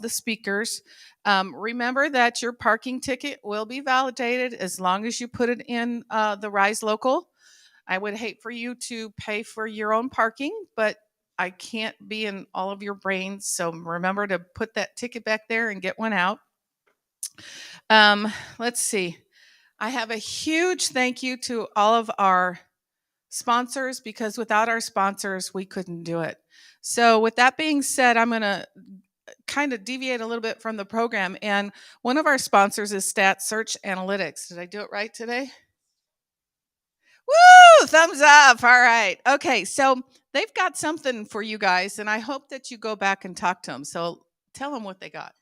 the speakers. Remember that your parking ticket will be validated as long as you put it in the Rise Local. I would hate for you to pay for your own parking, but I can't be in all of your brains. So remember to put that ticket back there and get one out. Let's see. I have a huge thank you to all of our sponsors because without our sponsors, we couldn't do it. So, with that being said, I'm going to kind of deviate a little bit from the program. And one of our sponsors is Stat Search Analytics. Did I do it right today? Woo! Thumbs up. All right. Okay. So, they've got something for you guys, and I hope that you go back and talk to them. So, tell them what they got.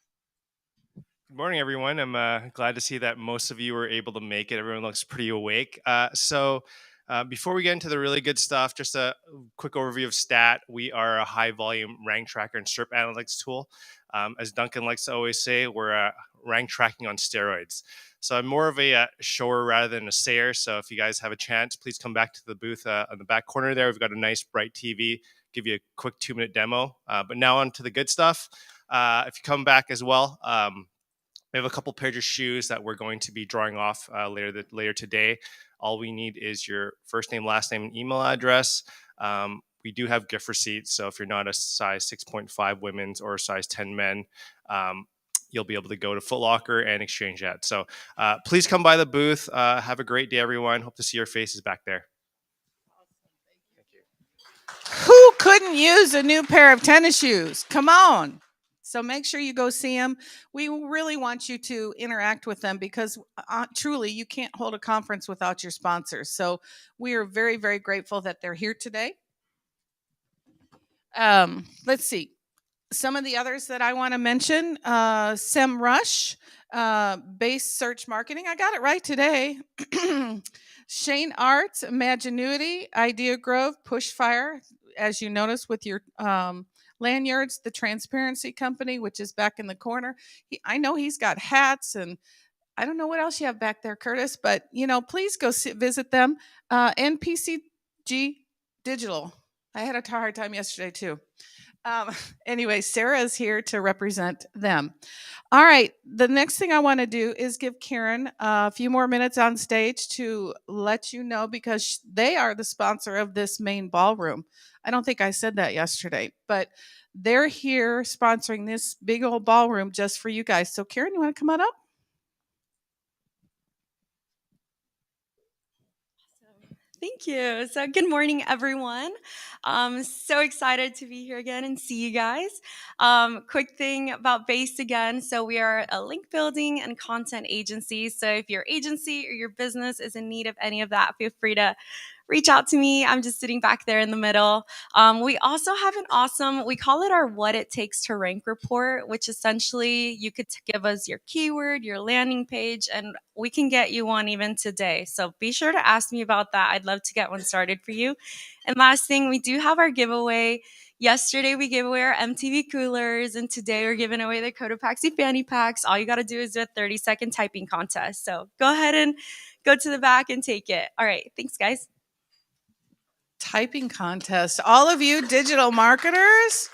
Good morning, everyone. I'm glad to see that most of you were able to make it. Everyone looks pretty awake. Before we get into the really good stuff, just a quick overview of STAT. We are a high-volume rank tracker and SERP analytics tool. As Duncan likes to always say, we're rank tracking on steroids. So I'm more of a shower rather than a sayer. So if you guys have a chance, please come back to the booth on the back corner there. We've got a nice bright TV. Give you a quick 2-minute demo. But now on to the good stuff. If you come back as well, we have a couple pairs of shoes that we're going to be drawing off later today. All we need is your first name, last name, and email address. We do have gift receipts, so if you're not a size 6.5 women's or a size 10 men, you'll be able to go to Foot Locker and exchange that. So please come by the booth. Have a great day, everyone. Hope to see your faces back there. Thank you. Who couldn't use a new pair of tennis shoes? Come on. So make sure you go see them. We really want you to interact with them because truly you can't hold a conference without your sponsors. So we are very, very grateful that they're here today. Let's see. Some of the others that I want to mention, SEMrush, Base Search Marketing. I got it right today. Shane Arts, Imaginuity, Idea Grove, Pushfire, as you notice with your lanyards, the Transparency Company, which is back in the corner. I know he's got hats, and I don't know what else you have back there, Curtis, but please go visit them. NPCG Digital. I had a hard time yesterday too. Anyway, Sarah is here to represent them. All right. The next thing I want to do is give Karen a few more minutes on stage to let you know because they are the sponsor of this main ballroom. I don't think I said that yesterday, but they're here sponsoring this big old ballroom just for you guys. So Karen, you want to come on up? Thank you. So good morning, everyone. So excited to be here again and see you guys. Quick thing about Base again. So we are a link building and content agency. So if your agency or your business is in need of any of that, feel free to reach out to me. I'm just sitting back there in the middle. We also have an awesome, we call it our What It Takes to Rank report, which essentially you could give us your keyword, your landing page, and we can get you one even today. So be sure to ask me about that. I'd love to get one started for you. And last thing, we do have our giveaway. Yesterday, we gave away our MTV coolers, and today we're giving away the Cotopaxi fanny packs. All you got to do is do a 30-second typing contest. So go ahead and go to the back and take it. All right. Thanks, guys. Typing contest. All of you digital marketers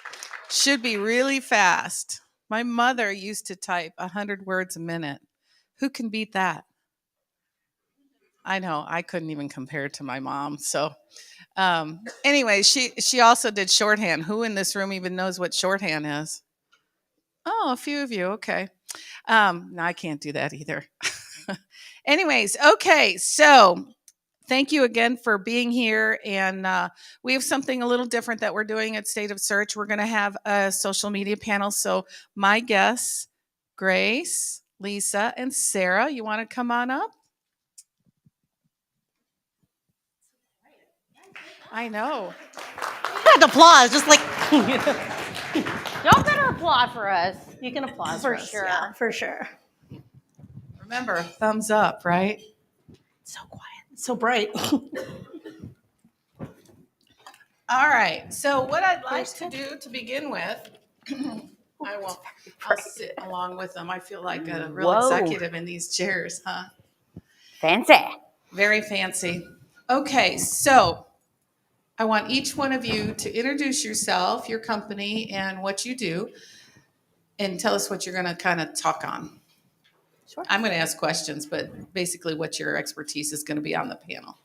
should be really fast. My mother used to type 100 words a minute. Who can beat that? I know I couldn't even compare to my mom. So anyway, she also did shorthand. Who in this room even knows what shorthand is? Oh, a few of you. Okay. No, I can't do that either. Anyways, okay. So thank you again for being here. And we have something a little different that we're doing at State of Search. We're going to have a social media panel. So my guests, Grace, Lisa, and Sarah, you want to come on up? I know. You had to applause, just like y'all better applaud for us. You can applaud for us. Sure. Yeah, for sure. Remember, thumbs up, right? So quiet, so bright. All right. So what I'd like to do to begin with, I'll sit along with them. I feel like a real executive in these chairs, huh? Fancy. Very fancy. Okay, so I want each one of you to introduce yourself, your company, and what you do. and tell us what you're going to kind of talk on. Sure. I'm going to ask questions, but basically what your expertise is going to be on the panel.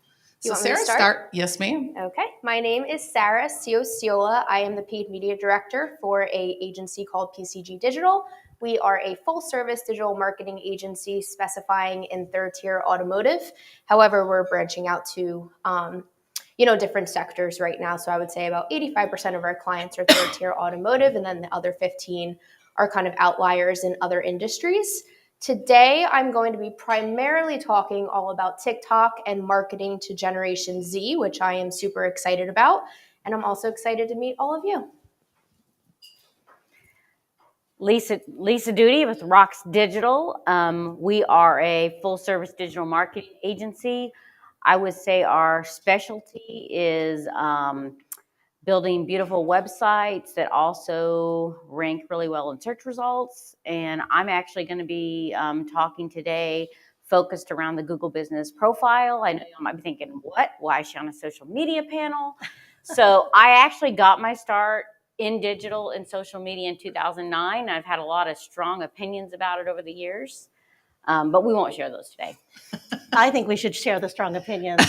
You So want me to Sarah, start? Yes, ma'am. Okay. My name is Sarah Ciociola. I am the paid media director for an agency called PCG Digital. We are a full-service digital marketing agency specifying in third-tier automotive. However, we're branching out to different sectors right now. So I would say about 85% of our clients are third-tier automotive, and then the other 15 are kind of outliers in other industries. Today, I'm going to be primarily talking all about TikTok and marketing to Generation Z, which I am super excited about. And I'm also excited to meet all of you. Lisa Duty with Rocks Digital. We are a full-service digital marketing agency. I would say our specialty is building beautiful websites that also rank really well in search results. And I'm actually going to be talking today focused around the Google Business Profile. I know you might be thinking, what? Why is she on a social media panel? So I actually got my start in digital and social media in 2009. I've had a lot of strong opinions about it over the years, but we won't share those today. I think we should share the strong opinions.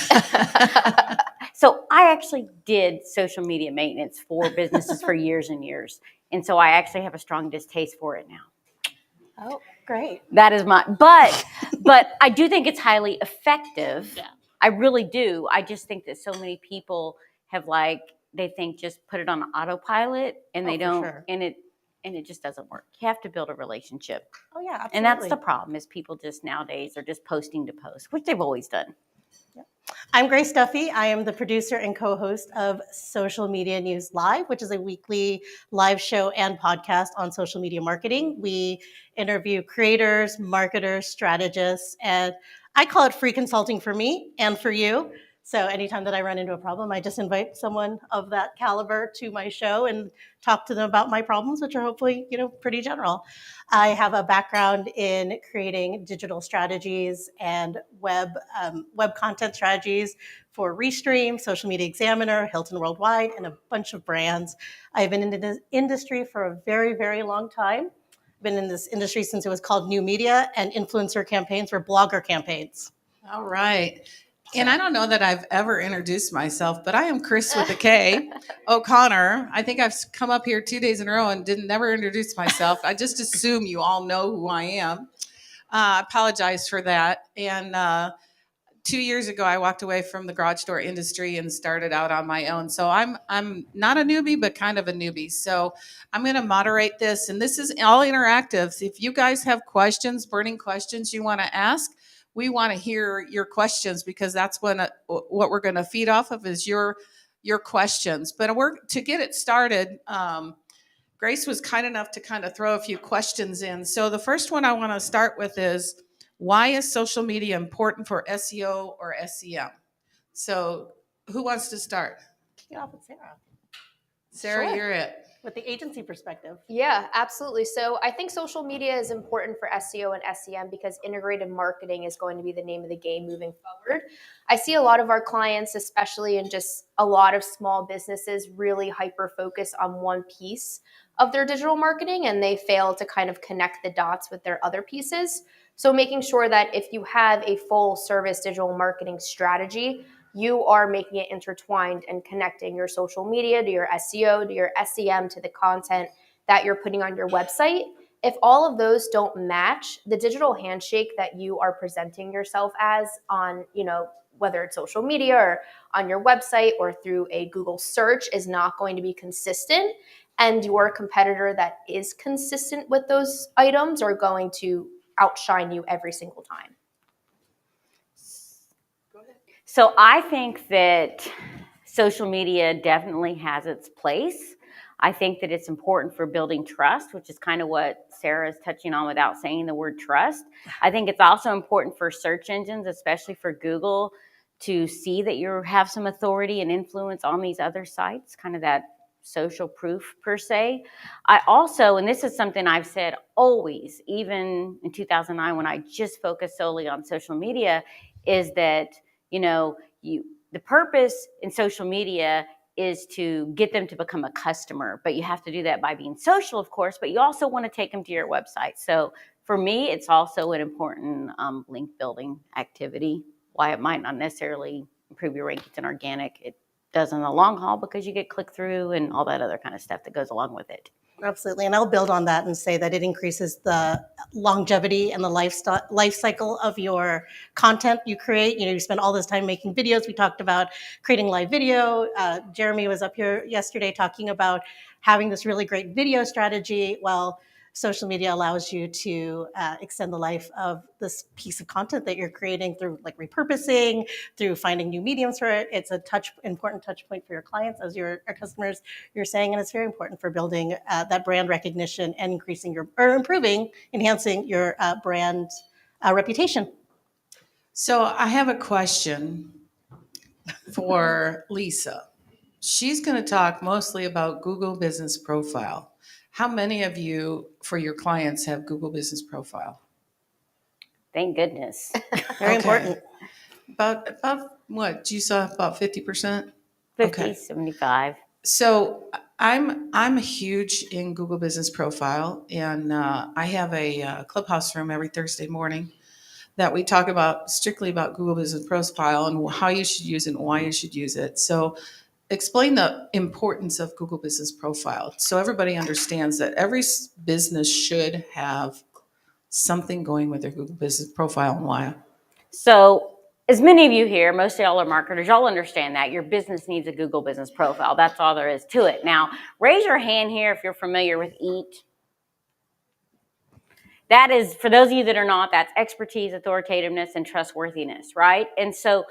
So I actually did social media maintenance for businesses for years and years. And so I actually have a strong distaste for it now. Oh, great. That is but I do think it's highly effective. Yeah. I really do. I just think that so many people have they think just put it on autopilot and they don't, sure. and it just doesn't work. You have to build a relationship. Oh, yeah, absolutely. And that's the problem is people just nowadays are just posting to post, which they've always done. I'm Grace Duffy. I am the producer and co-host of Social Media News Live, which is a weekly live show and podcast on social media marketing. We interview creators, marketers, strategists, and I call it free consulting for me and for you. So anytime that I run into a problem, I just invite someone of that caliber to my show and talk to them about my problems, which are hopefully, pretty general. I have a background in creating digital strategies and web content strategies for Restream, Social Media Examiner, Hilton Worldwide, and a bunch of brands. I've been in this industry for a very, very long time. I've been in this industry since it was called new media, and influencer campaigns were blogger campaigns. All right. And I don't know that I've ever introduced myself, but I am Chris with a K, O'Connor. I think I've come up here 2 days in a row and never introduce myself. I just assume you all know who I am. I apologize for that. And 2 years ago, I walked away from the garage door industry and started out on my own. So I'm not a newbie, but kind of a newbie. So I'm going to moderate this, and this is all interactive. If you guys have questions, burning questions you want to ask, we want to hear your questions because that's what we're going to feed off of is your questions. But to get it started. Grace was kind enough to kind of throw a few questions in. So the first one I want to start with is, why is social media important for SEO or SEM? So who wants to start? Kick it off with Sarah. Sarah, Sure. you're it. With the agency perspective. Yeah, absolutely. So I think social media is important for SEO and SEM because integrated marketing is going to be the name of the game moving forward. I see a lot of our clients, especially in just a lot of small businesses, really hyper focus on one piece of their digital marketing and they fail to kind of connect the dots with their other pieces. So making sure that if you have a full service digital marketing strategy, you are making it intertwined and connecting your social media to your SEO, to your SEM, to the content that you're putting on your website. If all of those don't match, the digital handshake that you are presenting yourself as on, whether it's social media or on your website or through a Google search is not going to be consistent. And your competitor that is consistent with those items are going to outshine you every single time. So I think that social media definitely has its place. I think that it's important for building trust, which is kind of what Sarah is touching on without saying the word trust. I think it's also important for search engines, especially for Google, to see that you have some authority and influence on these other sites, kind of that social proof per se. I also, and this is something I've said always, even in 2009 when I just focused solely on social media, is that the purpose in social media is to get them to become a customer. But you have to do that by being social, of course, but you also want to take them to your website. So for me, it's also an important link building activity. Why it might not necessarily improve your rankings in organic, it does in the long haul because you get click through and all that other kind of stuff that goes along with it. Absolutely. And I'll build on that and say that it increases the longevity and the life cycle of your content you create. You spend all this time making videos. We talked about creating live video. Jeremy was up here yesterday talking about having this really great video strategy. Well, social media allows you to extend the life of this piece of content that you're creating through like repurposing, through finding new mediums for it. It's a important touch point for your clients as your customers, you're saying, and it's very important for building that brand recognition and enhancing your brand reputation. So I have a question for Lisa. She's going to talk mostly about Google Business Profile. How many of you, for your clients, have Google Business Profile? Thank goodness. Very important. About what? You saw about 50%? 50, Okay. 75. So I'm huge in Google Business Profile, and I have a clubhouse room every Thursday morning that we talk about strictly about Google Business Profile and how you should use it and why you should use it. So explain the importance of Google Business Profile so everybody understands that every business should have something going with their Google Business Profile and why. So as many of you here, most of y'all are marketers, y'all understand that your business needs a Google Business Profile. That's all there is to it. Now, raise your hand here if you're familiar with EAT. That is, for those of you that are not, that's expertise, authoritativeness, and trustworthiness, right? And so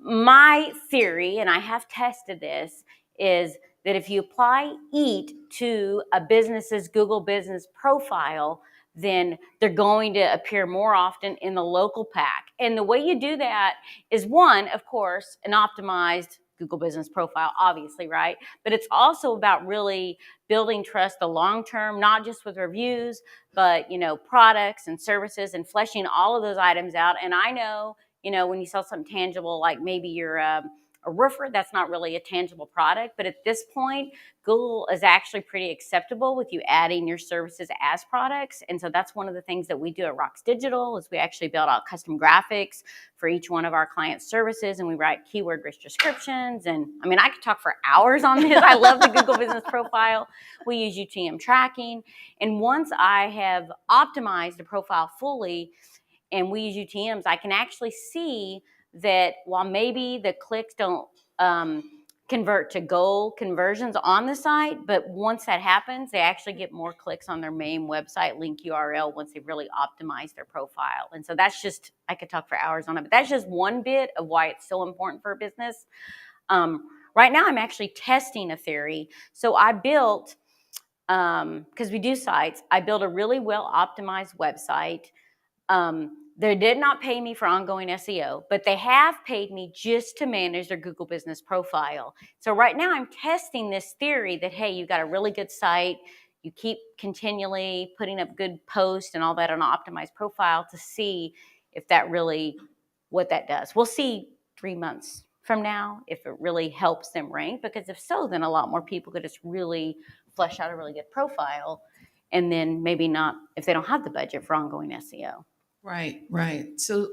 my theory, and I have tested this, is that if you apply EAT to a business's Google Business Profile, then they're going to appear more often in the local pack. And the way you do that is, one, of course, an optimized Google Business Profile, obviously, right? But it's also about really building trust the long term, not just with reviews, but, products and services and fleshing all of those items out. And I know, when you sell something tangible, like maybe you're a roofer, that's not really a tangible product. But at this point, Google is actually pretty acceptable with you adding your services as products. And so that's one of the things that we do at Rocks Digital is we actually build out custom graphics for each one of our client services, and we write keyword-rich descriptions. And I mean, I could talk for hours on this. I love the Google Business Profile. We use UTM tracking. And once I have optimized the profile fully, and we use UTMs, I can actually see that while maybe the clicks don't convert to goal conversions on the site, but once that happens, they actually get more clicks on their main website link URL once they've really optimized their profile. And so that's just, I could talk for hours on it, but that's just one bit of why it's so important for a business. Right now, I'm actually testing a theory. So I built, because we do sites, I built a really well optimized website. They did not pay me for ongoing SEO, but they have paid me just to manage their Google Business Profile. So right now I'm testing this theory that, hey, you've got a really good site. You keep continually putting up good posts and all that on an optimized profile to see if that really, what that does. We'll see 3 months from now if it really helps them rank, because if so, then a lot more people could just really flesh out a really good profile, and then maybe not if they don't have the budget for ongoing SEO. Right. So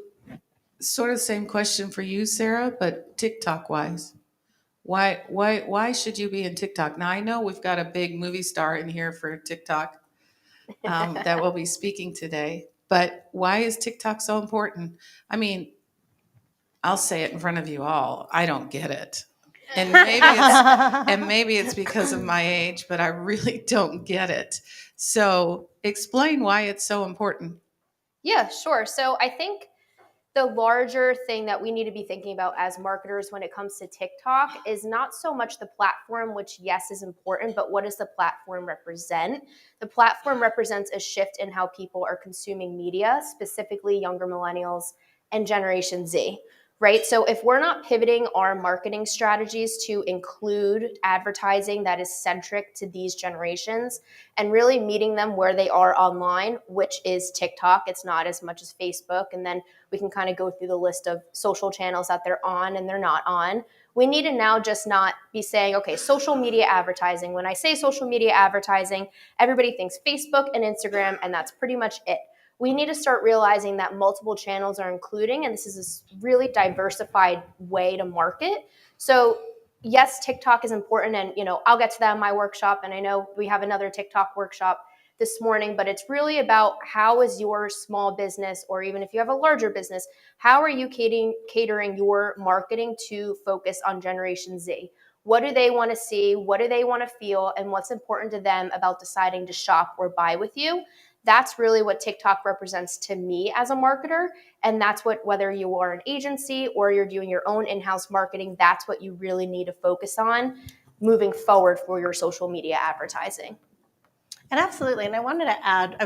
sort of the same question for you, Sarah, but TikTok wise. Why should you be in TikTok? Now I know we've got a big movie star in here for TikTok that will be speaking today, but why is TikTok so important? I mean, I'll say it in front of you all. I don't get it. And maybe it's because of my age, but I really don't get it. So explain why it's so important. Yeah, sure. So I think the larger thing that we need to be thinking about as marketers when it comes to TikTok is not so much the platform, which yes is important, but what does the platform represent? The platform represents a shift in how people are consuming media, specifically younger millennials and Generation Z. Right? So if we're not pivoting our marketing strategies to include advertising that is centric to these generations and really meeting them where they are online, which is TikTok, it's not as much as Facebook. And then we can kind of go through the list of social channels that they're on and they're not on. We need to now just not be saying, okay, social media advertising. When I say social media advertising, everybody thinks Facebook and Instagram, and that's pretty much it. We need to start realizing that multiple channels are including, and this is a really diversified way to market. So yes, TikTok is important, and I'll get to that in my workshop, and I know we have another TikTok workshop this morning, but it's really about how is your small business, or even if you have a larger business, how are you catering your marketing to focus on Generation Z? What do they want to see? What do they want to feel? And what's important to them about deciding to shop or buy with you? That's really what TikTok represents to me as a marketer. And that's what, whether you are an agency or you're doing your own in-house marketing, that's what you really need to focus on moving forward for your social media advertising. And absolutely. And I wanted to add,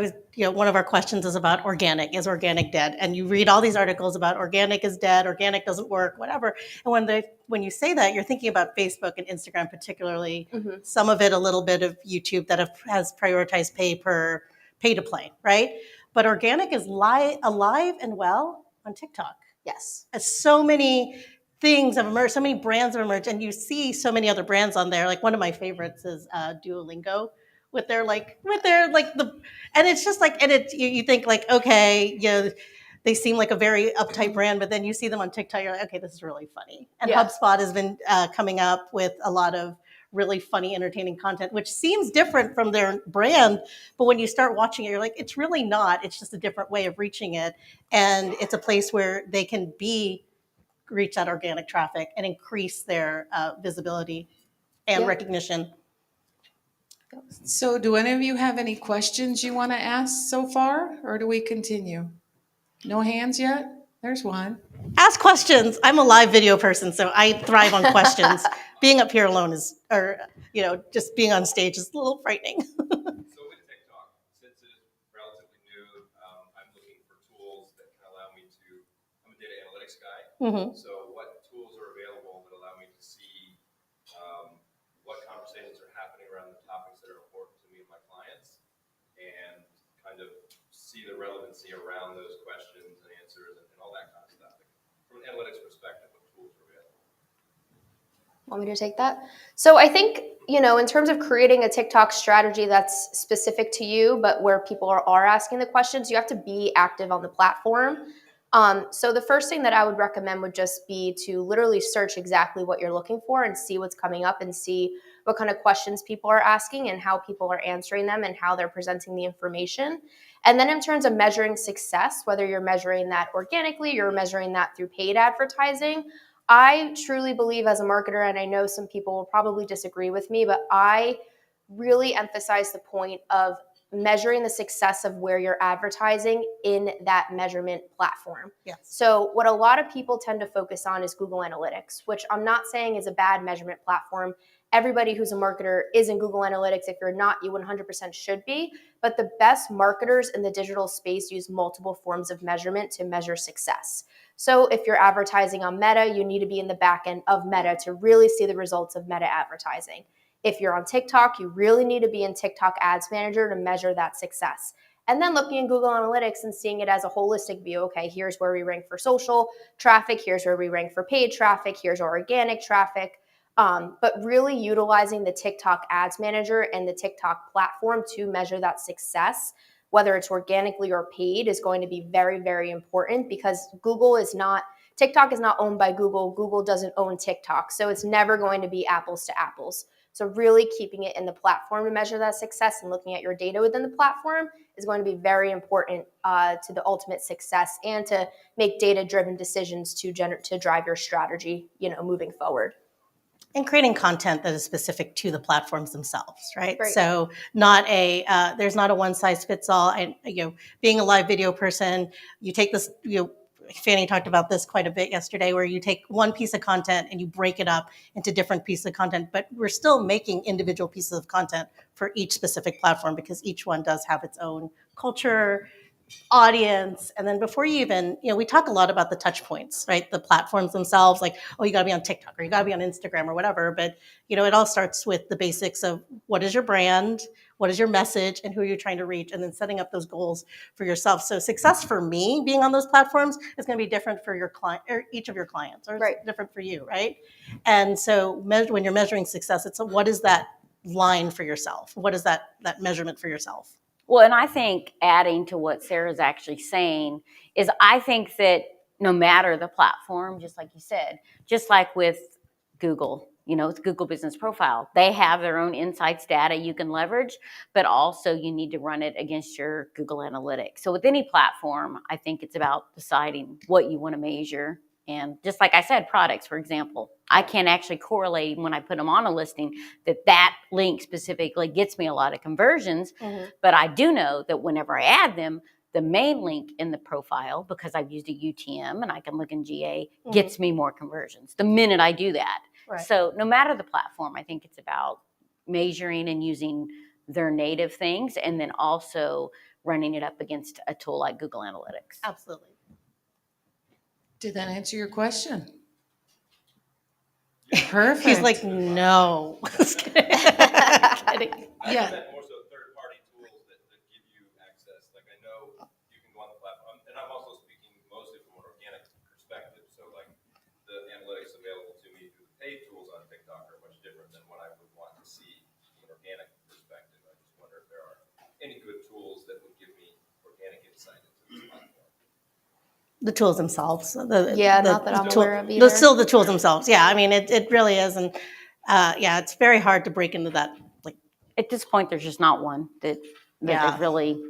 one of our questions is about organic. Is organic dead? And you read all these articles about organic is dead, organic doesn't work, whatever. And when you say that, you're thinking about Facebook and Instagram particularly, some of it a little bit of YouTube that has prioritized pay to play, right? But organic is alive and well on TikTok. Yes. So many things have emerged, so many brands have emerged, and you see so many other brands on there. Like one of my favorites is Duolingo. With their and it's just like, and you think like, okay, they seem like a very uptight brand, but then you see them on TikTok, you're like, okay, this is really funny. And HubSpot has been coming up with a lot of really funny, entertaining content, which seems different from their brand, but when you start watching it, you're like, it's really not. It's just a different way of reaching it, and it's a place where they can reach that organic traffic and increase their visibility and recognition. So do any of you have any questions you want to ask so far, or do we continue? No hands yet? There's one. Ask questions. I'm a live video person, so I thrive on questions. Being up here alone just being on stage is a little frightening. So with TikTok, since it is relatively new, I'm looking for tools that can allow me to, I'm a data analytics guy, so what tools are available that allow me to see what conversations are happening around the topics that are important to me and my clients, and kind of see the relevancy around those questions and answers and all that kind of stuff. From an analytics perspective, what tools are available? Want me to take that? So I think, in terms of creating a TikTok strategy that's specific to you, but where people are asking the questions, you have to be active on the platform. So the first thing that I would recommend would just be to literally search exactly what you're looking for and see what's coming up and see what kind of questions people are asking and how people are answering them and how they're presenting the information. And then in terms of measuring success, whether you're measuring that organically, you're measuring that through paid advertising, I truly believe as a marketer, and I know some people will probably disagree with me, but I really emphasize the point of measuring the success of where you're advertising in that measurement platform. Yes. So what a lot of people tend to focus on is Google Analytics, which I'm not saying is a bad measurement platform. Everybody who's a marketer is in Google Analytics. If you're not, you 100% should be. But the best marketers in the digital space use multiple forms of measurement to measure success. So if you're advertising on Meta, you need to be in the back end of Meta to really see the results of Meta advertising. If you're on TikTok, you really need to be in TikTok Ads Manager to measure that success. And then looking in Google Analytics and seeing it as a holistic view. Okay, here's where we rank for social traffic. Here's where we rank for paid traffic. Here's our organic traffic. But really utilizing the TikTok Ads Manager and the TikTok platform to measure that success, whether it's organically or paid, is going to be very, very important, because TikTok is not owned by Google. Google doesn't own TikTok. So it's never going to be apples to apples. So really keeping it in the platform to measure that success and looking at your data within the platform is going to be very important to the ultimate success and to make data-driven decisions to drive your strategy, moving forward. And creating content that is specific to the platforms themselves, right? So there's not a one size fits all. And being a live video person, you take this, Fanny talked about this quite a bit yesterday, where you take one piece of content and you break it up into different pieces of content, but we're still making individual pieces of content for each specific platform, because each one does have its own culture, audience. And then before you even, we talk a lot about the touch points, right? The platforms themselves, like, oh, you got to be on TikTok or you got to be on Instagram or whatever. But, it all starts with the basics of what is your brand? what is your message and who you're trying to reach, and then setting up those goals for yourself. So success for me being on those platforms is going to be different for your client or each of your clients, or it's Right. different for you, right? And so when you're measuring success, it's what is that line for yourself? What is that measurement for yourself? Well, and I think adding to what Sarah's actually saying is I think that no matter the platform, just like you said, just like with Google, it's Google Business Profile. They have their own insights data you can leverage, but also you need to run it against your Google Analytics. So with any platform, I think it's about deciding what you want to measure. And just like I said, products, for example, I can't actually correlate when I put them on a listing that link specifically gets me a lot of conversions. Mm-hmm. But I do know that whenever I add them, the main link in the profile, because I've used a UTM and I can look in GA, gets me more conversions the minute I do that. Right. So no matter the platform, I think it's about measuring and using their native things, and then also running it up against a tool like Google Analytics. Absolutely. Did that answer your question? Perfect. He's like, no. Kidding. Yeah. I meant more so third-party tools that give you access. Like I know you can go on the platform, and I'm also speaking mostly from an organic perspective. So like the analytics available to me through the paid tools on TikTok are much different than what I would want to see from an organic perspective. I just wonder if there are any good tools that would give me organic insight into this platform. The tools themselves. Not that I'm aware of either. Still the tools themselves. Yeah, I mean, it really is. And it's very hard to break into that. Like, at this point, there's just not one that Yeah. is really.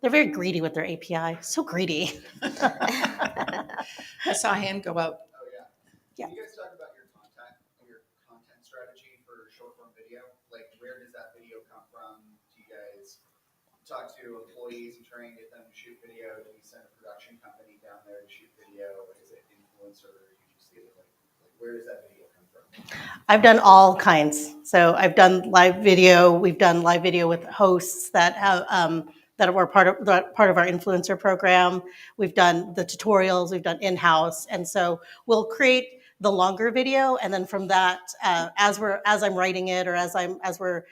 They're very greedy with their API. So greedy. I saw a hand go up. Oh, yeah. Yeah. Can you guys talk about your content strategy for short form video? Like, where does that video come from? Do you guys talk to employees and try and get them to shoot video? Do you send a production company down there to shoot video? Is it influencer? Or you just see it like where does that video come from? I've done all kinds. So I've done live video. We've done live video with hosts that have that were part of our influencer program. We've done the tutorials. We've done in-house, and so we'll create the longer video, and then from that, as I'm writing it or as we're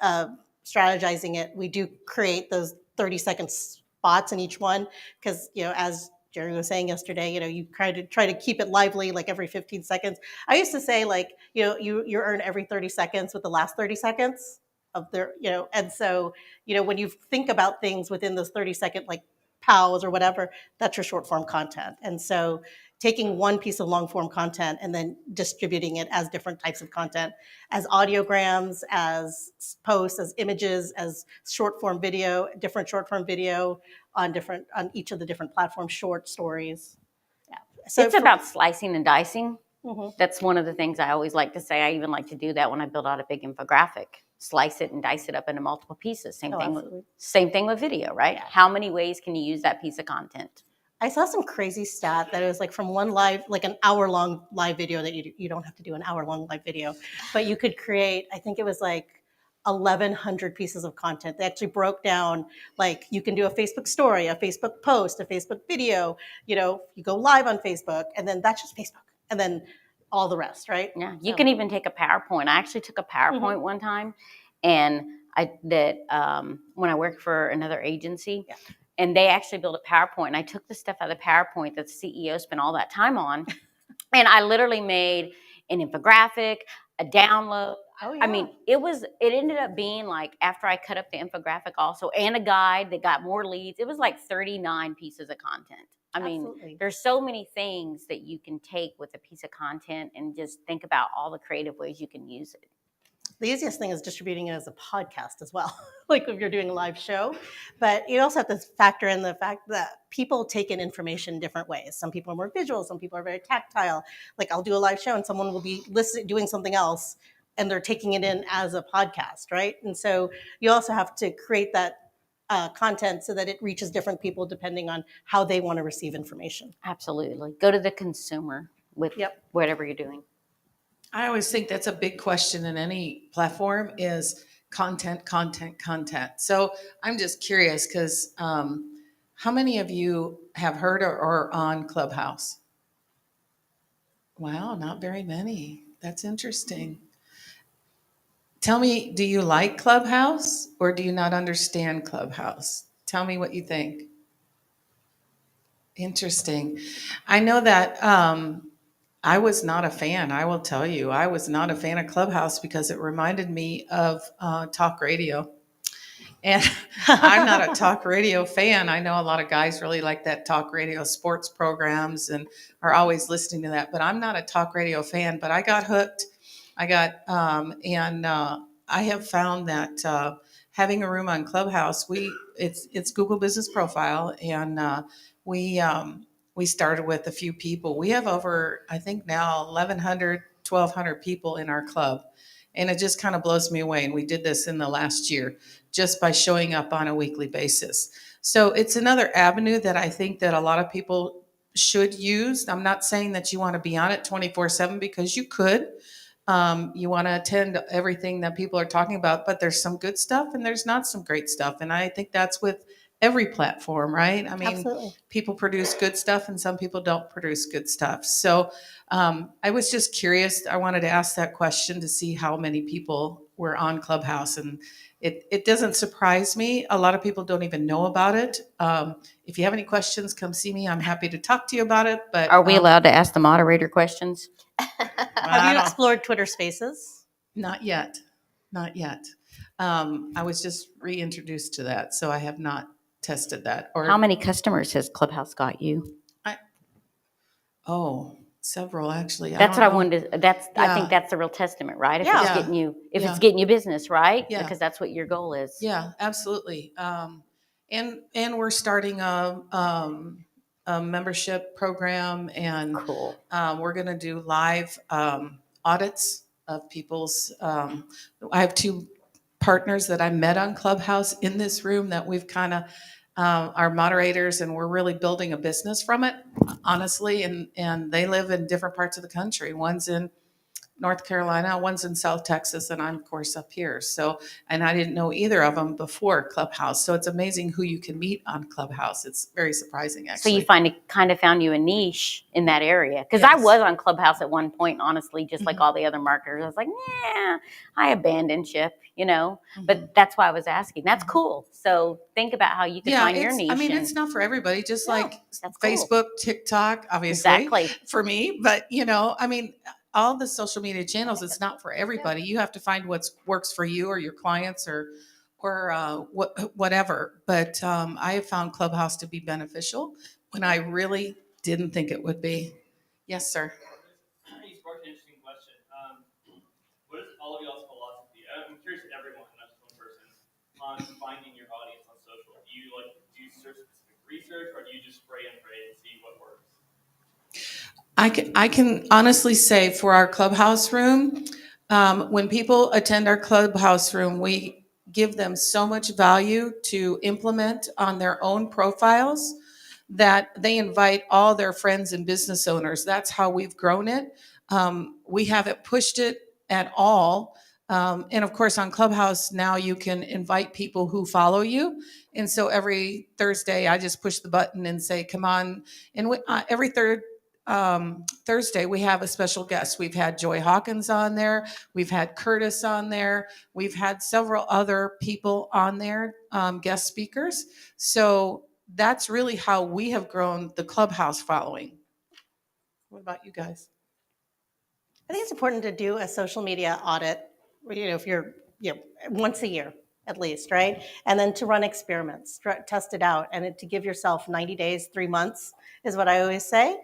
strategizing it, we do create those 30-second spots in each one because as Jerry was saying yesterday, you try to keep it lively, like every 15 seconds. I used to say, like, you earn every 30 seconds with the last 30 seconds of their, and so, when you think about things within those 30-second, like POWs or whatever, that's your short form content. And so taking one piece of long form content and then distributing it as different types of content, as audiograms, as posts, as images, as short form video, different short form video on each of the different platforms, short stories. Yeah. So it's about slicing and dicing. Mhm. That's one of the things I always like to say. I even like to do that when I build out a big infographic. Slice it and dice it up into multiple pieces. Same thing with video, right? Yeah. How many ways can you use that piece of content? I saw some crazy stat that it was like from one live, like an hour-long live video that you don't have to do an hour-long live video, but you could create, I think it was like 1,100 pieces of content. They actually broke down, like you can do a Facebook story, a Facebook post, a Facebook video, you go live on Facebook, and then that's just Facebook. And then all the rest, right? Yeah, you can even take a PowerPoint. I actually took a PowerPoint one time, and when I worked for another agency, and they actually built a PowerPoint, and I took the stuff out of the PowerPoint that the CEO spent all that time on, and I literally made an infographic, a download. Oh, yeah. I mean, it ended up being like, after I cut up the infographic also, and a guide that got more leads, it was like 39 pieces of content. I mean, Absolutely. there's so many things that you can take with a piece of content and just think about all the creative ways you can use it. The easiest thing is distributing it as a podcast as well, like if you're doing a live show. But you also have to factor in the fact that people take in information different ways. Some people are more visual, some people are very tactile. Like I'll do a live show and someone will be doing something else and they're taking it in as a podcast, right? And so you also have to create that content so that it reaches different people depending on how they want to receive information. Absolutely. Go to the consumer with whatever you're doing. I always think that's a big question in any platform is content. So I'm just curious because how many of you have heard or are on Clubhouse? Wow, not very many. That's interesting. Tell me, do you like Clubhouse or do you not understand Clubhouse? Tell me what you think. Interesting. I know that I was not a fan. I will tell you, I was not a fan of Clubhouse because it reminded me of talk radio. And I'm not a talk radio fan. I know a lot of guys really like that talk radio sports programs and are always listening to that, but I'm not a talk radio fan. But I got hooked. I have found that having a room on Clubhouse, it's Google Business Profile, and we started with a few people. We have over, I think now, 1,100, 1,200 people in our club. And it just kind of blows me away. And we did this in the last year just by showing up on a weekly basis. So it's another avenue that I think that a lot of people should use. I'm not saying that you want to be on it 24/7 because you could. You want to attend everything that people are talking about, but there's some good stuff and there's not some great stuff. And I think that's with every platform, right? I mean, Absolutely. people produce good stuff and some people don't produce good stuff. So I was just curious. I wanted to ask that question to see how many people were on Clubhouse. And it doesn't surprise me. A lot of people don't even know about it. If you have any questions, come see me. I'm happy to talk to you about it. But Are we allowed to ask the moderator questions? Have you explored Twitter Spaces? Not yet. Not yet. I was just reintroduced to that, so I have not tested that. Or How many customers has Clubhouse got you? Several actually. That's what I wanted to, I Yeah. think that's the real testament, right? If Yeah. it's getting you, if Yeah. it's getting you business, right? Yeah. Because that's what your goal is. Yeah, absolutely. And we're starting a membership program, and Cool. we're going to do live audits of people's. I have two partners that I met on Clubhouse in this room that we've kind of are moderators, and we're really building a business from it, honestly. And they live in different parts of the country. One's in North Carolina, one's in South Texas, and I'm of course up here. So, and I didn't know either of them before Clubhouse. So it's amazing who you can meet on Clubhouse. It's very surprising, actually. So you kind of found you a niche in that area. Because I Yes. was on Clubhouse at one point, honestly, just like Mhm. all the other marketers. I was like, yeah, I abandoned ship, Mhm. But that's why I was asking. That's cool. So think about how you can find your niche. I mean, it's not for everybody, just No, like that's cool. Facebook, TikTok, obviously, Exactly. for me. But, I mean, all the social media channels, it's not for everybody. You have to find what works for you or your clients or whatever. But I have found Clubhouse to be beneficial when I really didn't think it would be. Yes, sir. You sparked an interesting question. What is all of y'all's philosophy? I'm curious to everyone, not just one person, on finding your audience on social. Do you do search specific research, or do you just spray and pray and see what works? I can honestly say for our Clubhouse room, when people attend our Clubhouse room, we give them so much value to implement on their own profiles that they invite all their friends and business owners. That's how we've grown it. We haven't pushed it at all. And of course, on Clubhouse now you can invite people who follow you. And so every Thursday, I just push the button and say, come on. And every third Thursday, we have a special guest. We've had Joy Hawkins on there. We've had Curtis on there. We've had several other people on there, guest speakers. So that's really how we have grown the Clubhouse following. What about you guys? I think it's important to do a social media audit, if you're, once a year at least, right? And then to run experiments, test it out, and to give yourself 90 days, 3 months is what I always say,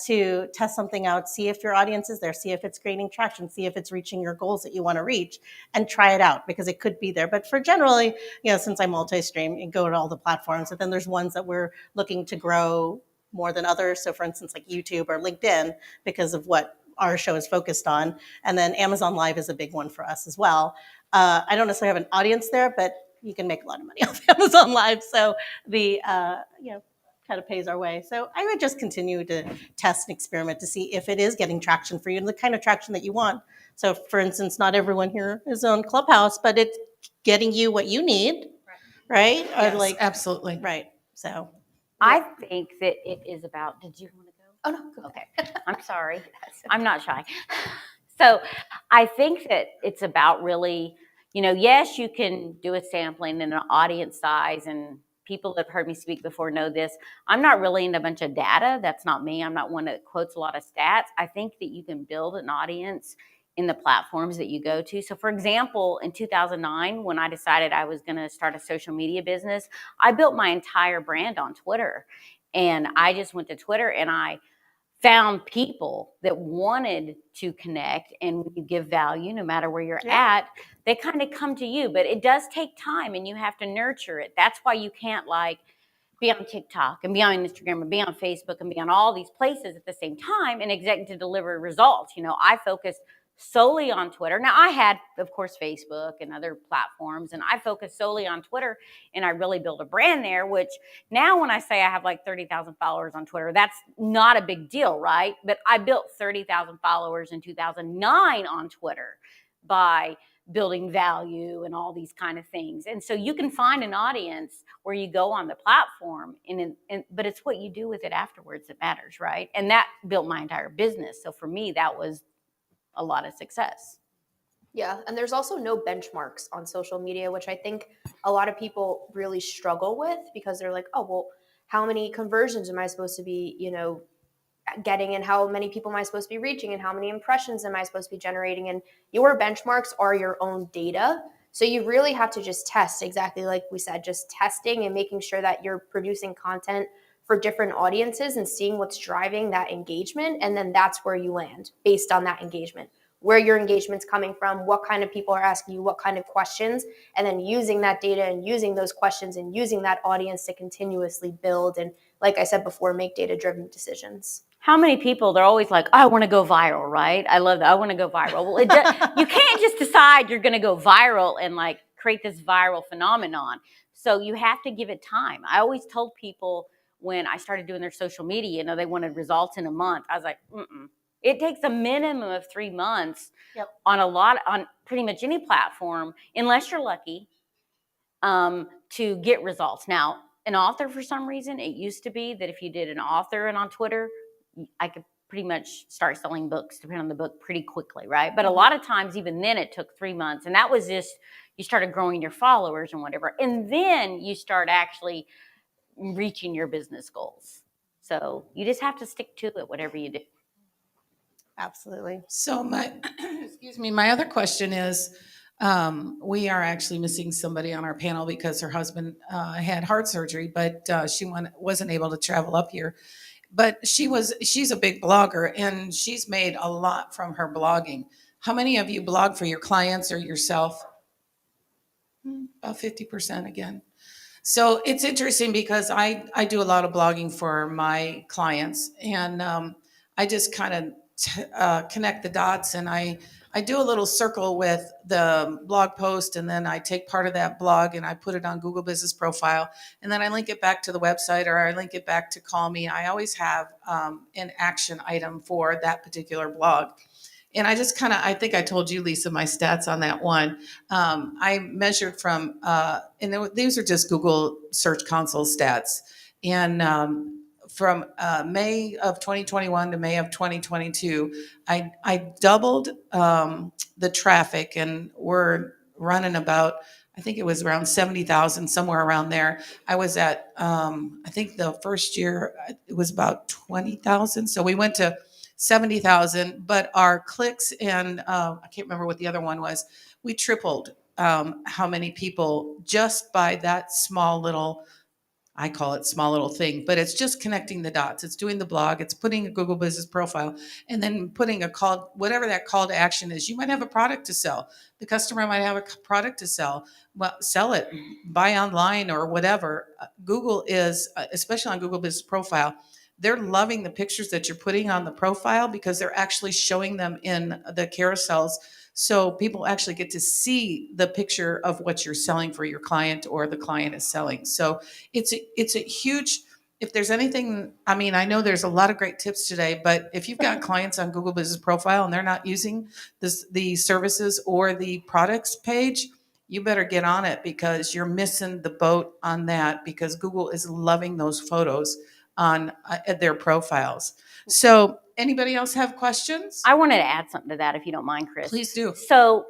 to test something out, see if your audience is there, see if it's gaining traction, see if it's reaching your goals that you want to reach, and try it out because it could be there. But for generally, since I multi-stream and go to all the platforms, and then there's ones that we're looking to grow more than others. So for instance, like YouTube or LinkedIn, because of what our show is focused on. And then Amazon Live is a big one for us as well. I don't necessarily have an audience there, but you can make a lot of money off Amazon Live. So the, kind of pays our way. So I would just continue to test and experiment to see if it is getting traction for you and the kind of traction that you want. So for instance, not everyone here is on Clubhouse, but it's getting you what you need, right? Yes, absolutely. Right. So I think that it is about, did you want to go? Oh, no. Okay. I'm sorry. I'm not shy. So I think that it's about really, yes, you can do a sampling and an audience size, and people that have heard me speak before know this. I'm not really into a bunch of data. That's not me. I'm not one that quotes a lot of stats. I think that you can build an audience in the platforms that you go to. So for example, in 2009, when I decided I was going to start a social media business, I built my entire brand on Twitter. And I just went to Twitter and I found people that wanted to connect, and when you give value, no matter where you're at, they kind of come to you. But it does take time and you have to nurture it. That's why you can't be on TikTok and be on Instagram and be on Facebook and be on all these places at the same time and expect to deliver results. I focused solely on Twitter. Now I had, of course, Facebook and other platforms, and I focused solely on Twitter, and I really built a brand there, which now when I say I have like 30,000 followers on Twitter, that's not a big deal, right? But I built 30,000 followers in 2009 on Twitter by building value and all these kind of things. And so you can find an audience where you go on the platform, but it's what you do with it afterwards that matters, right? And that built my entire business. So for me, that was a lot of success. Yeah, and there's also no benchmarks on social media, which I think a lot of people really struggle with, because they're like, oh, well, how many conversions am I supposed to be, getting, and how many people am I supposed to be reaching, and how many impressions am I supposed to be generating? And your benchmarks are your own data. So you really have to just test, exactly like we said, just testing and making sure that you're producing content for different audiences and seeing what's driving that engagement. And then that's where you land based on that engagement, where your engagement's coming from, what kind of people are asking you, what kind of questions, and then using that data and using those questions and using that audience to continuously build and, like I said before, make data-driven decisions. How many people, they're always like, I want to go viral, right? I love that. I want to go viral. Well, you can't just decide you're going to go viral and like create this viral phenomenon. So you have to give it time. I always told people when I started doing their social media, they wanted results in a month. I was like, it takes a minimum of 3 months on pretty much any platform, unless you're lucky, to get results. Now, an author, for some reason, it used to be that if you did an author and on Twitter, I could pretty much start selling books, depending on the book, pretty quickly, right? But a lot of times, even then, it took 3 months. And that was just, you started growing your followers and whatever. And then you start actually reaching your business goals. So you just have to stick to it, whatever you do. Absolutely. So my other question is, we are actually missing somebody on our panel because her husband had heart surgery, but she wasn't able to travel up here. But she's a big blogger, and she's made a lot from her blogging. How many of you blog for your clients or yourself? About 50% again. So it's interesting because I do a lot of blogging for my clients, and I just kind of connect the dots, and I do a little circle with the blog post, and then I take part of that blog and I put it on Google Business Profile, and then I link it back to the website, or I link it back to Call Me. I always have an action item for that particular blog. And I just I think I told you, Lisa, my stats on that one. I measured from, these are just Google Search Console stats. And from May of 2021 to May of 2022, I doubled the traffic, and we're running about, I think it was around 70,000, somewhere around there. I was at, I think the first year it was about 20,000. So we went to 70,000, but our clicks and I can't remember what the other one was. We tripled how many people just by that small little, I call it small little thing, but it's just connecting the dots. It's doing the blog, it's putting a Google Business Profile, and then putting a call, whatever that call to action is. You might have a product to sell. The customer might have a product to sell. Well, sell it, buy online or whatever. Google is, especially on Google Business Profile, they're loving the pictures that you're putting on the profile because they're actually showing them in the carousels. So people actually get to see the picture of what you're selling for your client or the client is selling. So it's a huge, if there's anything, I mean, I know there's a lot of great tips today, but if you've got clients on Google Business Profile and they're not using the services or the products page, you better get on it, because you're missing the boat on that, because Google is loving those photos on their profiles. So Anybody else have questions? I wanted to add something to that, if you don't mind, Chris. Please do. So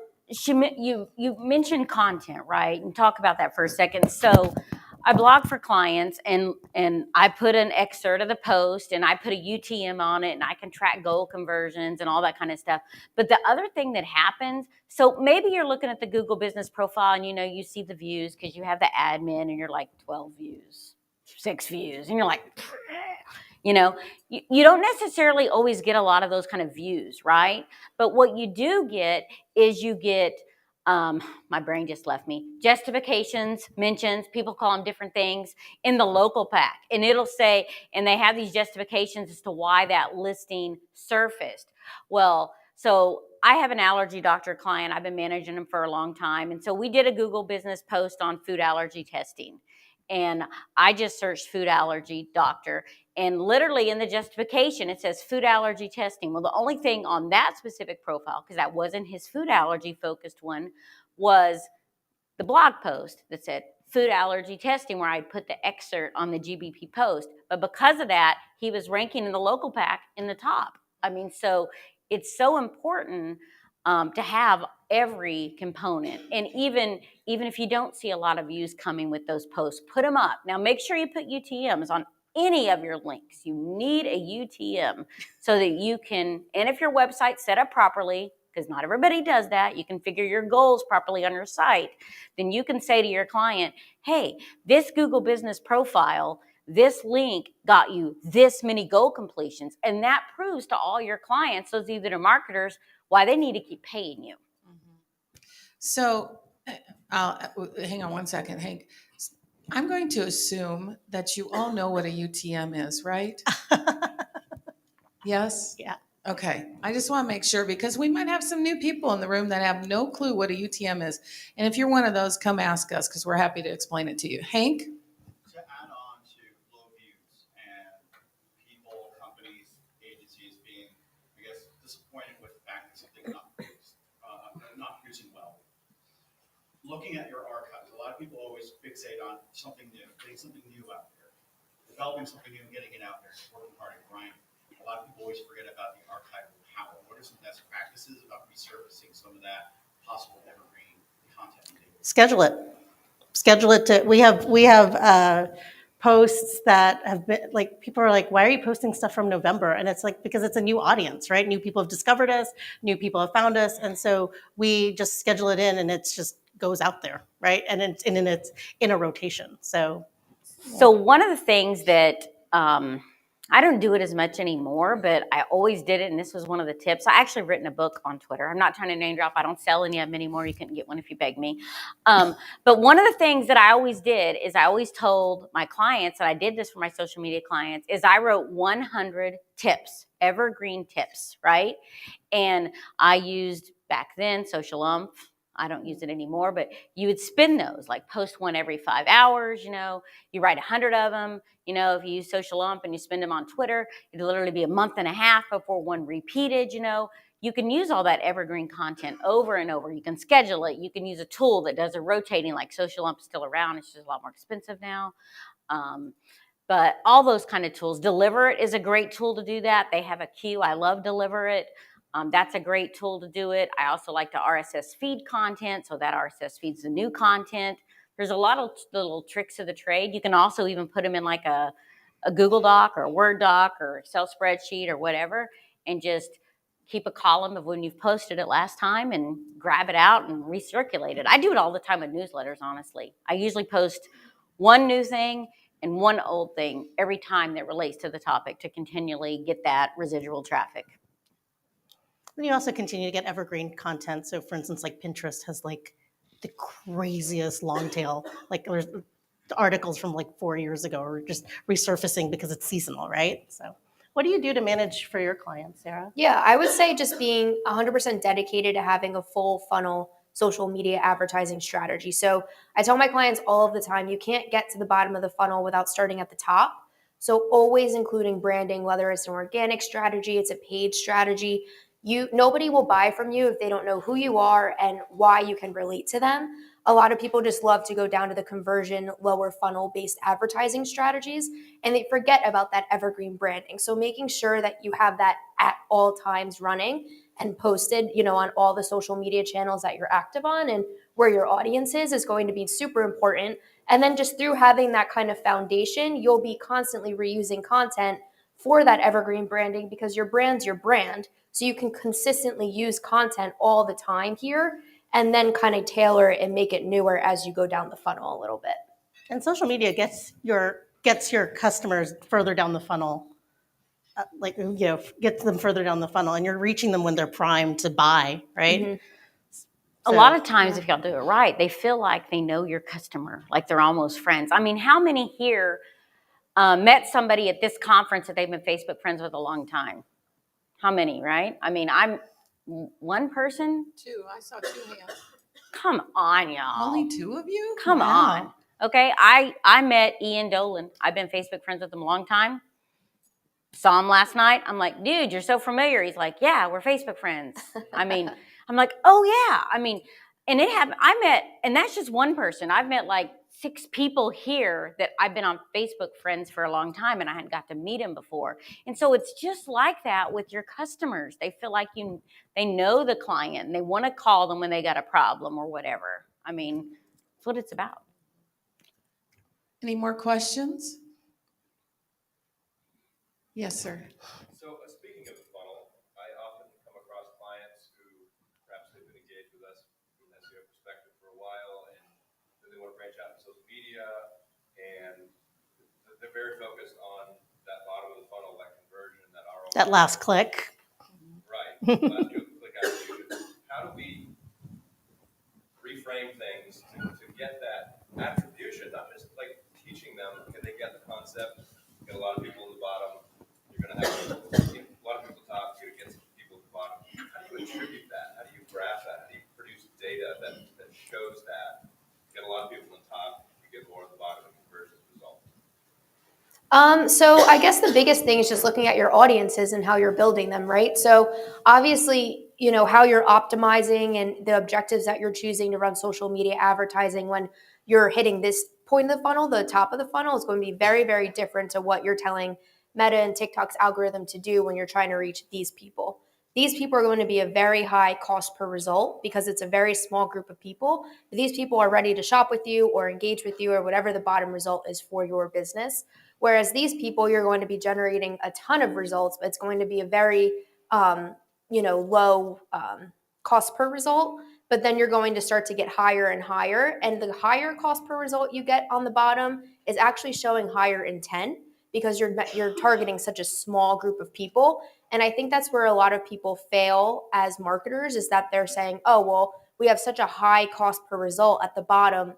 you mentioned content, right? And talk about that for a second. So I blog for clients, and I put an excerpt of the post, and I put a UTM on it, and I can track goal conversions and all that kind of stuff. But the other thing that happens, so maybe you're looking at the Google Business Profile, and you see the views because you have the admin, and you're like 12 views, 6 views, and you're like, you don't necessarily always get a lot of those kind of views, right? But what you do get is you get, my brain just left me, justifications, mentions, people call them different things in the local pack. And it'll say, and they have these justifications as to why that listing surfaced. Well, so I have an allergy doctor client. I've been managing them for a long time. And so we did a Google business post on food allergy testing. And I just searched food allergy doctor. And literally in the justification, it says food allergy testing. Well, the only thing on that specific profile, because that wasn't his food allergy focused one, was the blog post that said food allergy testing, where I put the excerpt on the GBP post. But because of that, he was ranking in the local pack in the top. I mean, so it's so important to have every component. And even if you don't see a lot of views coming with those posts, put them up. Now, make sure you put UTMs on any of your links. You need a UTM so that you can, and if your website's set up properly, because not everybody does that, you can figure your goals properly on your site, then you can say to your client, hey, this Google Business Profile, this link got you this many goal completions. And that proves to all your clients, those either marketers, why they need to keep paying you. So, hang on one second, Hank. I'm going to assume that you all know what a UTM is, right? Yes? Yeah. Okay. I just want to make sure, because we might have some new people in the room that have no clue what a UTM is. And if you're one of those, come ask us, because we're happy to explain it to you. Hank? To add on to low views and people, companies, agencies being, I guess, disappointed with the fact that something's not producing well. Looking at your archives, a lot of people always fixate on something new, getting something new out there, developing something new and getting it out there, working hard and grinding. A lot of people always forget about the archival power. What are some best practices about resurfacing some of that possible evergreen content? Schedule it. We have posts that have been like, people are like, why are you posting stuff from November? And it's like, because it's a new audience, right? New people have discovered us, new people have found us. And so we just schedule it in, and it's just goes out there, right? And it's in a rotation. So one of the things that I don't do it as much anymore, but I always did it, and this was one of the tips. I actually written a book on Twitter. I'm not trying to name drop. I don't sell any of them anymore. You couldn't get one if you begged me. But one of the things that I always did is I always told my clients, and I did this for my social media clients, is I wrote 100 tips, evergreen tips, right? And I used back then Social I don't use it anymore, but you would spin those, like post one every 5 hours, you write 100 of them. If you use Social and you spend them on Twitter, it'd literally be a month and a half before one repeated. You can use all that evergreen content over and over. You can schedule it. You can use a tool that does a rotating, like Social is still around. It's just a lot more expensive now. But all those kind of tools. Deliver It is a great tool to do that. They have a queue. I love Deliver It. That's a great tool to do it. I also like to RSS feed content, so that RSS feeds the new content. There's a lot of little tricks of the trade. You can also even put them in like a Google Doc or a Word doc or Excel spreadsheet or whatever, and just keep a column of when you've posted it last time and grab it out and recirculate it. I do it all the time with newsletters, honestly. I usually post one new thing and one old thing every time that relates to the topic to continually get that residual traffic. then you also continue to get evergreen content. So for instance, like Pinterest has like the craziest long tail, like there's articles from like 4 years ago are just resurfacing because it's seasonal, right? So what do you do to manage for your clients, Sarah? Yeah, I would say just being 100% dedicated to having a full funnel social media advertising strategy. So I tell my clients all of the time, you can't get to the bottom of the funnel without starting at the top. So always including branding, whether it's an organic strategy, it's a paid strategy. Nobody will buy from you if they don't know who you are and why you can relate to them. a lot of people just love to go down to the conversion, lower funnel based advertising strategies, and they forget about that evergreen branding. So making sure that you have that at all times running and posted, on all the social media channels that you're active on and where your audience is going to be super important. And then just through having that kind of foundation, you'll be constantly reusing content for that evergreen branding because your brand's your brand. So you can consistently use content all the time here and then kind of tailor it and make it newer as you go down the funnel a little bit. And social media gets your customers further down the funnel, gets them further down the funnel, and you're reaching them when they're primed to buy, right? Mm-hmm. A lot of times, if y'all do it right, they feel like they know your customer, like they're almost friends. I mean, how many here met somebody at this conference that they've been Facebook friends with a long time? How many, right? I mean, I'm one person. 2. I saw 2 hands. Come on, y'all. Only 2 of you? Come on. Okay, I met Ian Dolan. I've been Facebook friends with him a long time. Saw him last night. I'm like, dude, you're so familiar. He's like, yeah, we're Facebook friends. I mean, I'm like, oh yeah. I mean, and it happened. And that's just one person. I've met like 6 people here that I've been on Facebook friends for a long time, and I hadn't got to meet him before. And so it's just like that with your customers. They feel like they know the client and they want to call them when they got a problem or whatever. I mean, that's what it's about. Any more questions? Yes, sir. So speaking of the funnel, I often come across clients who perhaps they've been engaged with us from an SEO perspective for a while, and then they want to branch out in social media, and they're very focused on that bottom of the funnel, that conversion, that ROI. That last click. Right. Last click attribution. How do we reframe things to get that attribution? Not just like teaching them, can they get the concept? Get a lot of people in the bottom. You're going to have a lot of people top. You're going to get some people at the bottom. How do you attribute that? How do you graph that? How do you produce data that shows that? You get a lot of people on the top. You get more at the bottom of conversion results. So I guess the biggest thing is just looking at your audiences and how you're building them, right? So obviously, how you're optimizing and the objectives that you're choosing to run social media advertising when you're hitting this point of the funnel, the top of the funnel, is going to be very, very different to what you're telling Meta and TikTok's algorithm to do when you're trying to reach these people. These people are going to be a very high cost per result because it's a very small group of people. But these people are ready to shop with you or engage with you or whatever the bottom result is for your business. Whereas these people, you're going to be generating a ton of results, but it's going to be a very, low cost per result. But then you're going to start to get higher and higher. And the higher cost per result you get on the bottom is actually showing higher intent because you're targeting such a small group of people. And I think that's where a lot of people fail as marketers is that they're saying, oh, well, we have such a high cost per result at the bottom.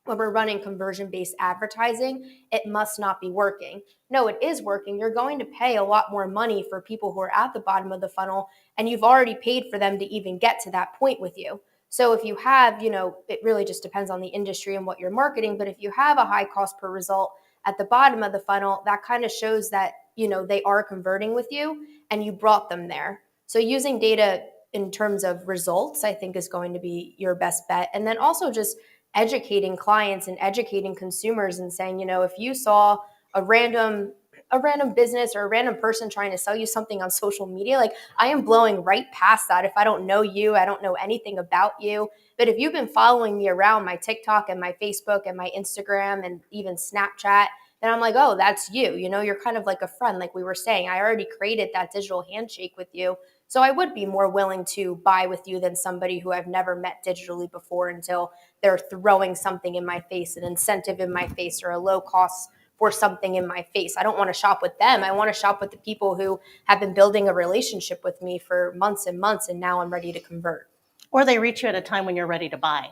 When we're running conversion-based advertising, it must not be working. No, it is working. You're going to pay a lot more money for people who are at the bottom of the funnel, and you've already paid for them to even get to that point with you. So if you have, it really just depends on the industry and what you're marketing, but if you have a high cost per result at the bottom of the funnel, that kind of shows that, they are converting with you and you brought them there. So using data in terms of results, I think is going to be your best bet. And then also just educating clients and educating consumers and saying, if you saw a random business or a random person trying to sell you something on social media, like I am blowing right past that. If I don't know you, I don't know anything about you. But if you've been following me around my TikTok and my Facebook and my Instagram and even Snapchat, then I'm like, oh, that's you. You're kind of like a friend, like we were saying. I already created that digital handshake with you. So I would be more willing to buy with you than somebody who I've never met digitally before until they're throwing something in my face, an incentive in my face, or a low cost for something in my face. I don't want to shop with them. I want to shop with the people who have been building a relationship with me for months and months, and now I'm ready to convert. Or they reach you at a time when you're ready to buy.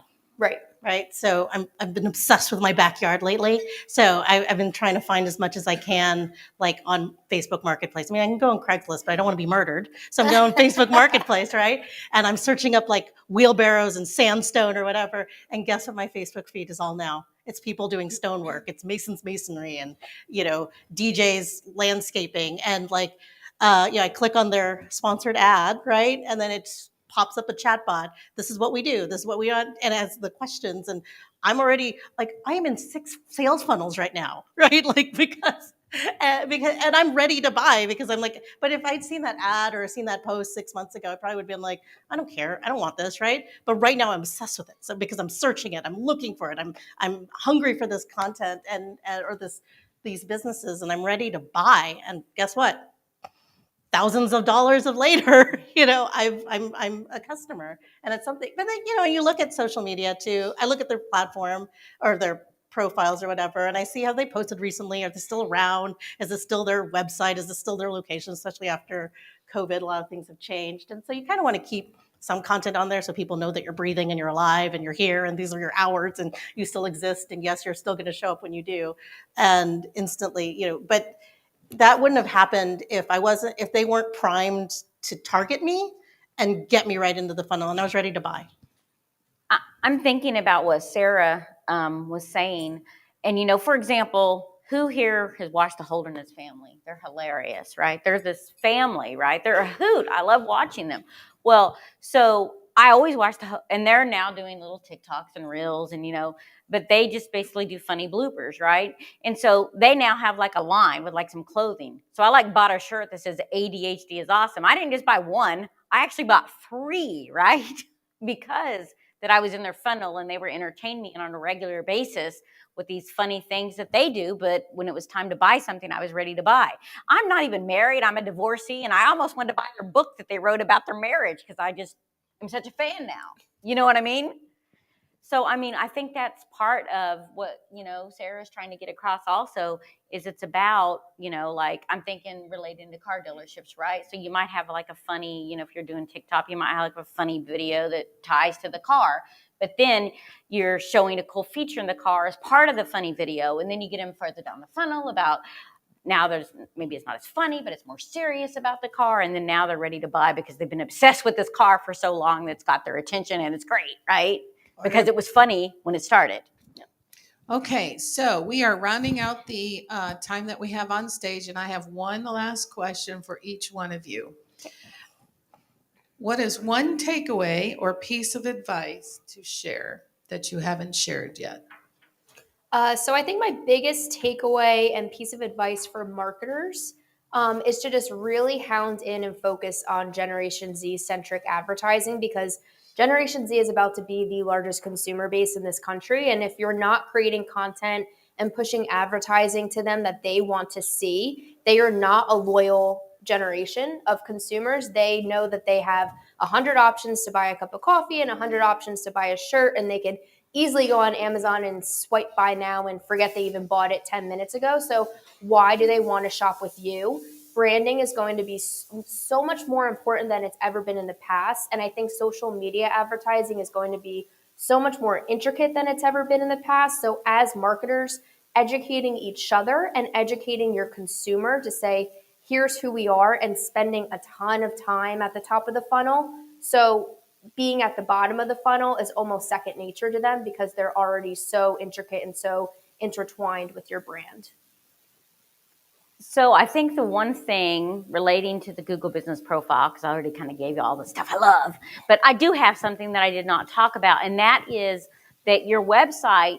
Right. So I've been obsessed with my backyard lately. So I've been trying to find as much as I can, like on Facebook Marketplace. I mean, I can go on Craigslist, but I don't want to be murdered. So I'm going Facebook Marketplace, right? And I'm searching up like wheelbarrows and sandstone or whatever. And guess what my Facebook feed is all now? It's people doing stonework. It's Mason's Masonry and, DJ's landscaping. And like, I click on their sponsored ad, right? And then it's pops up a chat bot. This is what we do. This is what we want, and as the questions. And I'm already like, I am in 6 sales funnels right now, right? Like because and I'm ready to buy because I'm like, but if I'd seen that ad or seen that post 6 months ago, I probably would have been like, I don't care, I don't want this, right? But right now I'm obsessed with it. So because I'm searching it, I'm looking for it, I'm hungry for this content and or these businesses, and I'm ready to buy. And guess what? Thousands of dollars of later, I'm a customer, and it's something. But then, you look at social media too. I look at their platform or their profiles or whatever, and I see how they posted recently. Are they still around? Is it still their website? Is it still their location? Especially after COVID, a lot of things have changed, and so you kind of want to keep some content on there so people know that you're breathing and you're alive and you're here and these are your hours and you still exist, and yes, you're still going to show up when you do, and instantly, but that wouldn't have happened if they weren't primed to target me and get me right into the funnel and I was ready to buy. I'm thinking about what Sarah was saying. And, for example, who here has watched The Holderness Family? They're hilarious, right? They're this family, right? They're a hoot. I love watching them. Well, so I always watch and they're now doing little TikToks and reels and, but they just basically do funny bloopers, right? And so they now have like a line with like some clothing. So I bought a shirt that says ADHD is awesome. I didn't just buy one. I actually bought 3, right? Because that I was in their funnel and they were entertaining me on a regular basis with these funny things that they do. But when it was time to buy something, I was ready to buy. I'm not even married. I'm a divorcee. And I almost wanted to buy their book that they wrote about their marriage because I'm such a fan now. You know what I mean? So, I think that's part of what, Sarah's trying to get across also is it's about, I'm thinking relating to car dealerships, right? So you might have like a funny, if you're doing TikTok, you might have like a funny video that ties to the car, but then you're showing a cool feature in the car as part of the funny video. And then you get them further down the funnel about now maybe it's not as funny, but it's more serious about the car. And then now they're ready to buy because they've been obsessed with this car for so long that's got their attention and it's great, right? Because it was funny when it started. Okay, so we are rounding out the time that we have on stage, and I have one last question for each one of you. What is one takeaway or piece of advice to share that you haven't shared yet? So I think my biggest takeaway and piece of advice for marketers is to just really hound in and focus on Generation Z centric advertising, because Generation Z is about to be the largest consumer base in this country. And if you're not creating content and pushing advertising to them that they want to see, they are not a loyal generation of consumers. They know that they have 100 options to buy a cup of coffee and 100 options to buy a shirt, and they can easily go on Amazon and swipe buy now and forget they even bought it 10 minutes ago. So why do they want to shop with you? Branding is going to be so much more important than it's ever been in the past. And I think social media advertising is going to be so much more intricate than it's ever been in the past. So as marketers, educating each other and educating your consumer to say, here's who we are, and spending a ton of time at the top of the funnel. So being at the bottom of the funnel is almost second nature to them because they're already so intricate and so intertwined with your brand. So I think the one thing relating to the Google Business Profile, because I already kind of gave you all the stuff I love, but I do have something that I did not talk about, and that is that your website,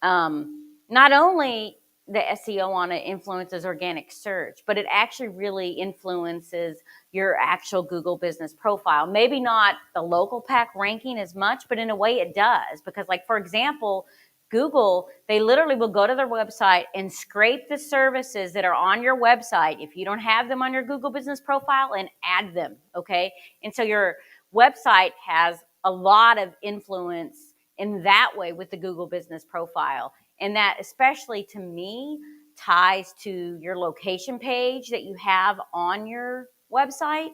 not only the SEO on it influences organic search, but it actually really influences your actual Google Business Profile. Maybe not the local pack ranking as much, but in a way it does. Because like, for example, Google, they literally will go to their website and scrape the services that are on your website if you don't have them on your Google Business Profile and add them, okay? And so your website has a lot of influence in that way with the Google Business Profile. And that, especially to me, ties to your location page that you have on your website.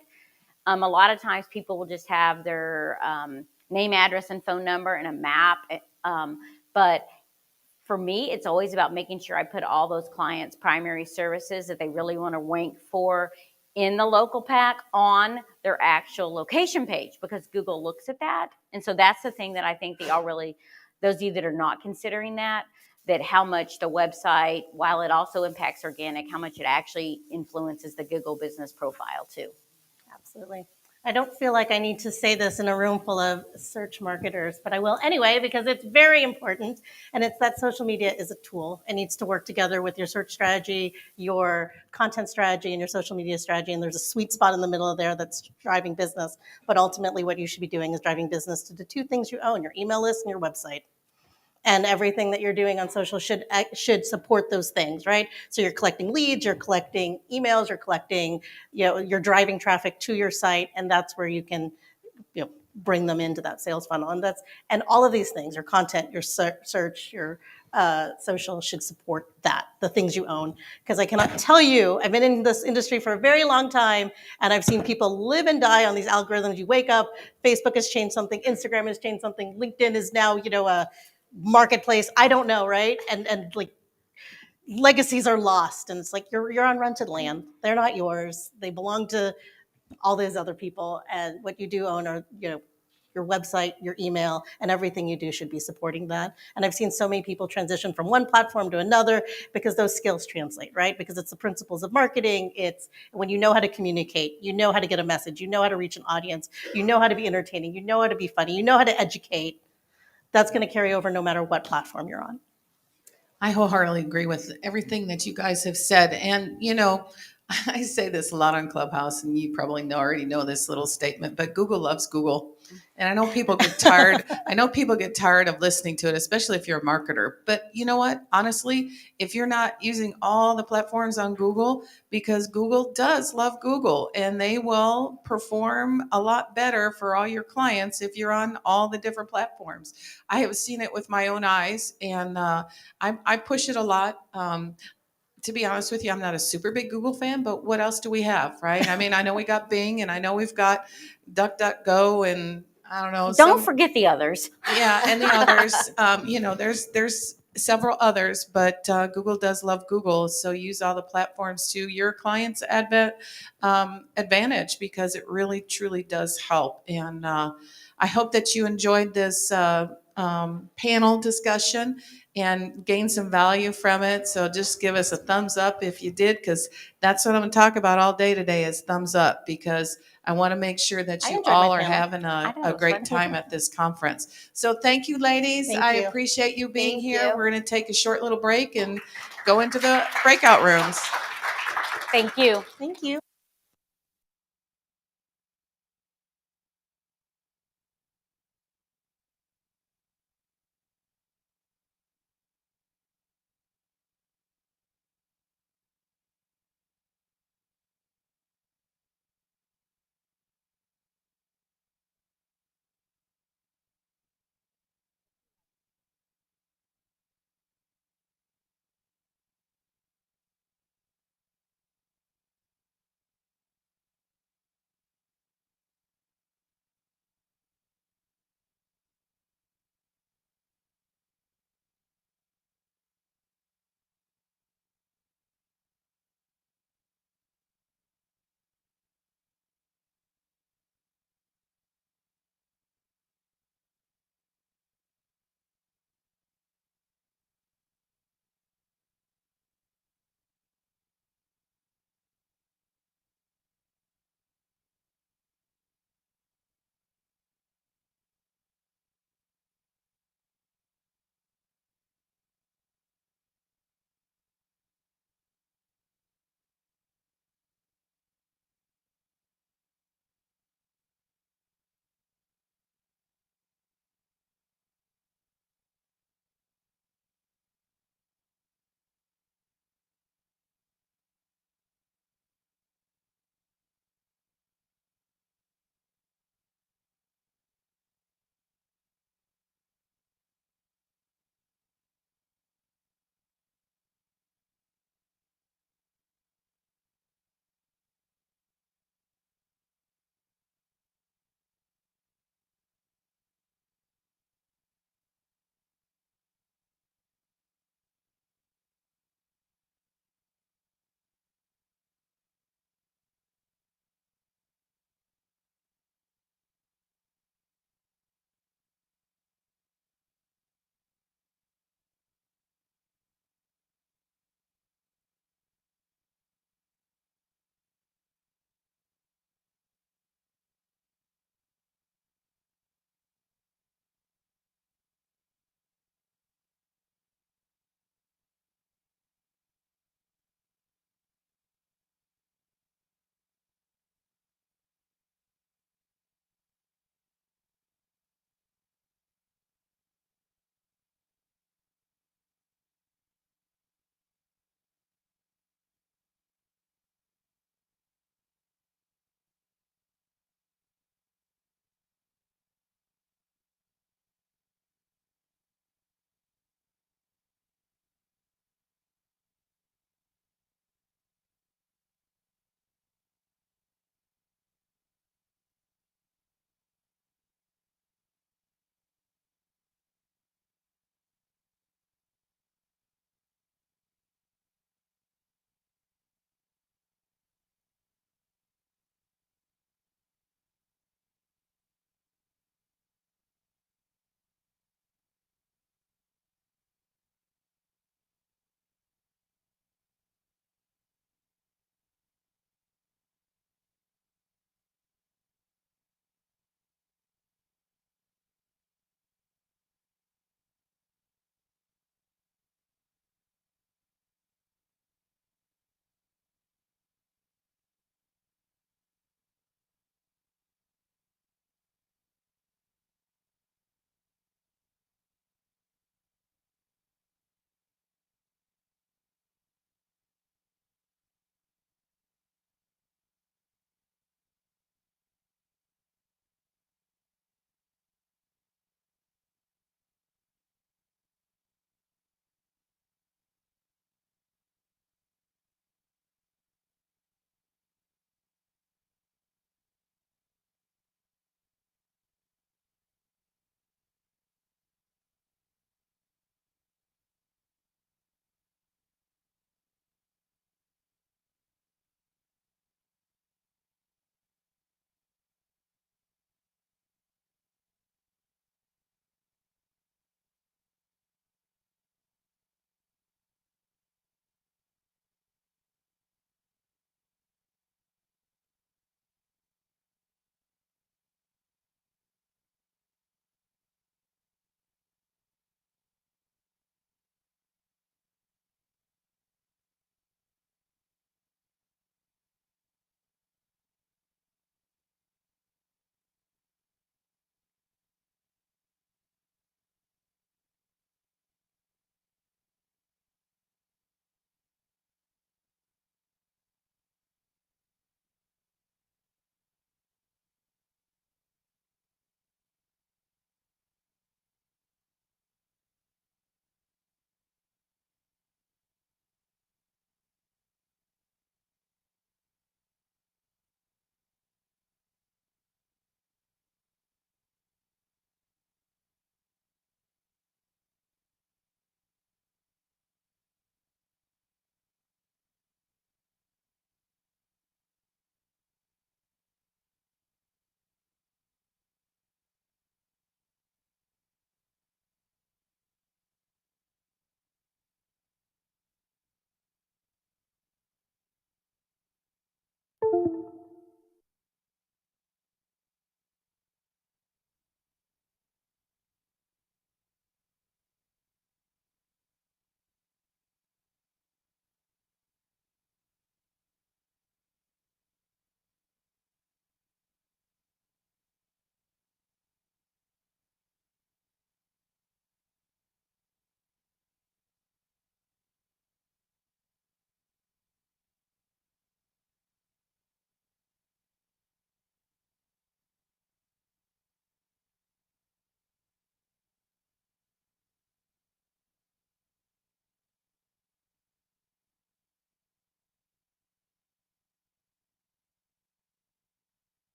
A lot of times people will just have their name, address, and phone number and a map. But for me, it's always about making sure I put all those clients' primary services that they really want to rank for in the local pack on their actual location page, because Google looks at that. And so that's the thing that I think they all really, those of you that are not considering that how much the website, while it also impacts organic, how much it actually influences the Google Business Profile too. Absolutely. I don't feel like I need to say this in a room full of search marketers, but I will anyway because it's very important. And it's that social media is a tool. It needs to work together with your search strategy, your content strategy, and your social media strategy. And there's a sweet spot in the middle of there that's driving business. But ultimately, what you should be doing is driving business to the two things you own: your email list and your website. And everything that you're doing on social should support those things, right? So you're collecting leads, you're collecting emails, you're collecting, you're driving traffic to your site, and that's where you can, bring them into that sales funnel. And all of these things, your content, your search, your social should support that, the things you own. Because I cannot tell you, I've been in this industry for a very long time, and I've seen people live and die on these algorithms. You wake up, Facebook has changed something, Instagram has changed something, LinkedIn is now, a marketplace. I don't know, right? And like legacies are lost, and it's like you're on rented land. They're not yours. They belong to all these other people. And what you do own are, your website, your email, and everything you do should be supporting that. And I've seen so many people transition from one platform to another because those skills translate, right? Because it's the principles of marketing. It's when you know how to communicate, you know how to get a message, you know how to reach an audience, you know how to be entertaining, you know how to be funny, you know how to educate. That's going to carry over no matter what platform you're on. I wholeheartedly agree with everything that you guys have said. And, I say this a lot on Clubhouse, and you probably already know this little statement, but Google loves Google. And I know people get tired. I know people get tired of listening to it, especially if you're a marketer. But you know what? Honestly, if you're not using all the platforms on Google, because Google does love Google, and they will perform a lot better for all your clients if you're on all the different platforms. I have seen it with my own eyes, and I push it a lot. To be honest with you, I'm not a super big Google fan, but what else do we have, right? I mean, I know we got Bing, and I know we've got DuckDuckGo, and I don't know. Don't forget the others. Yeah, and the others. There's several others, but Google does love Google, so use all the platforms to your client's advantage, because it really truly does help. And I hope that you enjoyed this panel discussion and gained some value from it. So just give us a thumbs up if you did, because that's what I'm going to talk about all day today is thumbs up, because I want to make sure that I you enjoyed all my are panel. having know, it a was great fun. time at this conference. So thank you, ladies. Thank I you. appreciate you being Thank here. you. We're going to take a short little break and go into the breakout rooms. Thank you. Thank you.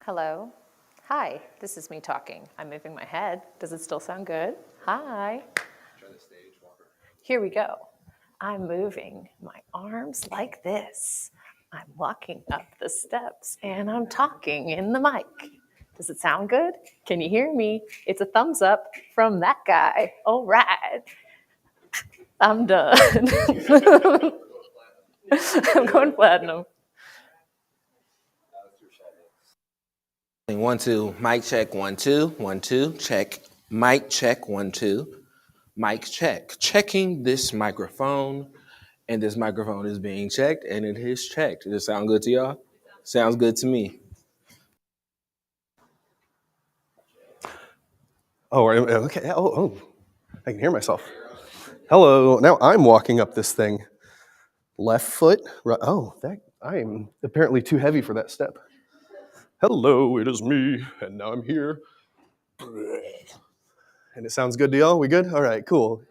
Hello. Hi, this is me talking. I'm moving my head. Does it still sound good? Hi. Try the stage, walk around. Here we go. I'm moving my arms like this. I'm walking up the steps and I'm talking in the mic. Does it sound good? Can you hear me? It's a thumbs up from that guy. All right. I'm done. I'm going platinum. 1 2 mic check 1 2 1 2 check mic check 1 2 mic check checking this microphone, and this microphone is being checked and it is checked. Does it sound good to y'all? Sounds good to me. Oh, okay. Oh, I can hear myself. Hello. Now I'm walking up this thing. Left foot. Right. Oh, I am apparently too heavy for that step. Hello, it is me, and now I'm here. And it sounds good to y'all? We good? All right, cool.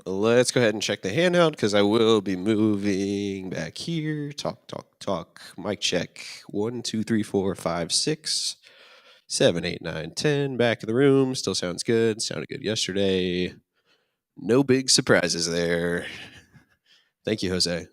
Let's go ahead and check the handout because I will be moving back here. Talk, talk, talk. Mic check. 1, 2, 3, 4, 5, 6, 7, 8, 9, 10. Back in the room. Still sounds good. Sounded good yesterday. No big surprises there. Thank you, Jose.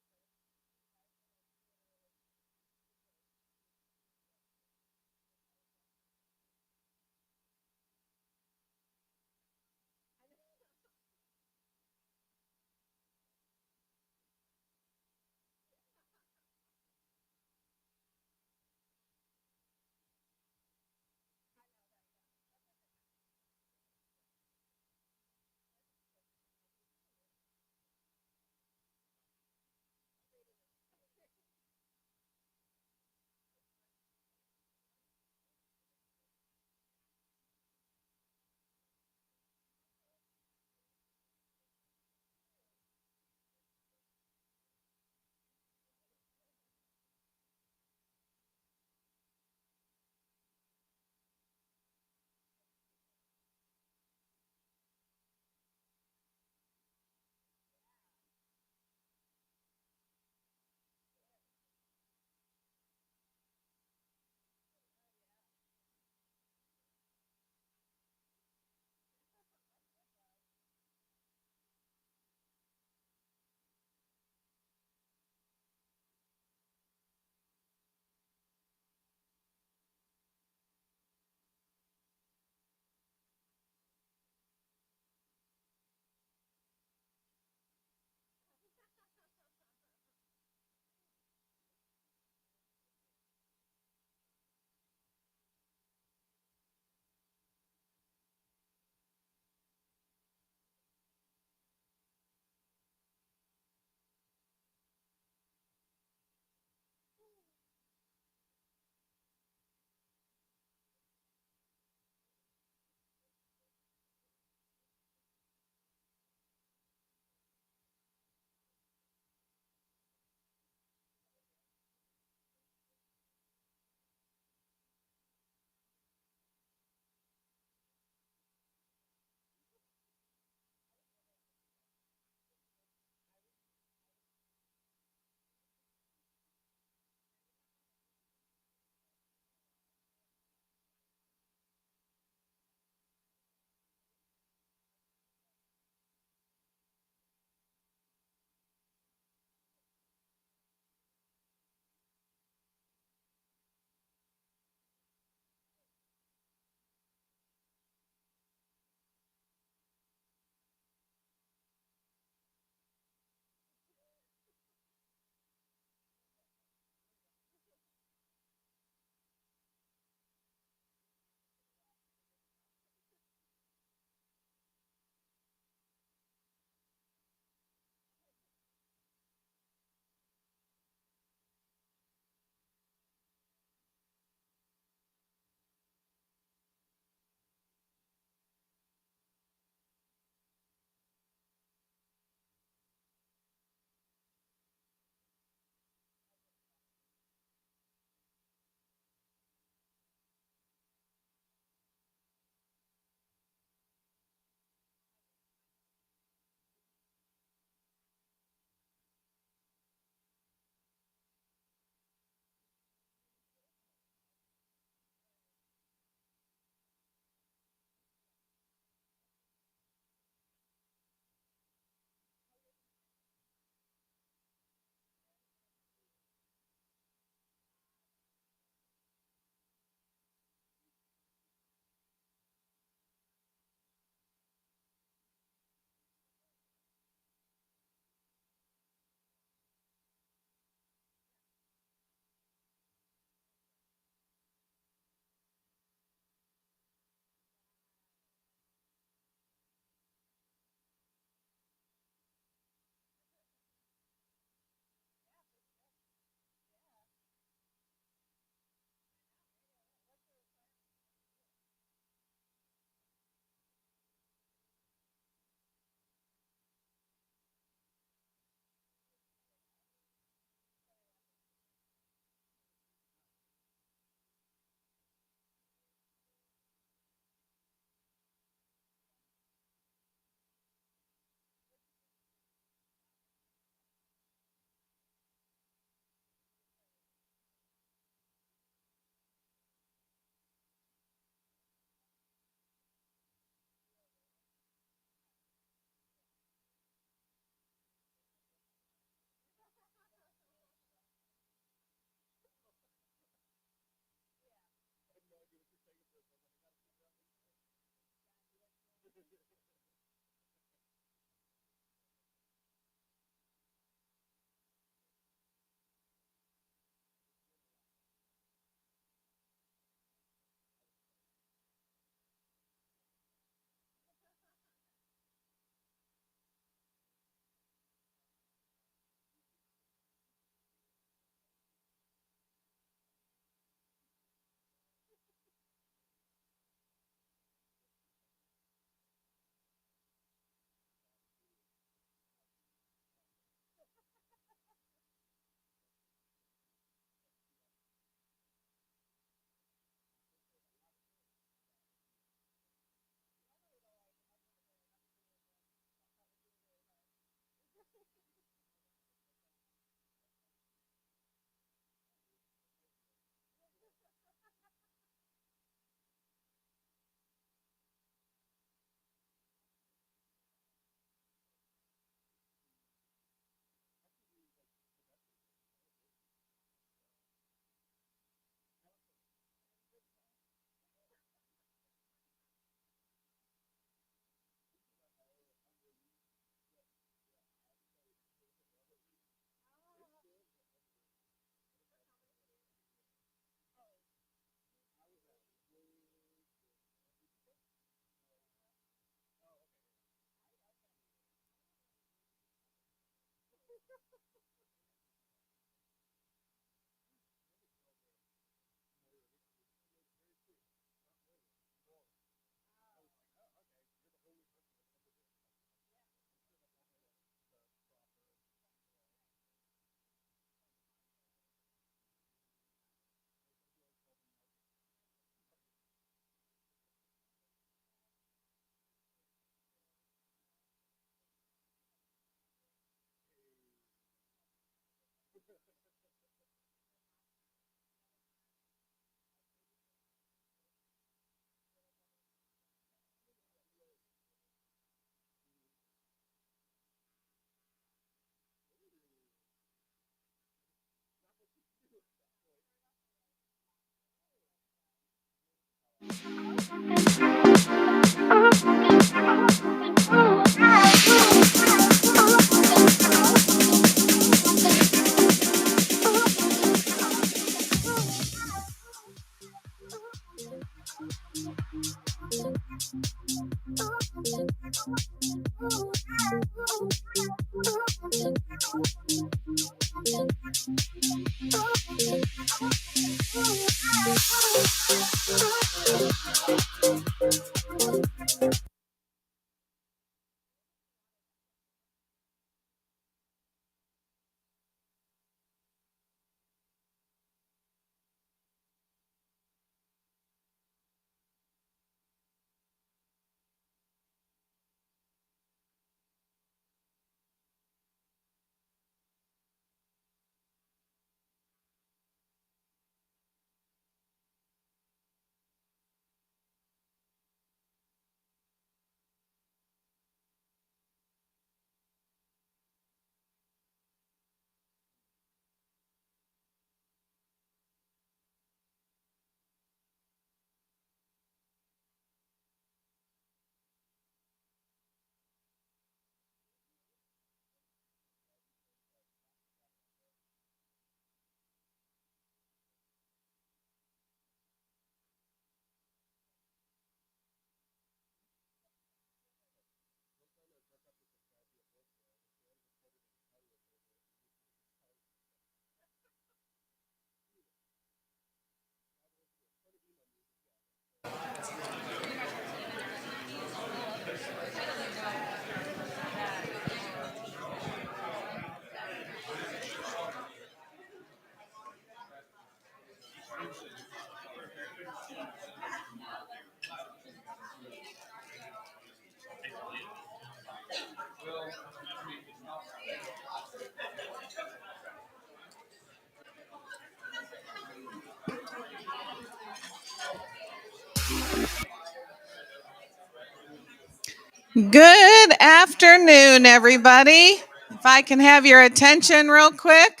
Good afternoon, everybody. If I can have your attention real quick.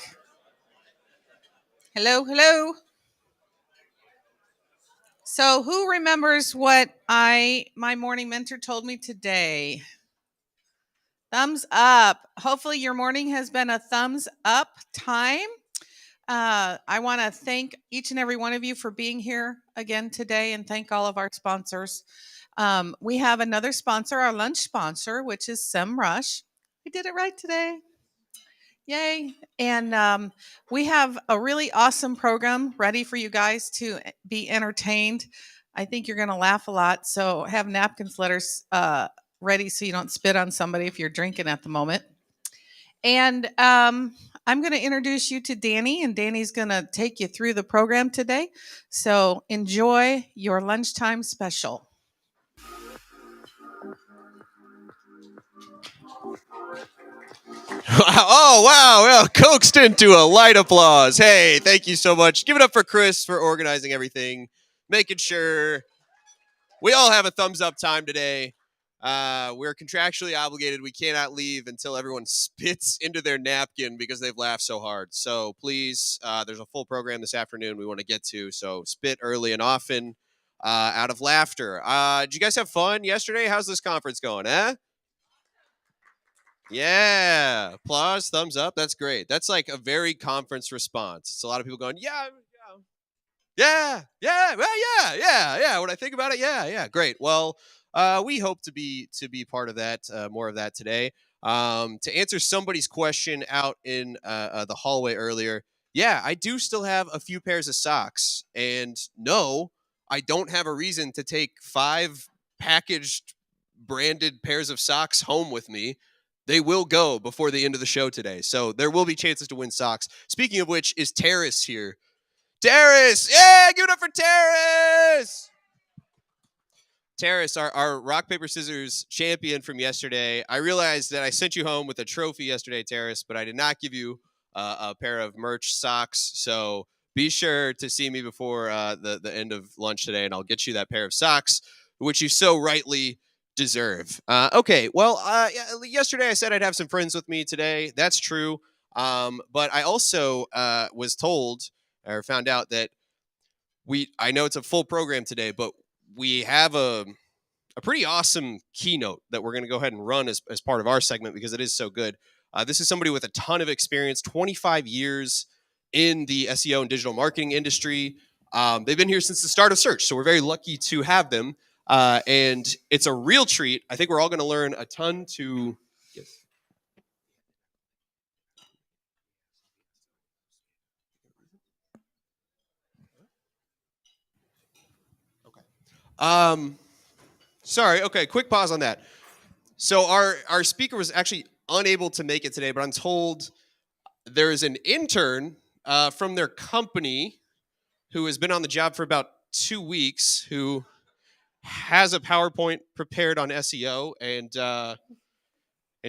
Hello, hello. So, who remembers what my morning mentor told me today? Thumbs up. Hopefully, your morning has been a thumbs up time. I want to thank each and every one of you for being here again today and thank all of our sponsors. We have another sponsor, our lunch sponsor, which is SEMrush. We did it right today. Yay. And we have a really awesome program ready for you guys to be entertained. I think you're going to laugh a lot. So have napkins, letters ready so you don't spit on somebody if you're drinking at the moment. And I'm going to introduce you to Danny, and Danny's going to take you through the program today. So enjoy your lunchtime special. Oh, wow. Well, coaxed into a light applause. Hey, thank you so much. Give it up for Chris for organizing everything, making sure we all have a thumbs up time today. We're contractually obligated. We cannot leave until everyone spits into their napkin because they've laughed so hard. So please, there's a full program this afternoon we want to get to. So spit early and often out of laughter. Did you guys have fun yesterday? How's this conference going, eh? Yeah. Applause, thumbs up. That's great. That's like a very conference response. It's a lot of people going, yeah, yeah. When I think about it, yeah, great. Well, we hope to be part of that, more of that today. To answer somebody's question out in the hallway earlier, yeah, I do still have a few pairs of socks. And no, I don't have a reason to take 5 packaged branded pairs of socks home with me. They will go before the end of the show today. So there will be chances to win socks. Speaking of which, is Terrace here? Terrace! Yeah, give it up for Terrace! Terrace, our rock, paper, scissors champion from yesterday. I realized that I sent you home with a trophy yesterday, Terrace, but I did not give you a pair of merch socks. So be sure to see me before the end of lunch today, and I'll get you that pair of socks, which you so rightly deserve. Okay, well, yesterday I said I'd have some friends with me today. That's true. But I also was told or found out that I know it's a full program today, but we have a pretty awesome keynote that we're going to go ahead and run as part of our segment because it is so good. This is somebody with a ton of experience, 25 years in the SEO and digital marketing industry. They've been here since the start of search, so we're very lucky to have them. And it's a real treat. I think we're all going to learn a ton to... Yes. Okay. Sorry. Okay. Quick pause on that. So our speaker was actually unable to make it today, but I'm told there is an intern from their company who has been on the job for about 2 weeks who has a PowerPoint prepared on SEO, and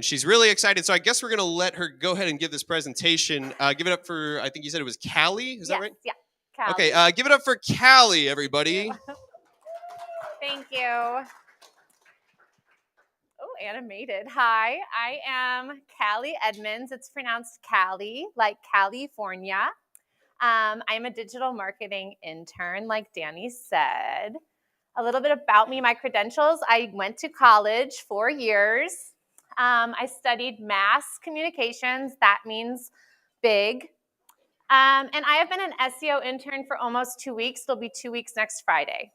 she's really excited. So I guess we're going to let her go ahead and give this presentation. Give it up for, I think you said it was Callie. Is that right? Yeah, Callie. Okay. Give it up for Callie, everybody. Thank you. Oh, animated. Hi, I am Callie Edmonds. It's pronounced Cali, like California. I'm a digital marketing intern, like Danny said. A little bit about me, my credentials. I went to college 4 years. I studied mass communications. That means big. And I have been an SEO intern for almost 2 weeks. It'll be 2 weeks next Friday.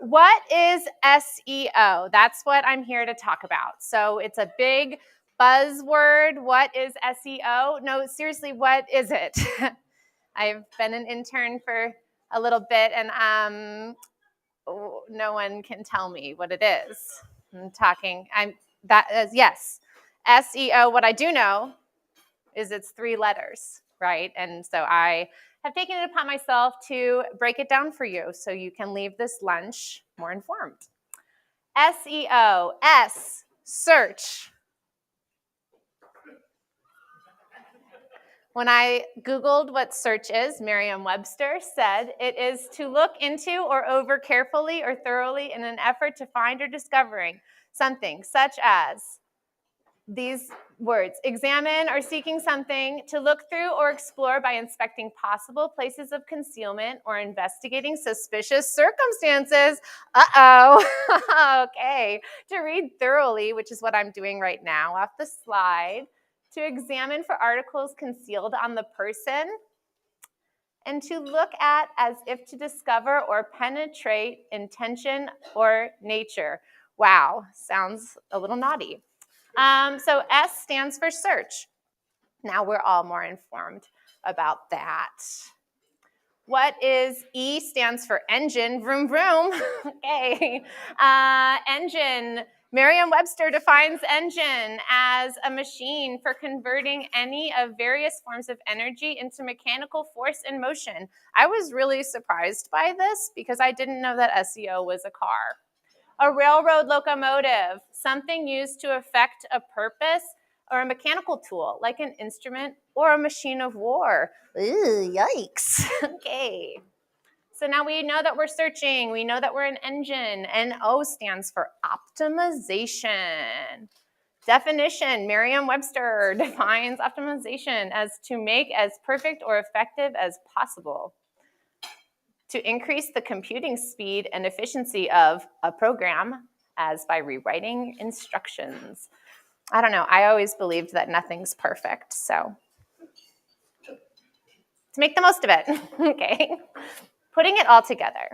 What is SEO? That's what I'm here to talk about. So it's a big buzzword. What is SEO? No, seriously, what is it? I've been an intern for a little bit, and no one can tell me what it is. Yes, SEO. What I do know is it's 3 letters, right? And so I have taken it upon myself to break it down for you so you can leave this lunch more informed. SEO, S, search. When I Googled what search is, Merriam-Webster said it is to look into or over carefully or thoroughly in an effort to find or discovering something, such as these words: examine or seeking something, to look through or explore by inspecting possible places of concealment or investigating suspicious circumstances. Okay. To read thoroughly, which is what I'm doing right now off the slide. To examine for articles concealed on the person. And to look at as if to discover or penetrate intention or nature. Wow, sounds a little naughty. So S stands for search. Now we're all more informed about that. What is E stands for engine, vroom, vroom. Okay. Engine. Merriam-Webster defines engine as a machine for converting any of various forms of energy into mechanical force and motion. I was really surprised by this because I didn't know that SEO was a car. A railroad locomotive, something used to effect a purpose, or a mechanical tool, like an instrument or a machine of war. Ooh, yikes. Okay. So now we know that we're searching. We know that we're an engine. And O stands for optimization. Definition: Merriam-Webster defines optimization as to make as perfect or effective as possible. To increase the computing speed and efficiency of a program as by rewriting instructions. I don't know. I always believed that nothing's perfect, so to make the most of it. Okay. Putting it all together.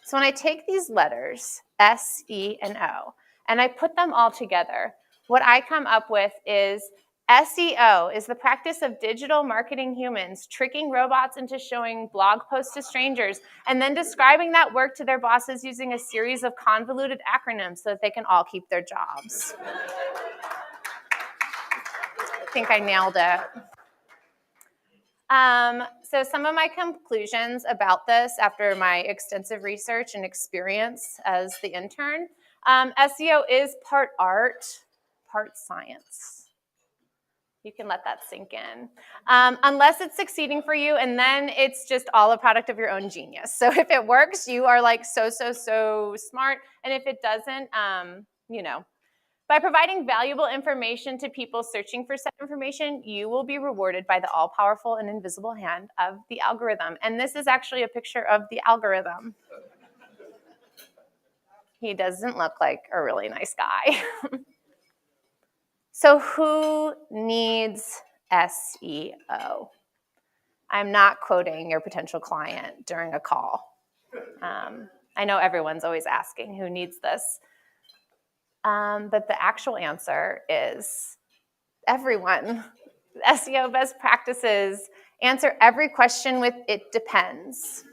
So when I take these letters, S, E, and O, and I put them all together, what I come up with is SEO is the practice of digital marketing humans tricking robots into showing blog posts to strangers and then describing that work to their bosses using a series of convoluted acronyms so that they can all keep their jobs. I think I nailed it. So some of my conclusions about this after my extensive research and experience as the intern, SEO is part art, part science. You can let that sink in. Unless it's succeeding for you, and then it's just all a product of your own genius. So if it works, you are like so smart. And if it doesn't, by providing valuable information to people searching for said information, you will be rewarded by the all-powerful and invisible hand of the algorithm. And this is actually a picture of the algorithm. He doesn't look like a really nice guy. So who needs SEO? I'm not quoting your potential client during a call. I know everyone's always asking who needs this. But the actual answer is everyone. SEO best practices answer every question with "it depends."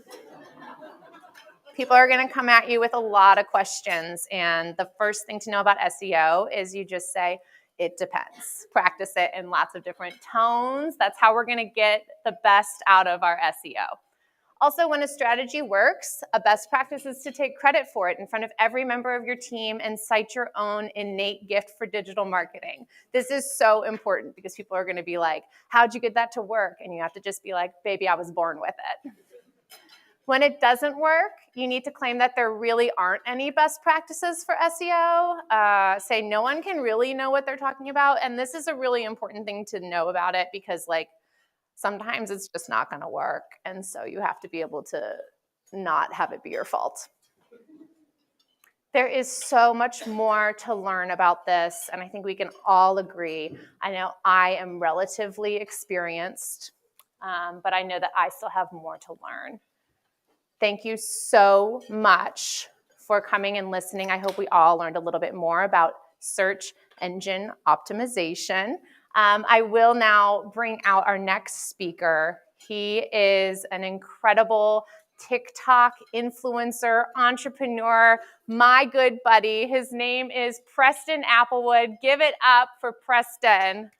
People are going to come at you with a lot of questions, and the first thing to know about SEO is you just say, "it depends." Practice it in lots of different tones. That's how we're going to get the best out of our SEO. Also, when a strategy works, a best practice is to take credit for it in front of every member of your team and cite your own innate gift for digital marketing. This is so important because people are going to be like, how'd you get that to work? And you have to just be like, baby, I was born with it. When it doesn't work, you need to claim that there really aren't any best practices for SEO. Say no one can really know what they're talking about. And this is a really important thing to know about it because sometimes it's just not going to work. And so you have to be able to not have it be your fault. There is so much more to learn about this, and I think we can all agree. I know I am relatively experienced, but I know that I still have more to learn. Thank you so much for coming and listening. I hope we all learned a little bit more about search engine optimization. I will now bring out our next speaker. He is an incredible TikTok influencer, entrepreneur, my good buddy. His name is Preston Applewood. Give it up for Preston.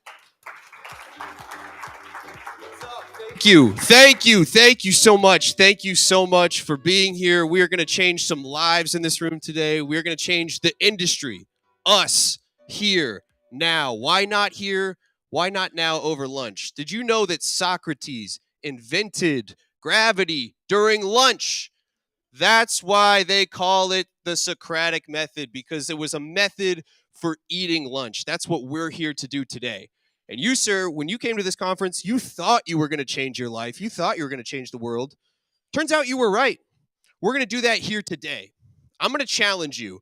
Thank you so much. Thank you so much for being here. We are going to change some lives in this room today. We're going to change the industry. Us here now. Why not here? Why not now over lunch? Did you know that Socrates invented gravity during lunch? That's why they call it the Socratic method, because it was a method for eating lunch. That's what we're here to do today. And you, sir, when you came to this conference, you thought you were going to change your life. You thought you were going to change the world. Turns out you were right. We're going to do that here today. I'm going to challenge you.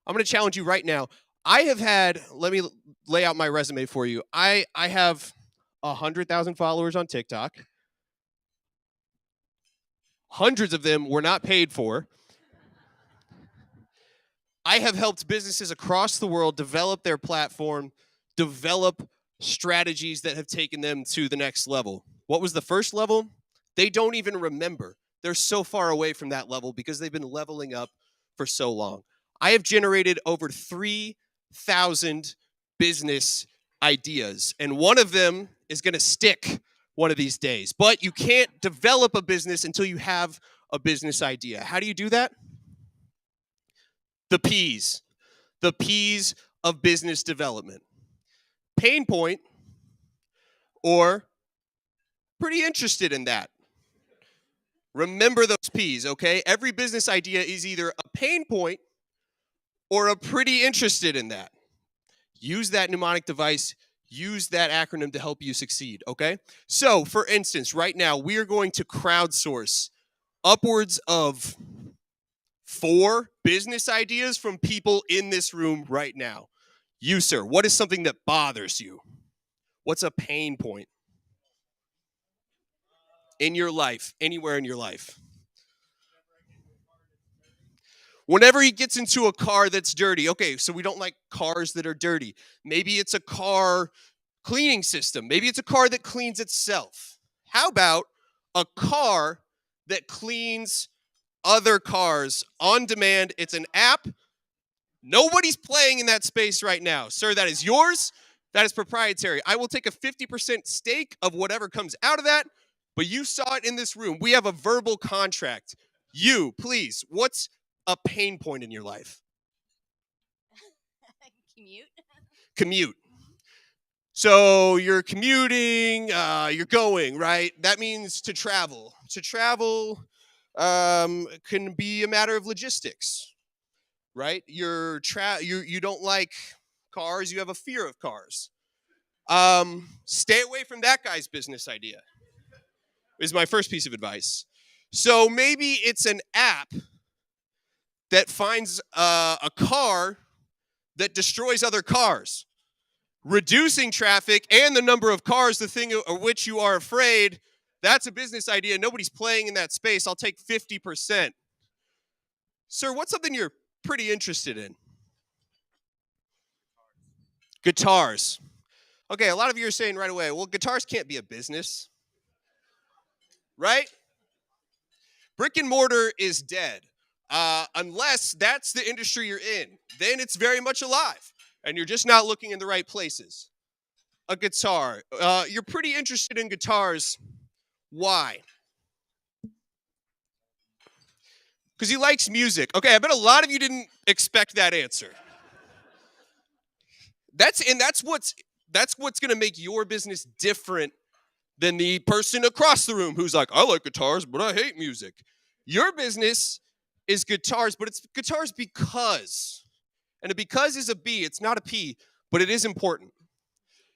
I'm going to challenge you right now. Let me lay out my resume for you. I have 100,000 followers on TikTok. Hundreds of them were not paid for. I have helped businesses across the world develop their platform, develop strategies that have taken them to the next level. What was the first level? They don't even remember. They're so far away from that level because they've been leveling up for so long. I have generated over 3,000 business ideas, and one of them is going to stick one of these days. But you can't develop a business until you have a business idea. How do you do that? The P's of business development. Pain point, or pretty interested in that. Remember those P's, okay? Every business idea is either a pain point or a pretty interested in that. Use that mnemonic device, use that acronym to help you succeed, okay? So, for instance, right now, we are going to crowdsource upwards of 4 business ideas from people in this room right now. You, sir, what is something that bothers you? What's a pain point in your life, anywhere in your life? Whenever he gets into a car that's dirty, okay, so we don't like cars that are dirty. Maybe it's a car cleaning system. Maybe it's a car that cleans itself. How about a car that cleans other cars on demand? It's an app. Nobody's playing in that space right now. Sir, that is yours. That is proprietary. I will take a 50% stake of whatever comes out of that, but you saw it in this room. We have a verbal contract. You, please, what's a pain point in your life? Commute. So you're commuting, you're going, right? That means to travel. To travel can be a matter of logistics, right? You don't like cars, you have a fear of cars. Stay away from that guy's business idea, is my first piece of advice. So maybe it's an app that finds a car that destroys other cars, reducing traffic and the number of cars, the thing of which you are afraid. That's a business idea. Nobody's playing in that space. I'll take 50%. Sir, what's something you're pretty interested in? Guitars. Okay, a lot of you are saying right away, well, guitars can't be a business, right? Brick and mortar is dead. Unless that's the industry you're in, then it's very much alive, and you're just not looking in the right places. A guitar. You're pretty interested in guitars. Why? Because he likes music. Okay, I bet a lot of you didn't expect that answer. That's what's going to make your business different than the person across the room who's like, I like guitars, but I hate music. Your business is guitars, but it's guitars because. And a because is a B, it's not a P, but it is important.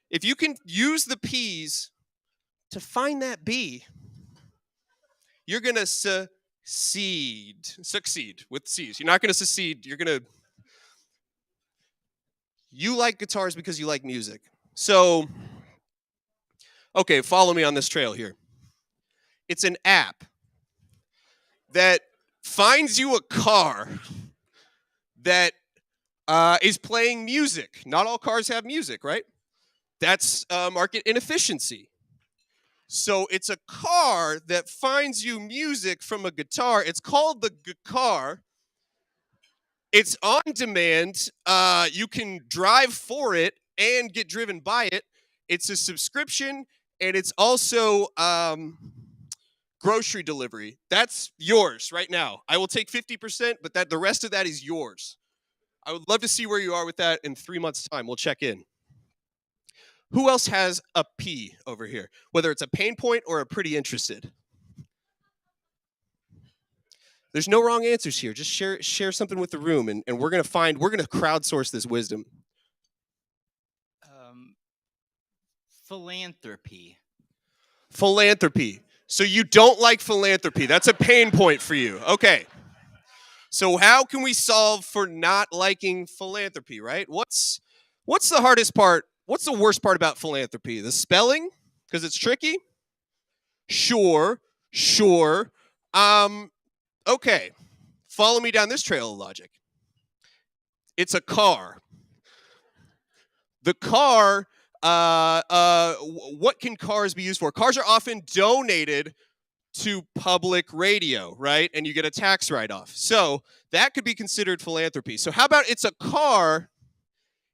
If you can use the P's to find that B, you're going to succeed with C's. You're not going to succeed. You like guitars because you like music. So, okay, follow me on this trail here. It's an app that finds you a car that is playing music. Not all cars have music, right? That's market inefficiency. So it's a car that finds you music from a guitar. It's called the car. It's on demand. You can drive for it and get driven by it. It's a subscription, and it's also grocery delivery. That's yours right now. I will take 50%, but the rest of that is yours. I would love to see where you are with that in 3 months' time. We'll check in. Who else has a P over here? Whether it's a pain point or a pretty interested. There's no wrong answers here. Just share something with the room, and we're gonna crowdsource this wisdom. Philanthropy. Philanthropy. So you don't like philanthropy. That's a pain point for you. Okay. So how can we solve for not liking philanthropy, right? What's the hardest part? What's the worst part about philanthropy? The spelling? Because it's tricky? Sure. Okay. Follow me down this trail of logic. It's a car. The car, what can cars be used for? Cars are often donated to public radio, right? And you get a tax write-off. So that could be considered philanthropy. So how about it's a car?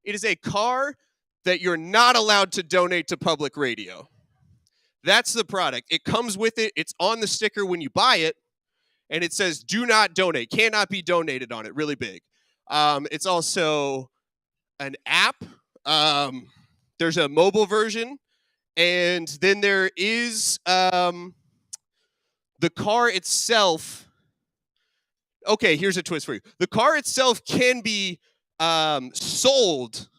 It is a car that you're not allowed to donate to public radio. That's the product. It comes with it. It's on the sticker when you buy it. And it says, do not donate. Cannot be donated on it. Really big. It's also an app. There's a mobile version. And then there is the car itself. Okay, here's a twist for you. The car itself can be sold,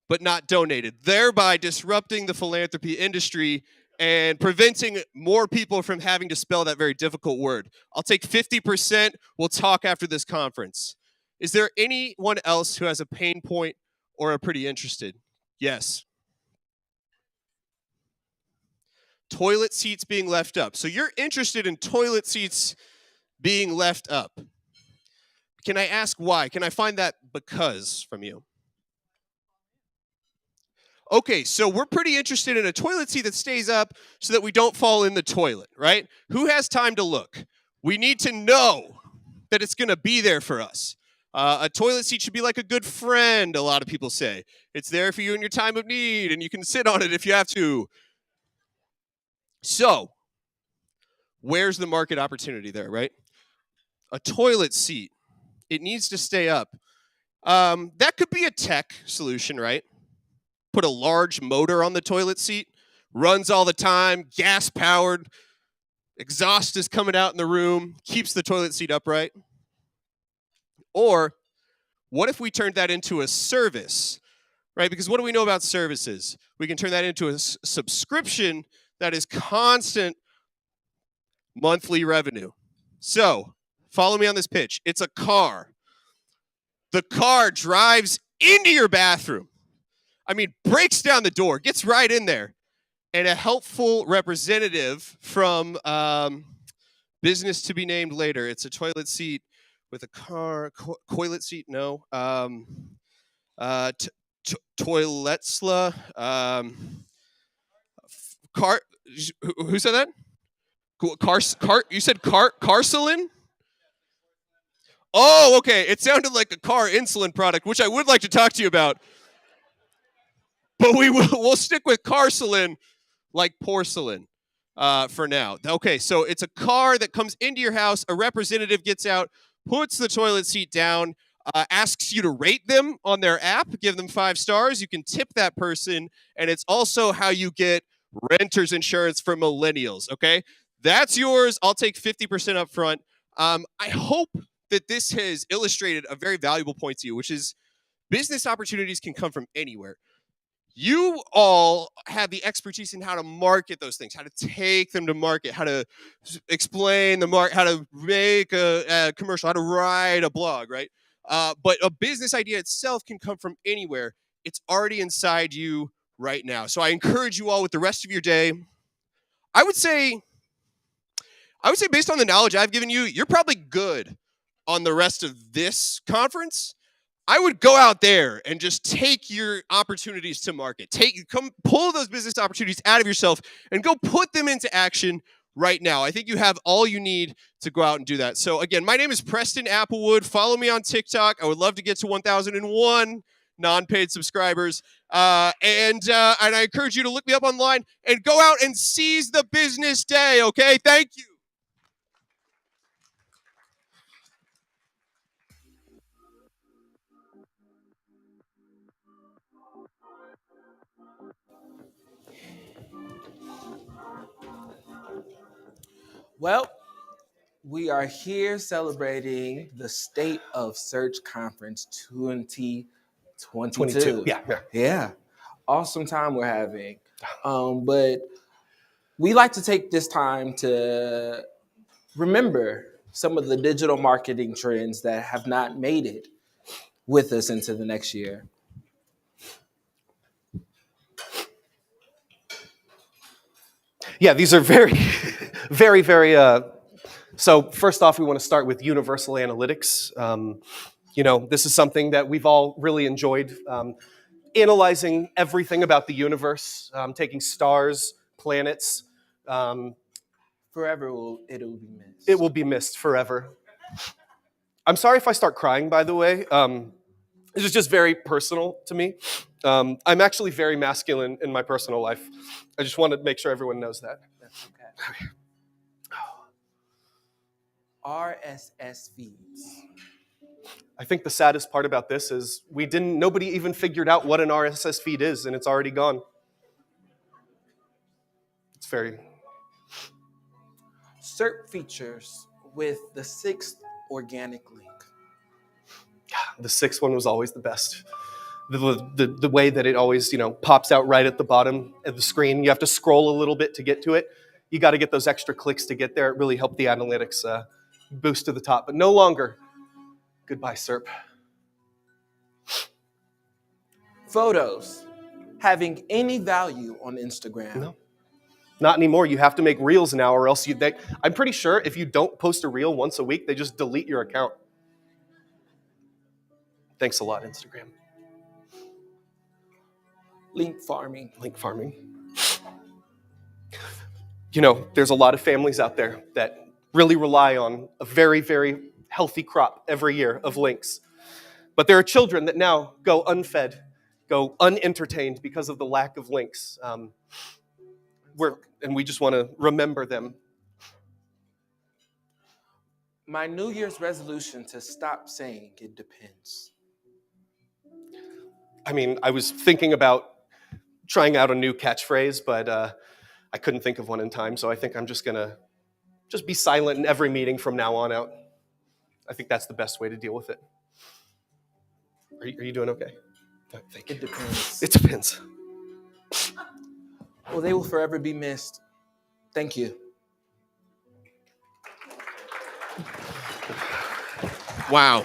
but not donated, thereby disrupting the philanthropy industry and preventing more people from having to spell that very difficult word. I'll take 50%. We'll talk after this conference. Is there anyone else who has a pain point or are pretty interested? Yes. Toilet seats being left up. So you're interested in toilet seats being left up. Can I ask why? Can I find that because from you? Okay, so we're pretty interested in a toilet seat that stays up so that we don't fall in the toilet, right? Who has time to look? We need to know that it's going to be there for us. A toilet seat should be like a good friend, a lot of people say. It's there for you in your time of need, and you can sit on it if you have to. So, where's the market opportunity there, right? A toilet seat, it needs to stay up. That could be a tech solution, right? Put a large motor on the toilet seat, runs all the time, gas powered, exhaust is coming out in the room, keeps the toilet seat upright. Or what if we turned that into a service, right? Because what do we know about services? We can turn that into a subscription that is constant monthly revenue. So follow me on this pitch. It's a car. The car drives into your bathroom. I mean, breaks down the door, gets right in there. And a helpful representative from business to be named later. It's a toilet seat with a car. Toilet seat, no. Toiletsla. Car. Who said that? You said Carcelin? Oh, okay. It sounded like a car insulin product, which I would like to talk to you about. But we'll stick with Carcelin like porcelain for now. Okay, so it's a car that comes into your house. A representative gets out, puts the toilet seat down, asks you to rate them on their app, give them 5 stars. You can tip that person, and it's also how you get renter's insurance for millennials, okay? That's yours. I'll take 50% up front. I hope that this has illustrated a very valuable point to you, which is business opportunities can come from anywhere. You all have the expertise in how to market those things, how to take them to market, how to explain the market, how to make a commercial, how to write a blog, right? But a business idea itself can come from anywhere. It's already inside you right now. So I encourage you all with the rest of your day. I would say based on the knowledge I've given you, you're probably good on the rest of this conference. I would go out there and just take your opportunities to market. Come pull those business opportunities out of yourself and go put them into action right now. I think you have all you need to go out and do that. So again, my name is Preston Applewood. Follow me on TikTok. I would love to get to 1,001 non-paid subscribers. And I encourage you to look me up online and go out and seize the business day, okay? Thank you. Well, we are here celebrating the State of Search Conference 2022. Yeah. Awesome time we're having. But we like to take this time to remember some of the digital marketing trends that have not made it with us into the next year. Yeah, these are very, very, very. So first off, we want to start with universal analytics. This is something that we've all really enjoyed. Analyzing everything about the universe, taking stars, planets. Forever it'll be missed. It will be missed forever. I'm sorry if I start crying, by the way. This is just very personal to me. I'm actually very masculine in my personal life. I just want to make sure everyone knows that. That's okay. RSS feeds. I think the saddest part about this is nobody even figured out what an RSS feed is, and it's already gone. It's very... SERP features with the 6th organic link. The 6th one was always the best. The way that it always, pops out right at the bottom of the screen. You have to scroll a little bit to get to it. You got to get those extra clicks to get there. It really helped the analytics boost to the top. But no longer. Goodbye, SERP. Photos having any value on Instagram. No. Not anymore. You have to make reels now, or else I'm pretty sure if you don't post a reel once a week, they just delete your account. Thanks a lot, Instagram. Link farming. Link farming. You know, there's a lot of families out there that really rely on a very, very healthy crop every year of links. But there are children that now go unfed, go unentertained because of the lack of links. And we just want to remember them. My New Year's resolution to stop saying it depends. I mean, I was thinking about trying out a new catchphrase, but I couldn't think of one in time, so I think I'm just going to be silent in every meeting from now on out. I think that's the best way to deal with it. Are you doing okay? Thank you. It depends. It depends. Well, they will forever be missed. Thank you. Wow.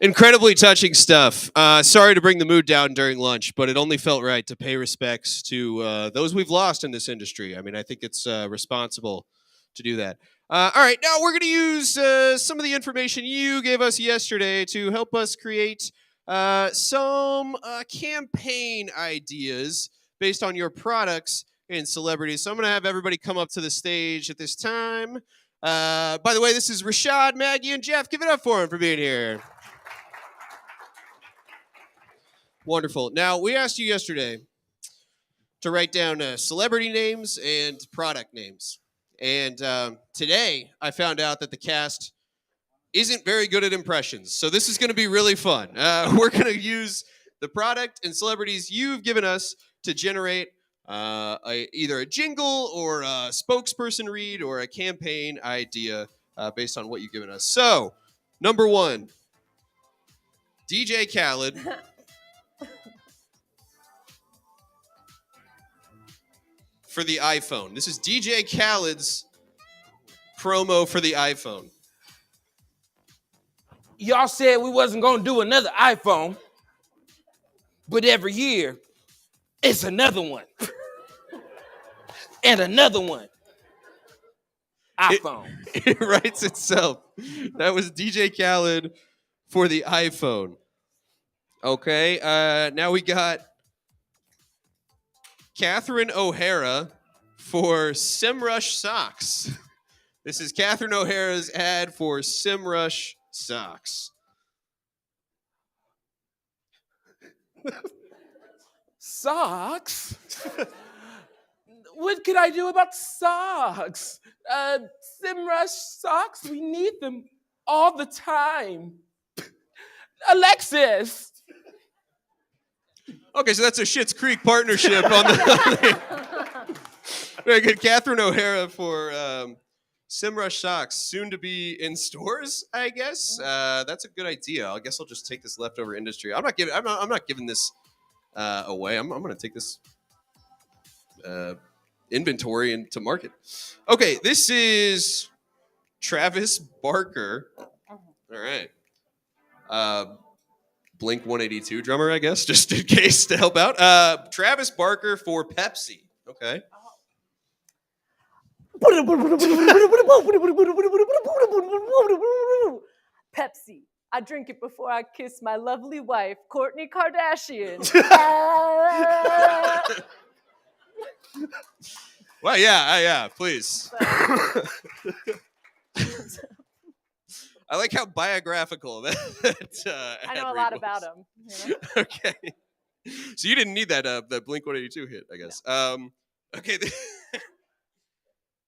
Incredibly touching stuff. Sorry to bring the mood down during lunch, but it only felt right to pay respects to those we've lost in this industry. I mean, I think it's responsible to do that. All right, now we're going to use some of the information you gave us yesterday to help us create some campaign ideas based on your products and celebrities. So I'm going to have everybody come up to the stage at this time. By the way, this is Rashad, Maggie, and Jeff. Give it up for them for being here. Wonderful. Now, we asked you yesterday to write down celebrity names and product names. And today, I found out that the cast isn't very good at impressions. So this is going to be really fun. We're going to use the product and celebrities you've given us to generate either a jingle or a spokesperson read or a campaign idea based on what you've given us. So, number one, DJ Khaled. For the iPhone. This is DJ Khaled's promo for the iPhone. Y'all said we wasn't going to do another iPhone, but every year, it's another one. And another one. iPhone. It writes itself. That was DJ Khaled for the iPhone. Okay, now we got Catherine O'Hara for SEMrush socks. This is Catherine O'Hara's ad for SEMrush socks. Socks? What can I do about socks? SEMrush socks, we need them all the time. Alexis! Okay, so that's a Schitt's Creek partnership on the very good. Catherine O'Hara for SEMrush socks, soon to be in stores, I guess. That's a good idea. I guess I'll just take this leftover industry. I'm not giving this away. I'm going to take this inventory into market. Okay, this is Travis Barker. All right. Blink 182 drummer, I guess, just in case to help out. Travis Barker for Pepsi. Okay. Pepsi. I drink it before I kiss my lovely wife, Kourtney Kardashian. Well, yeah, please. I like how biographical that I know a lot about him. You know? Okay. So you didn't need that Blink 182 hit, I guess. No. Okay.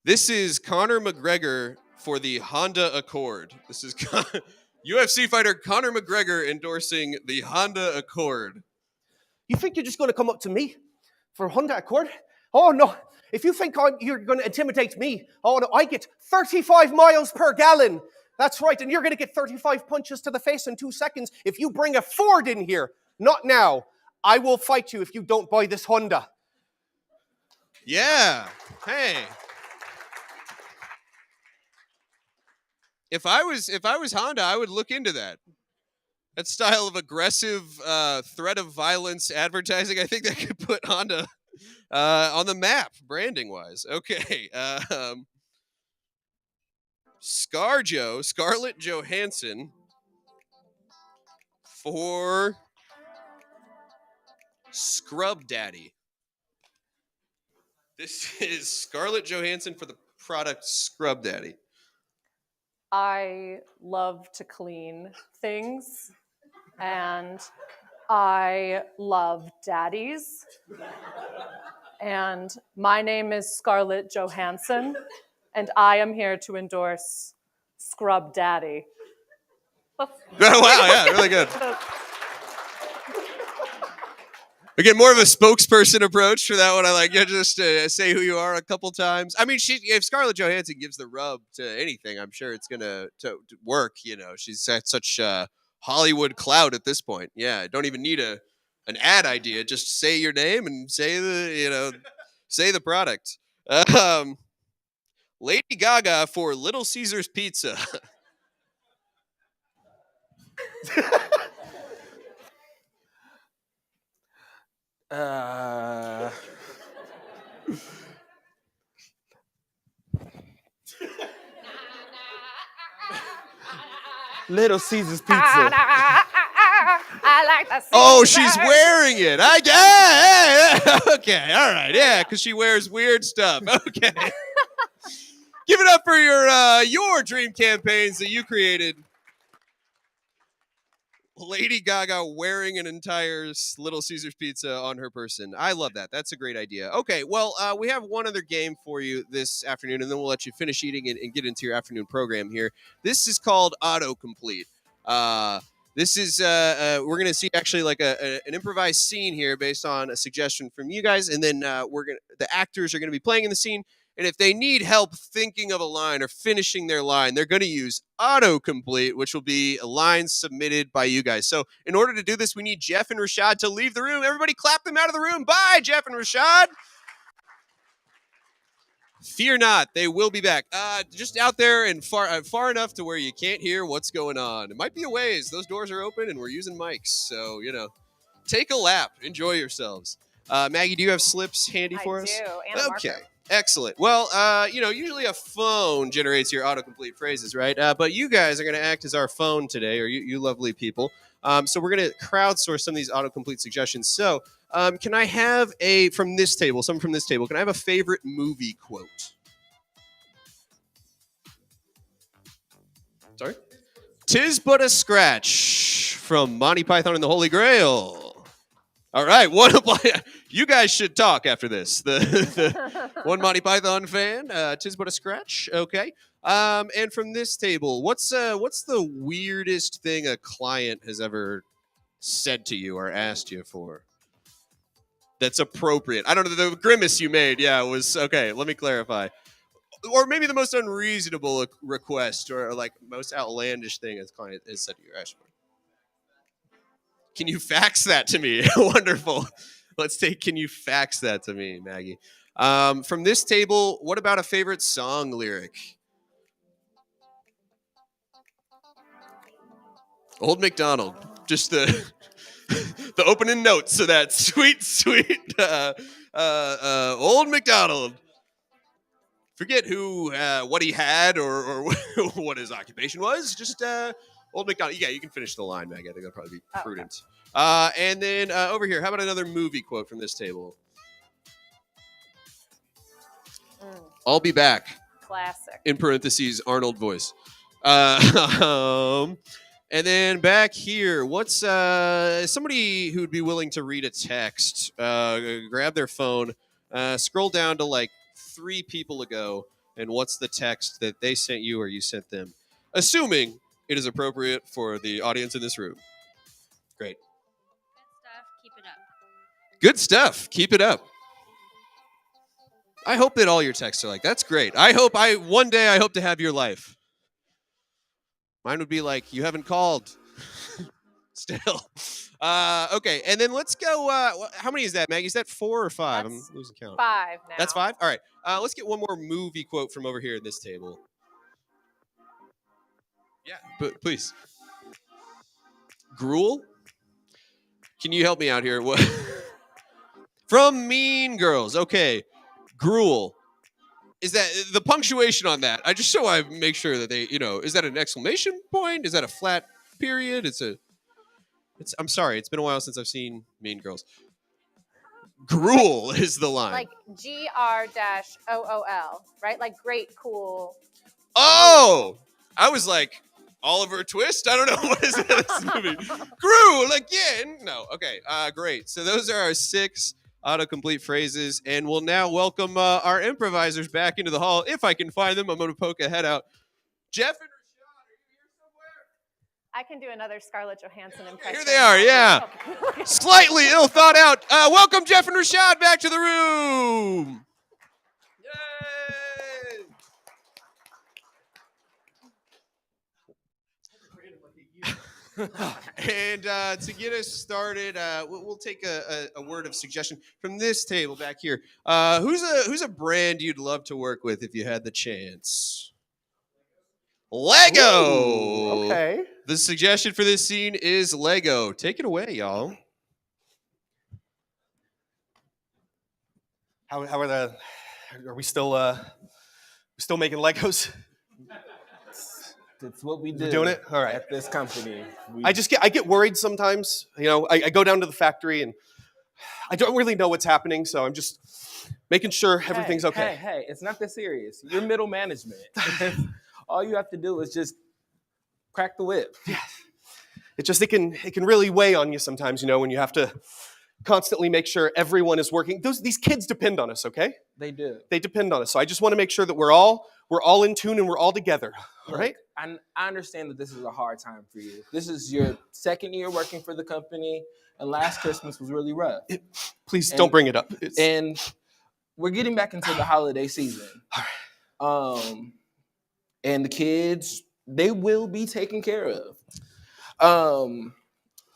This is Conor McGregor for the Honda Accord. This is UFC fighter Conor McGregor endorsing the Honda Accord. You think you're just going to come up to me for a Honda Accord? Oh, no. If you think you're going to intimidate me, oh, no, I get 35 miles per gallon. That's right, and you're going to get 35 punches to the face in 2 seconds if you bring a Ford in here. Not now. I will fight you if you don't buy this Honda. Yeah. Hey. If I was Honda, I would look into that. That style of aggressive threat of violence advertising, I think that could put Honda on the map, branding-wise. Okay. Scarlett Johansson for Scrub Daddy. This is Scarlett Johansson for the product Scrub Daddy. I love to clean things, and I love daddies. And my name is Scarlett Johansson, and I am here to endorse Scrub Daddy. Oh, wow, yeah, really good. Again, more of a spokesperson approach for that one. I like just say who you are a couple times. I mean, if Scarlett Johansson gives the rub to anything, I'm sure it's gonna to work. You know, she's at such Hollywood clout at this point. Yeah, don't even need an ad idea. Just say your name and say say the product. Lady Gaga for Little Caesars Pizza. Little Caesars Pizza. I like the Caesar. Oh, she's wearing it. Okay, all right, yeah, because she wears weird stuff. Okay. Give it up for your dream campaigns that you created. Lady Gaga wearing an entire Little Caesars pizza on her person. I love that. That's a great idea. Okay, well, we have one other game for you this afternoon, and then we'll let you finish eating and get into your afternoon program here. This is called Autocomplete. This is we're gonna see actually like an improvised scene here based on a suggestion from you guys, and then the actors are gonna be playing in the scene. And if they need help thinking of a line or finishing their line, they're going to use autocomplete, which will be a line submitted by you guys. So in order to do this, we need Jeff and Rashad to leave the room. Everybody clap them out of the room. Bye, Jeff and Rashad. Fear not, they will be back. Just out there and far enough to where you can't hear what's going on. It might be a ways. Those doors are open and we're using mics. So, take a lap. Enjoy yourselves. Maggie, do you have slips handy for us? I do, and a marker. Okay. Excellent. Well, usually a phone generates your autocomplete phrases, right? But you guys are going to act as our phone today, or you lovely people. So we're going to crowdsource some of these autocomplete suggestions. So can I have someone from this table, can I have a favorite movie quote? Sorry? 'Tis but a scratch from Monty Python and the Holy Grail. All right, you guys should talk after this. The one Monty Python fan, 'tis but a scratch. Okay. And from this table, what's the weirdest thing a client has ever said to you or asked you for? That's appropriate. I don't know, the grimace you made, was okay. Let me clarify. Or maybe the most unreasonable request or like most outlandish thing a client has said to you or asked for. Can you fax that to me? Wonderful. Can you fax that to me, Maggie? From this table, what about a favorite song lyric? Old MacDonald. Just the opening notes of that sweet Old MacDonald. Forget what he had or what his occupation was. Just Old MacDonald. Yeah, you can finish the line, Maggie. I think that'll probably be prudent. Okay. And then over here, how about another movie quote from this table? I'll be back. Classic. In parentheses, Arnold voice. And then back here, what's somebody who'd be willing to read a text? Grab their phone, scroll down to like 3 people ago, and what's the text that they sent you or you sent them? Assuming it is appropriate for the audience in this room. Great. Good stuff. Keep it up. I hope that all your texts are like, that's great. One day I hope to have your life. Mine would be like, you haven't called. Still. Okay, and then let's go. How many is that, Maggie? Is that 4 or 5? I'm losing count. 5 now. That's 5? All right. Let's get one more movie quote from over here at this table. Yeah, but please. Gruel? Can you help me out here? What? From Mean Girls. Okay. Gruel. Is that the punctuation on that? I make sure that they, is that an exclamation point? Is that a flat period? I'm sorry, it's been a while since I've seen Mean Girls. Gruel is the line. Like GR-OOL, right? Like great, cool. Oh, I was like, Oliver Twist? I don't know. What is this movie? Gruel again? No. Okay. Great. So those are our 6 autocomplete phrases, and we'll now welcome our improvisers back into the hall. If I can find them, I'm going to poke a head out. Jeff and Rashad, are you here somewhere? I can do another Scarlett Johansson impression. Here they are, yeah. Okay. Slightly ill thought out. Welcome Jeff and Rashad back to the room. Yay! And to get us started, we'll take a word of suggestion from this table back here. Who's a brand you'd love to work with if you had the chance? Lego. Ooh, okay. The suggestion for this scene is Lego. Take it away, y'all. How are we still making Legos? That's what we do. We're doing it? All right. At this company. I get worried sometimes. You know, I go down to the factory and I don't really know what's happening, so I'm just making sure everything's okay. Hey, it's not that serious. You're middle management. All you have to do is just crack the whip. Yeah. It can really weigh on you sometimes, you know, when you have to constantly make sure everyone is working. These kids depend on us, okay? They do. They depend on us. So I just want to make sure that we're all in tune and we're all together. All right? I understand that this is a hard time for you. This is your second year working for the company, and last Christmas was really rough. Please don't bring it up. And we're getting back into the holiday season. And the kids, they will be taken care of.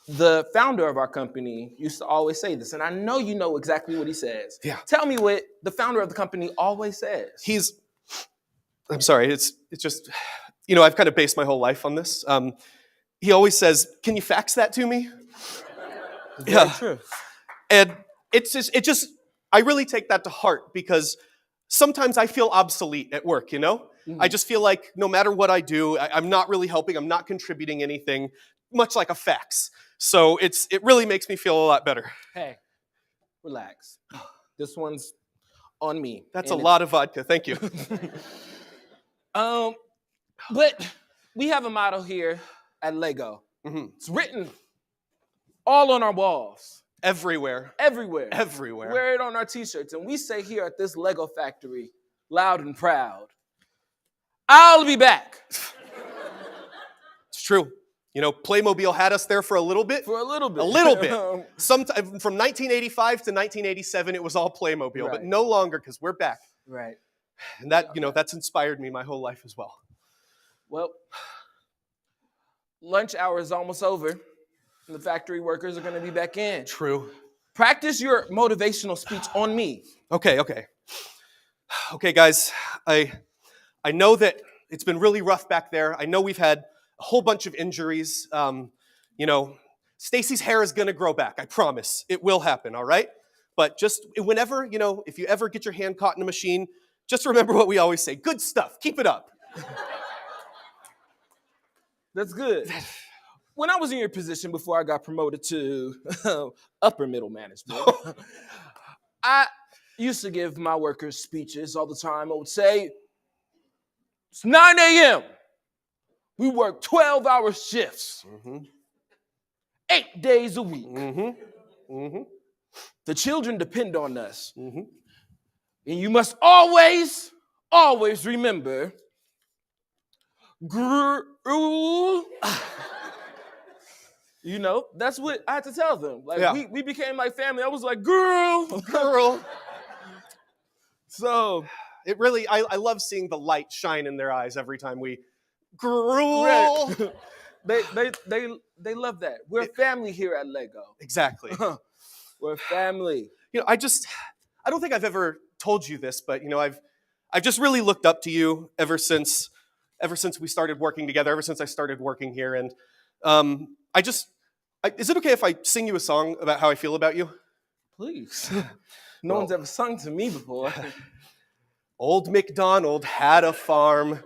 The founder of our company used to always say this, and I know you know exactly what he says. Yeah. Tell me what the founder of the company always says. I'm sorry, it's just, you know, I've kind of based my whole life on this. He always says, "Can you fax that to me?" Yeah, true. And it just, I really take that to heart because sometimes I feel obsolete at work, you know? Mm-hmm. I just feel like no matter what I do, I'm not really helping, I'm not contributing anything, much like a fax. So it really makes me feel a lot better. Hey, relax. This one's on me. That's a lot of vodka, thank you. But we have a motto here at Lego. Mm-hmm. It's written all on our walls. Everywhere. Wear it on our t-shirts. And we say here at this Lego factory, loud and proud, I'll be back. It's true. You know, Playmobil had us there for a little bit. A little bit. Sometime from 1985 to 1987, it was all Playmobil, right. But no longer because we're back. Right. And that, you know, that's inspired me my whole life as well. Well, lunch hour is almost over. And the factory workers are going to be back in. True. Practice your motivational speech on me. Okay, guys. I know that it's been really rough back there. I know we've had a whole bunch of injuries. You know, Stacy's hair is going to grow back. I promise. It will happen, all right? But just whenever, you know, if you ever get your hand caught in a machine, just remember what we always say. Good stuff. Keep it up. That's good. When I was in your position before I got promoted to upper middle management, I used to give my workers speeches all the time. I would say, it's 9 a.m. We work 12-hour shifts, 8 days a week. The children depend on us. And you must always remember, you know, that's what I had to tell them. Like, we became like family. I was like, girl. So it really, I love seeing the light shine in their eyes every time we gruel. They love that. We're a family here at Lego. Exactly. We're a family. You know, I don't think I've ever told you this, but you know, I've just really looked up to you ever since we started working together, ever since I started working here. And is it okay if I sing you a song about how I feel about you? Please. No one's ever sung to me before. Old MacDonald had a farm.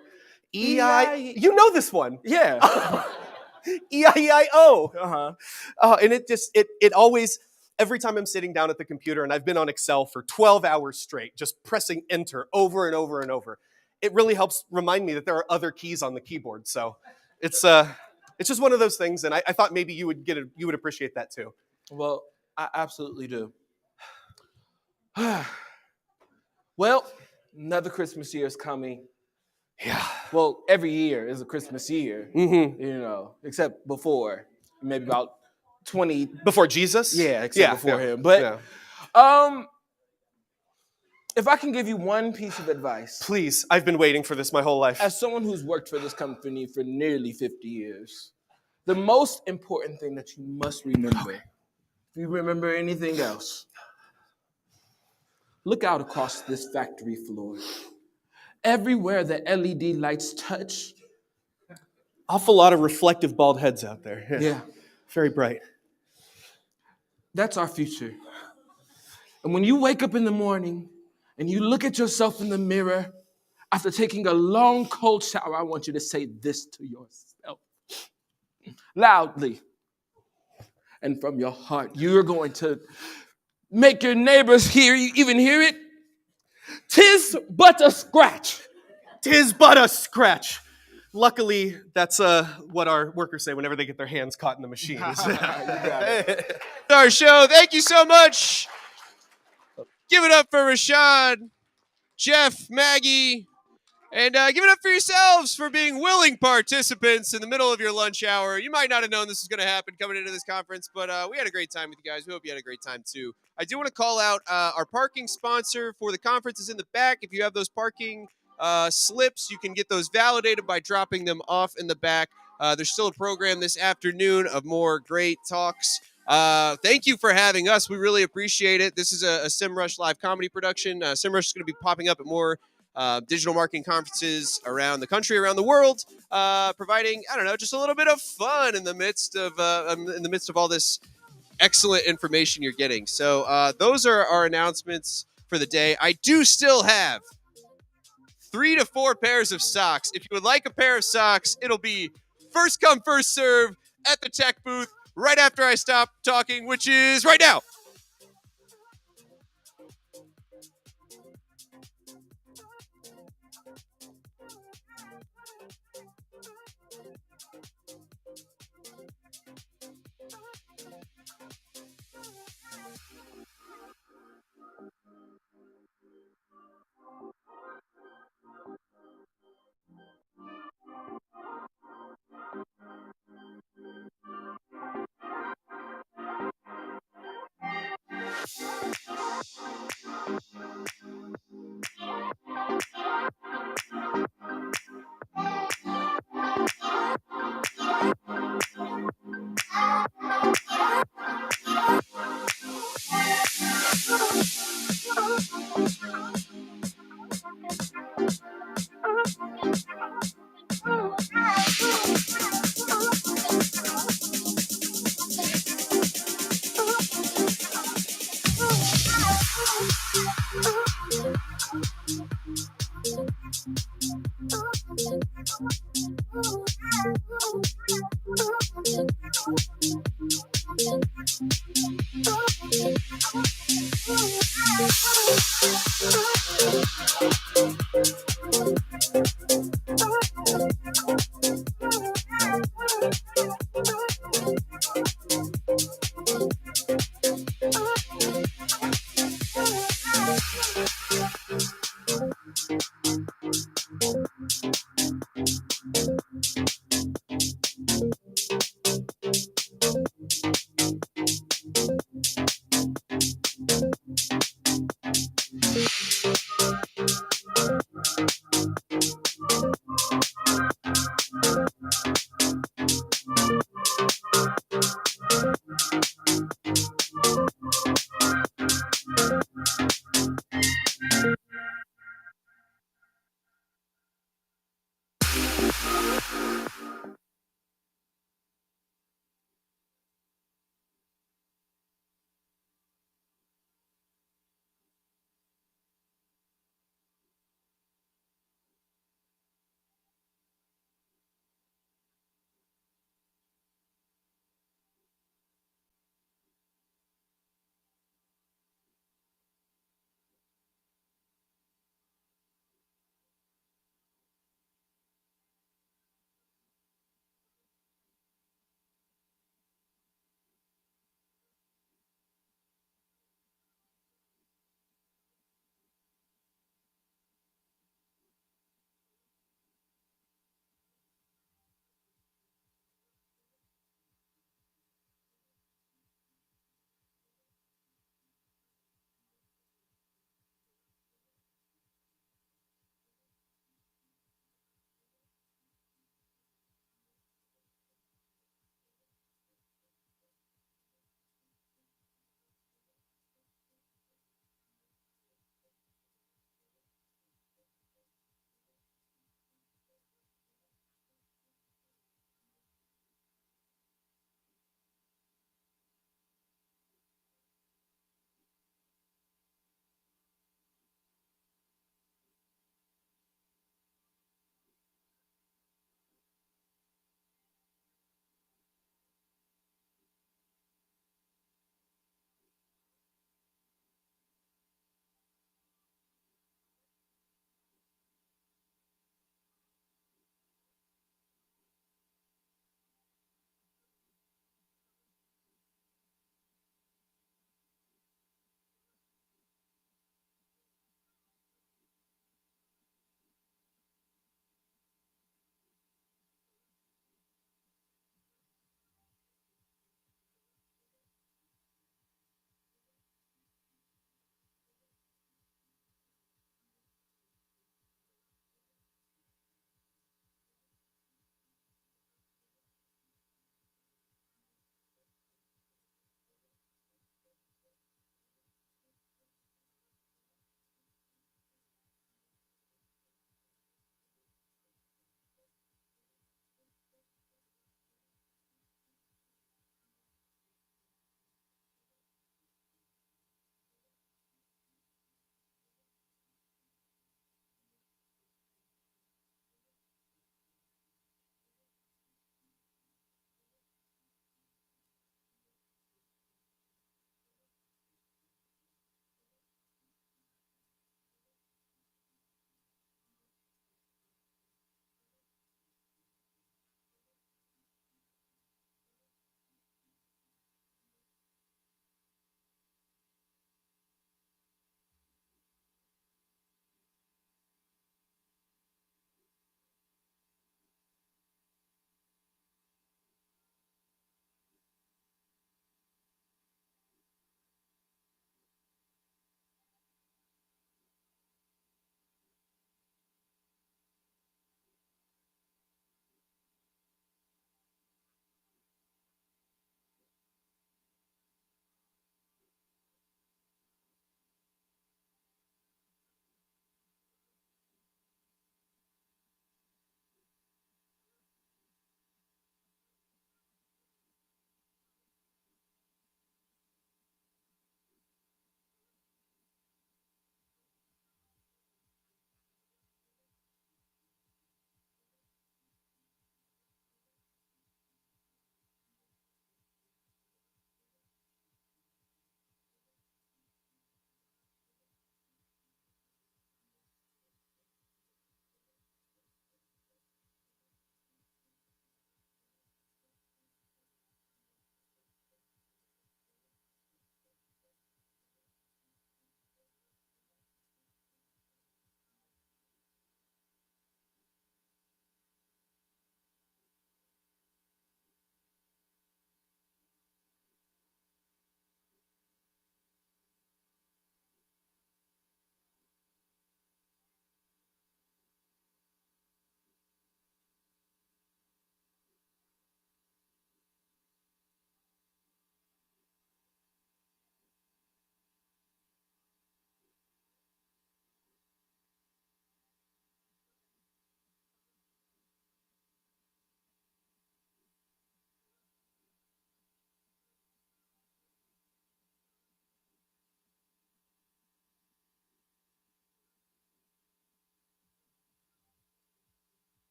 E-I. You know this one. Yeah. E-I-E-I-O. Uh-huh. And it always, every time I'm sitting down at the computer, and I've been on Excel for 12 hours straight, just pressing enter over and over and over, it really helps remind me that there are other keys on the keyboard. So it's just one of those things, and I thought maybe you would appreciate that too. Well, I absolutely do. Well, another Christmas year is coming. Yeah. Well, every year is a Christmas year, except before, maybe about 20. Before Jesus? Yeah, except before him. But if I can give you one piece of advice. Please, I've been waiting for this my whole life. As someone who's worked for this company for nearly 50 years, the most important thing that you must remember, if you remember anything else, look out across this factory floor. Everywhere the LED lights touch. Awful lot of reflective bald heads out there. Yeah. Very bright. That's our future. And when you wake up in the morning and you look at yourself in the mirror after taking a long, cold shower, I want you to say this to yourself loudly and from your heart. You're going to make your neighbors hear you, even hear it. 'Tis but a scratch. 'Tis but a scratch. Luckily, that's what our workers say whenever they get their hands caught in the machines. Our show. Thank you so much. Give it up for Rashad, Jeff, Maggie, and give it up for yourselves for being willing participants in the middle of your lunch hour. You might not have known this was going to happen coming into this conference, but we had a great time with you guys. We hope you had a great time too. I do want to call out our parking sponsor for the conference is in the back. If you have those parking slips, you can get those validated by dropping them off in the back. There's still a program this afternoon of more great talks. Thank you for having us. We really appreciate it. This is a SEMrush live comedy production. SEMrush is going to be popping up at more digital marketing conferences around the country, around the world, providing, I don't know, just a little bit of fun in the midst of all this excellent information you're getting. So those are our announcements for the day. I do still have 3 to 4 pairs of socks. If you would like a pair of socks, it'll be first come, first serve at the tech booth right after I stop talking, which is right now.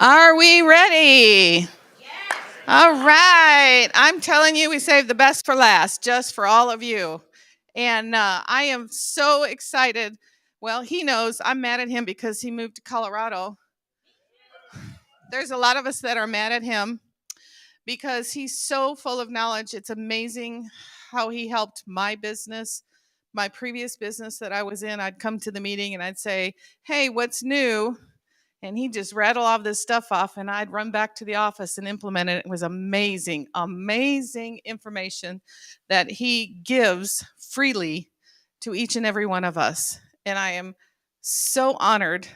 Are we ready? All right. I'm telling you, we saved the best for last, just for all of you. And I am so excited. Well, he knows I'm mad at him because he moved to Colorado. There's a lot of us that are mad at him because he's so full of knowledge. It's amazing how he helped my business, my previous business that I was in. I'd come to the meeting and I'd say, "Hey, what's new?" And he'd just rattle all this stuff off, and I'd run back to the office and implement it. It was amazing, amazing information that he gives freely to each and every one of us. And I am so honored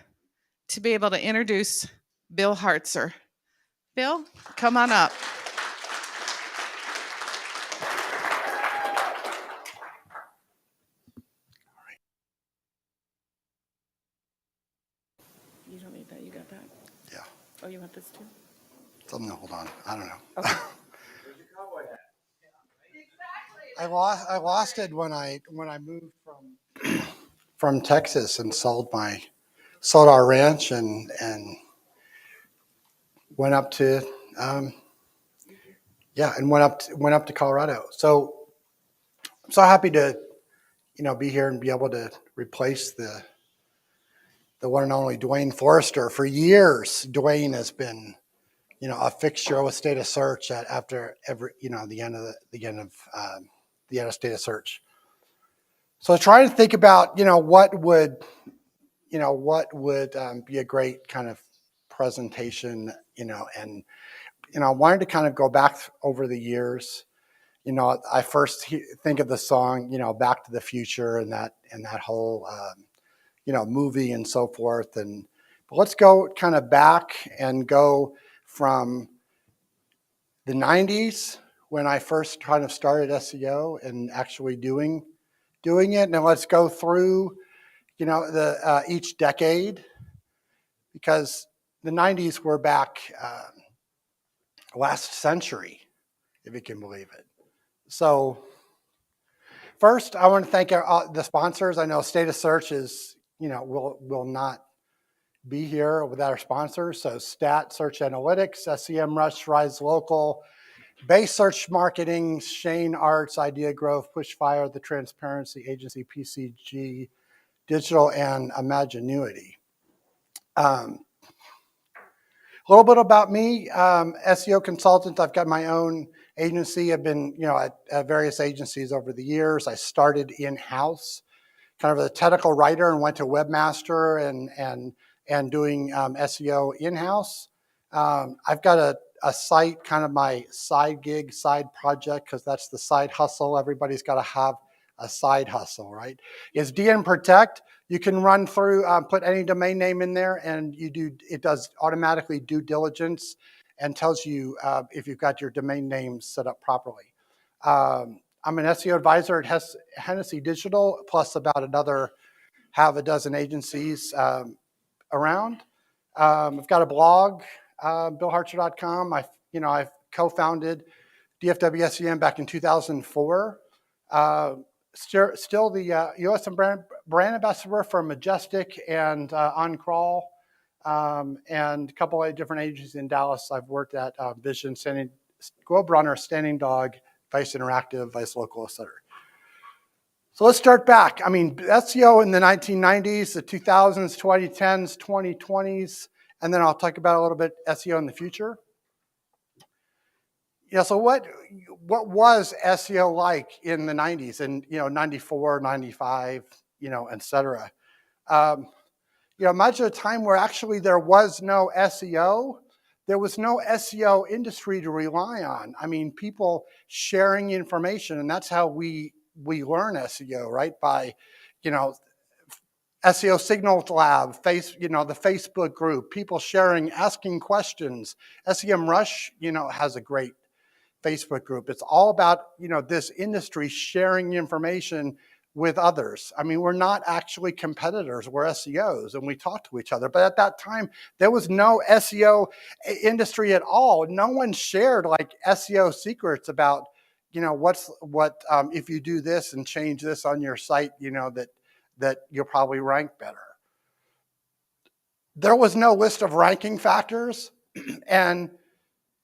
to be able to introduce Bill Hartzer. Bill, come on up. You don't need that. You got that? Yeah. Oh, you want this too? Something to hold on. I don't know. Okay. I lost it when I moved from Texas and sold our ranch and went up to went up to Colorado. So I'm so happy to be here and be able to replace the one and only Dwayne Forrester. For years, Dwayne has been a fixture with State of Search after every the end of the end of State of Search. So trying to think about what would be a great kind of presentation, and I wanted to kind of go back over the years. I first think of the song, Back to the Future, and that whole movie and so forth. But let's go kind of back and go from the 90s when I first kind of started SEO and actually doing it. Now let's go through the each decade, because the 90s were back last century, if you can believe it. So first, I want to thank the sponsors. I know State of Search is will not be here without our sponsors. So Stat Search Analytics, SEM Rush, Rise Local, Base Search Marketing, Shane Arts, Idea Growth, Pushfire, The Transparency Agency, PCG Digital, and Imaginuity. A little bit about me, SEO consultant. I've got my own agency. I've been at various agencies over the years. I started in-house, kind of a technical writer, and went to webmaster and doing SEO in-house. I've got a site, kind of my side gig, side project, because that's the side hustle. Everybody's got to have a side hustle, right? Is DN Protect. You can run through, put any domain name in there, and it does automatically due diligence and tells you if you've got your domain name set up properly. I'm an SEO advisor at Hennessy Digital, plus about another half a dozen agencies around. I've got a blog, billhartzer.com. I've co-founded DFWSEM back in 2004. Still the U.S. brand ambassador for Majestic and OnCrawl, and a couple of different agencies in Dallas. I've worked at Vision, Globe Runner, Standing Dog, Vice Interactive, Vice Local, etc. So let's start back. I mean, SEO in the 1990s, the 2000s, 2010s, 2020s, and then I'll talk about a little bit SEO in the future. So what was SEO like in the 90s and 94, 95, et cetera? Imagine a time where actually there was no SEO. There was no SEO industry to rely on. I mean, people sharing information, and that's how we learn SEO, right? By, SEO Signal Lab, the Facebook group, people sharing, asking questions. SEM Rush, has a great Facebook group. It's all about, this industry sharing information with others. I mean, we're not actually competitors, we're SEOs, and we talk to each other. But at that time, there was no SEO industry at all. No one shared like SEO secrets about, if you do this and change this on your site, that you'll probably rank better. there was no list of ranking factors, and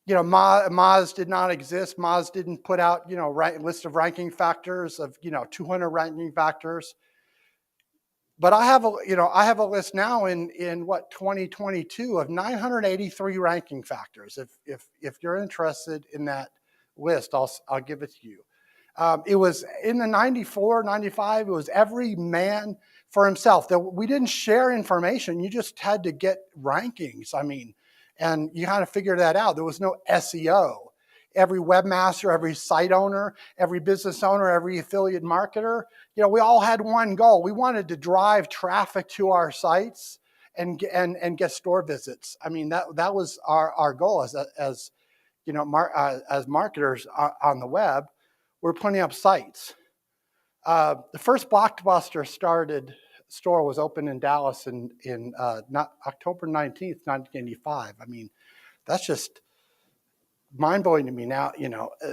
Moz did not exist. Moz didn't put out list of ranking factors of 200 ranking factors. But I have a list now in what 2022 of 983 ranking factors. If you're interested in that list, I'll give it to you. It was in the 94, 95, it was every man for himself. We didn't share information. You just had to get rankings. I mean, and you kind of figured that out. There was no SEO. Every webmaster, every site owner, every business owner, every affiliate marketer, we all had one goal. We wanted to drive traffic to our sites and get store visits. I mean, that was our goal as marketers on the web. We're putting up sites. The first Blockbuster store was opened in Dallas in October 19th, 1985. I mean, that's just mind-blowing to me now,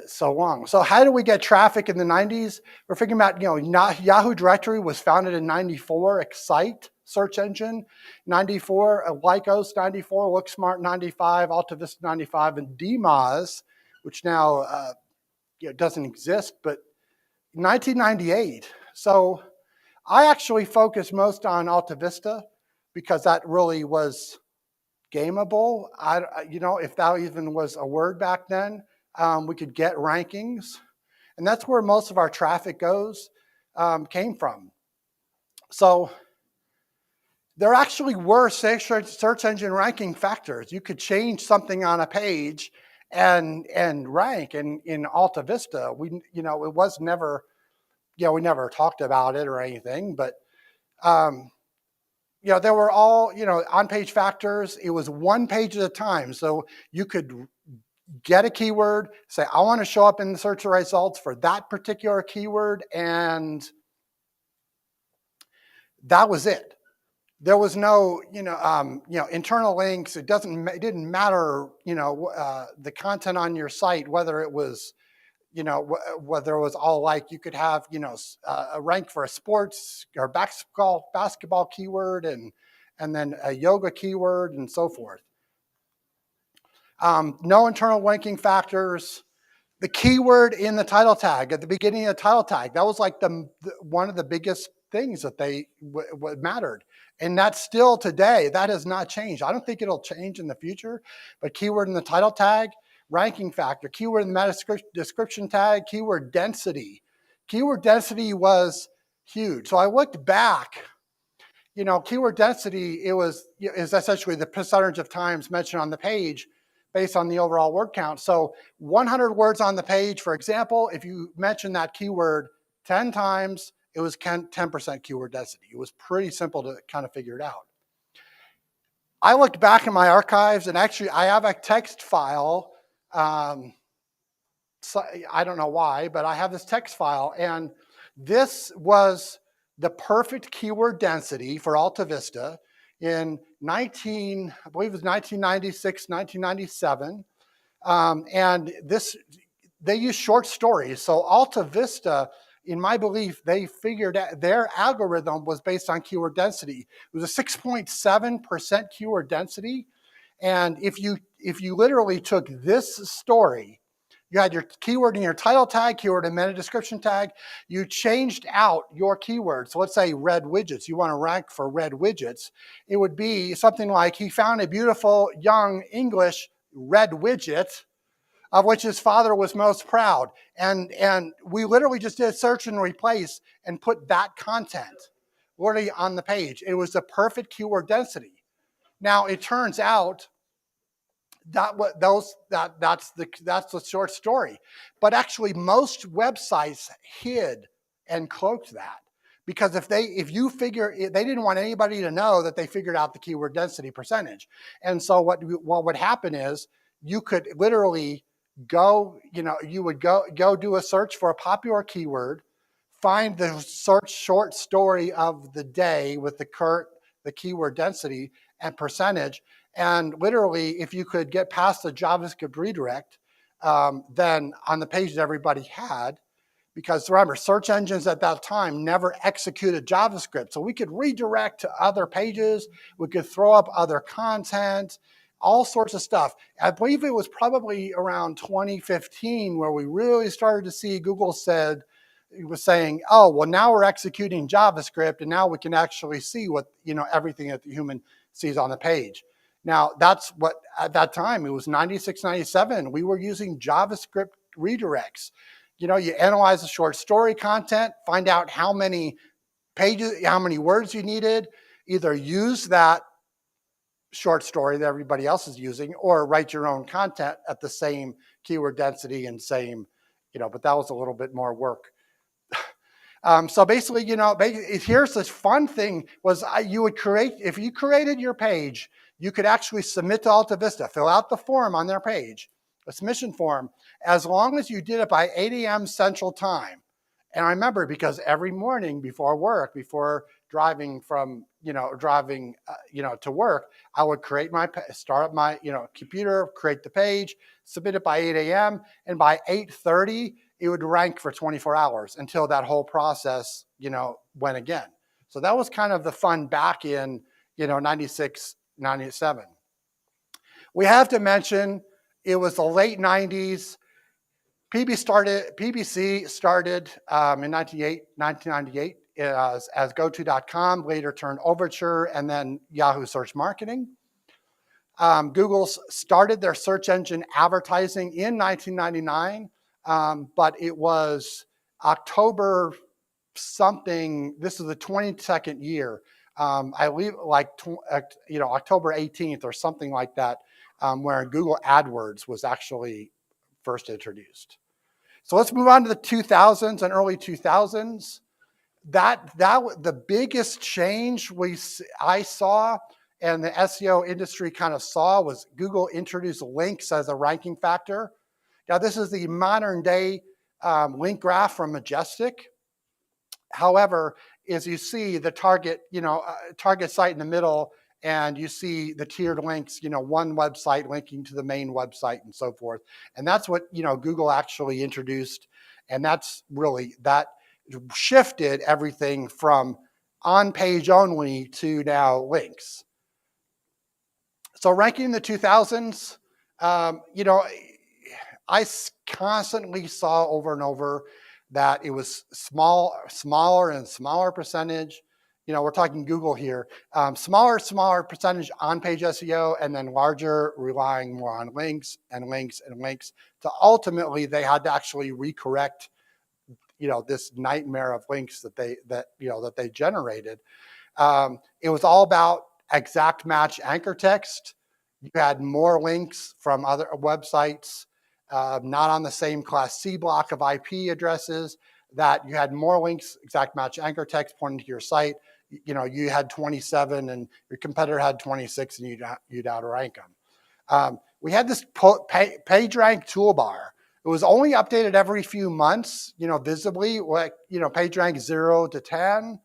so long. So how do we get traffic in the 90s? We're figuring about, Yahoo Directory was founded in 94, Excite search engine, 94, Lycos 94, LookSmart 95, AltaVista 95, and DMoz, which now doesn't exist, but 1998. So I actually focused most on AltaVista because that really was gameable. If that even was a word back then, we could get rankings, and that's where most of our traffic came from. So there actually were search engine ranking factors. You could change something on a page and rank. And in AltaVista, it was never, we never talked about it or anything, but there were all, on-page factors. It was one page at a time. So you could get a keyword, say, I want to show up in the search results for that particular keyword, and that was it. There was no, internal links. It didn't matter, the content on your site, whether it was, whether it was all like you could have, a rank for a sports or basketball keyword and then a yoga keyword and so forth. No internal ranking factors. The keyword in the title tag at the beginning of the title tag, that was like one of the biggest things that what mattered. And that's still today, that has not changed. I don't think it'll change in the future, but keyword in the title tag, ranking factor, keyword in the meta description tag, keyword density. Keyword density was huge. So I looked back, keyword density, is essentially the percentage of times mentioned on the page based on the overall word count. So 100 words on the page, for example, if you mention that keyword 10 times, it was 10% keyword density. It was pretty simple to kind of figure it out. I looked back in my archives, and actually I have a text file. So I don't know why, but I have this text file, and this was the perfect keyword density for AltaVista in I believe it was 1996, 1997. And they use short stories. So AltaVista, in my belief, they figured out their algorithm was based on keyword density. It was a 6.7% keyword density. And if you literally took this story, you had your keyword in your title tag, keyword and meta description tag, you changed out your keyword. So let's say red widgets. You want to rank for red widgets. It would be something like, he found a beautiful young English red widget of which his father was most proud. And we literally just did a search and replace and put that content literally on the page. It was the perfect keyword density. Now it turns out that's the short story. But actually most websites hid and cloaked that. Because they didn't want anybody to know that they figured out the keyword density percentage. And so what would happen is you could literally you would go do a search for a popular keyword, find the search short story of the day with the keyword density and percentage. And literally, if you could get past the JavaScript redirect, then on the page that everybody had, because remember, search engines at that time never executed JavaScript. So we could redirect to other pages. We could throw up other content, all sorts of stuff. I believe it was probably around 2015 where we really started to see Google was saying, oh, well, now we're executing JavaScript and now we can actually see what, everything that the human sees on the page. Now, that's what, at that time, it was 96, 97. We were using JavaScript redirects. You analyze the short story content, find out how many pages, how many words you needed, either use that short story that everybody else is using or write your own content at the same keyword density and same, but that was a little bit more work. So basically, here's this fun thing was you would create, if you created your page, you could actually submit to Alta Vista, fill out the form on their page, a submission form, as long as you did it by 8 a.m. Central Time. And I remember because every morning before work, before driving to work, I would start up my, computer, create the page, submit it by 8 a.m. And by 8:30, it would rank for 24 hours until that whole process, went again. So that was kind of the fun back in, 96, 97. We have to mention it was the late 90s. PBC started in 1998 as GoTo.com, later turned Overture, and then Yahoo Search Marketing. Google started their search engine advertising in 1999, but it was October something. This is the 22nd year. I believe October 18th or something like that, where Google AdWords was actually first introduced. So let's move on to the 2000s and early 2000s. The biggest change I saw and the SEO industry kind of saw was Google introduced links as a ranking factor. Now this is the modern day link graph from Majestic. However, as you see the target site in the middle, and you see the tiered links, one website linking to the main website and so forth. And that's what, Google actually introduced. And that shifted everything from on page only to now links. So ranking in the 2000s, I constantly saw over and over that it was smaller and smaller percentage. We're talking Google here. Smaller percentage on-page SEO, and then larger, relying more on links and links and links. So ultimately, they had to actually recorrect, this nightmare of links that they generated. It was all about exact match anchor text. You had more links from other websites, not on the same Class C block of IP addresses. That you had more links, exact match anchor text pointing to your site. You had 27 and your competitor had 26, and you'd outrank them. We had this PageRank toolbar. It was only updated every few months, visibly, like, PageRank 0 to 10,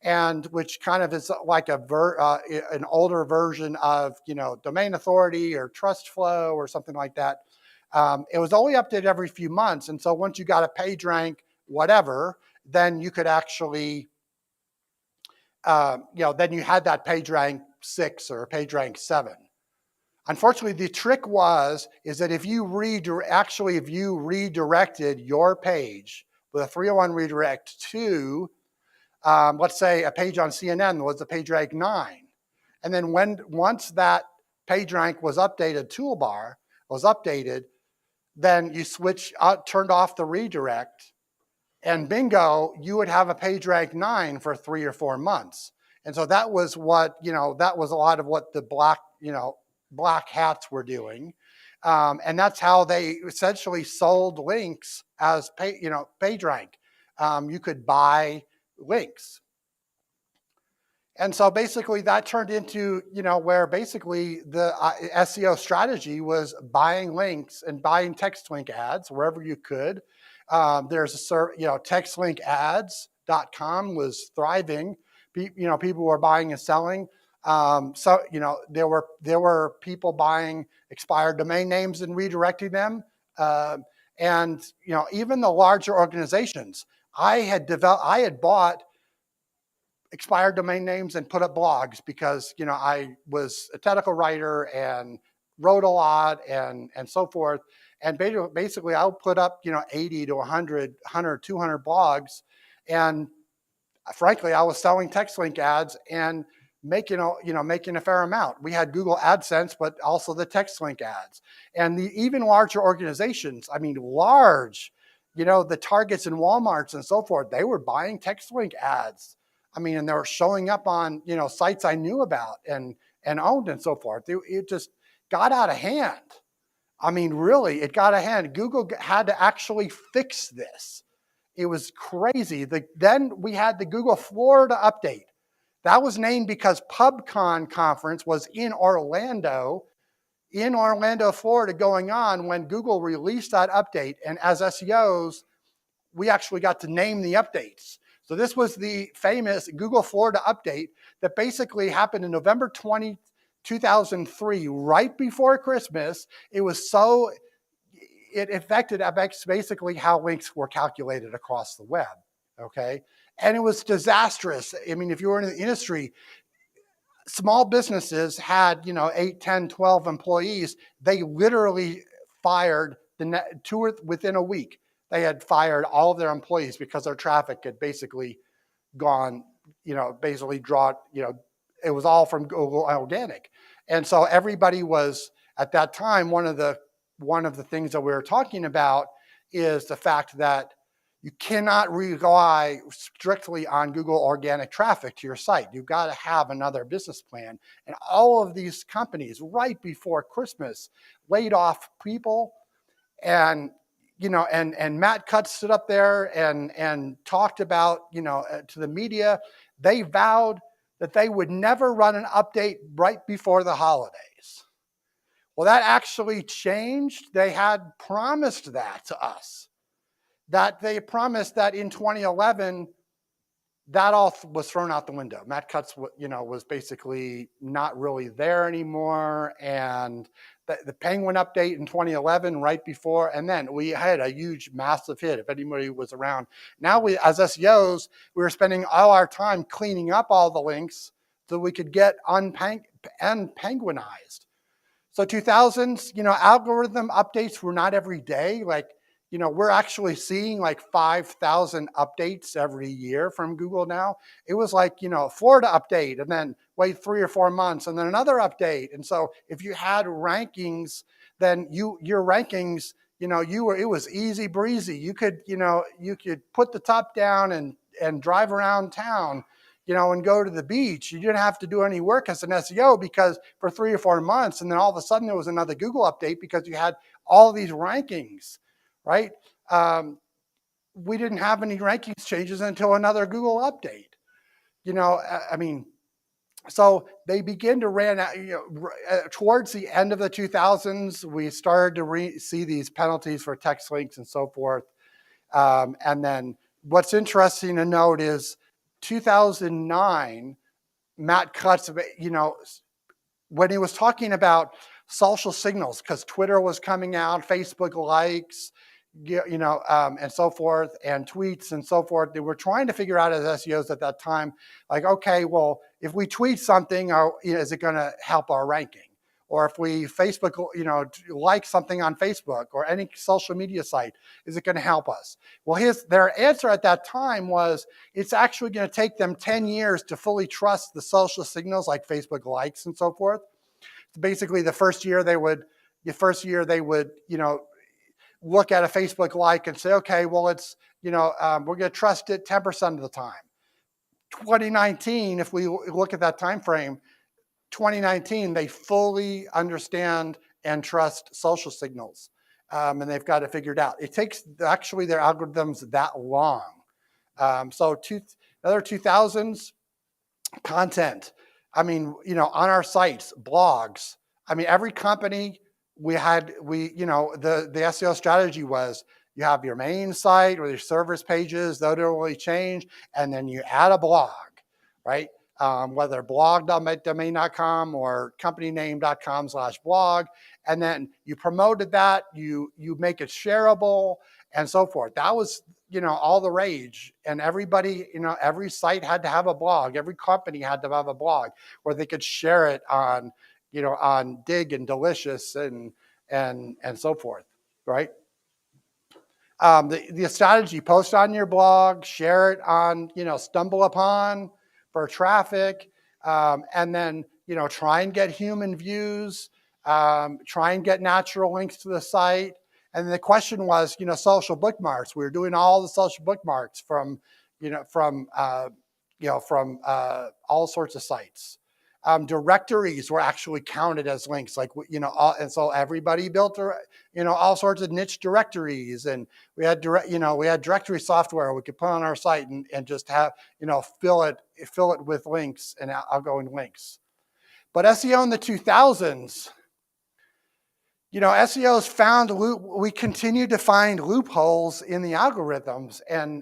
and which kind of is like an older version of, domain authority or trust flow or something like that. It was only updated every few months. And so once you got a PageRank whatever, then you could actually, then you had that PageRank 6 or PageRank 7. Unfortunately, the trick is that if you redirected your page with a 301 redirect to, let's say a page on CNN was a PageRank 9, and then once that PageRank was updated, toolbar was updated, then you turned off the redirect, and bingo, you would have a PageRank 9 for 3 or 4 months. And so that was that was a lot of what the black hats were doing. And that's how they essentially sold links as PageRank. You could buy links. And so basically that turned into, where basically the SEO strategy was buying links and buying text link ads wherever you could. There's textlinkads.com was thriving. People were buying and selling. There were people buying expired domain names and redirecting them. And even the larger organizations, I had bought expired domain names and put up blogs because I was a technical writer and wrote a lot and so forth. And basically I'll put up 80 to 100 200 blogs, and frankly I was selling text link ads and making a fair amount. We had Google AdSense, but also the text link ads. And the even larger organizations, I mean large, the Targets and Walmarts and so forth, they were buying text link ads. I mean, and they were showing up on sites I knew about and owned and so forth. It just got out of hand. I mean, really, it got out of hand. Google had to actually fix this. It was crazy. Then we had the Google Florida update. That was named because PubCon conference was in Orlando, Florida, going on when Google released that update. And as SEOs, we actually got to name the updates. So this was the famous Google Florida update that basically happened in November 20, 2003, right before Christmas. It affected basically how links were calculated across the web. Okay. And it was disastrous. I mean, if you were in the industry, small businesses had 8, 10, 12 employees. They literally fired within a week. They had fired all of their employees because their traffic had basically gone, basically it was all from Google organic. And so everybody was, at that time, one of the things that we were talking about is the fact that you cannot rely strictly on Google organic traffic to your site. You've got to have another business plan. And all of these companies right before Christmas laid off people, and Matt Cutts stood up there and talked about, to the media, they vowed that they would never run an update right before the holidays. Well, that actually changed. They had promised that to us, that they promised that in 2011, that all was thrown out the window. Matt Cutts, was basically not really there anymore. And the Penguin update in 2011, right before, and then we had a huge, massive hit. If anybody was around, now as SEOs, we were spending all our time cleaning up all the links so we could get unpenguinized. So 2000s, algorithm updates were not every day. Like, we're actually seeing like 5,000 updates every year from Google now. It was like, Florida update, and then wait 3 or 4 months, and then another update. And so if you had rankings, then your rankings, it was easy breezy. You could put the top down and drive around town, and go to the beach. You didn't have to do any work as an SEO because for 3 or 4 months, and then all of a sudden there was another Google update because you had all these rankings, right? We didn't have any rankings changes until another Google update. So they begin to ran out, towards the end of the 2000s, we started to see these penalties for text links and so forth. And then what's interesting to note is 2009, Matt Cutts, when he was talking about social signals, because Twitter was coming out, Facebook likes, and so forth, and tweets and so forth. They were trying to figure out as SEOs at that time, like, okay, well, if we tweet something, is it going to help our ranking? Or if we Facebook, like something on Facebook or any social media site, is it going to help us? Well, their answer at that time was, it's actually going to take them 10 years to fully trust the social signals like Facebook likes and so forth. Basically, the first year they would, look at a Facebook like and say, okay, well, it's, we're going to trust it 10% of the time. 2019, if we look at that time frame, 2019, they fully understand and trust social signals, and they've got it figured out. It takes actually their algorithms that long. So another 2000s, content. I mean, on our sites, blogs. I mean, every company the SEO strategy was, you have your main site or your service pages, those don't really change, and then you add a blog, right? whether blog.domain.com or companyname.com/blog. And then you promoted that, you make it shareable and so forth. That was, all the rage. And everybody, every site had to have a blog. Every company had to have a blog where they could share it on, on Dig and Delicious and so forth, right? The strategy: post on your blog, share it on, Stumble Upon for traffic, and then, try and get human views, try and get natural links to the site. And the question was, social bookmarks. We were doing all the social bookmarks from all sorts of sites. Directories were actually counted as links, like, and so everybody built, all sorts of niche directories, and we had directory software we could put on our site and just have, fill it with links and outgoing links. But SEO in the 2000s, SEOs we continued to find loopholes in the algorithms, and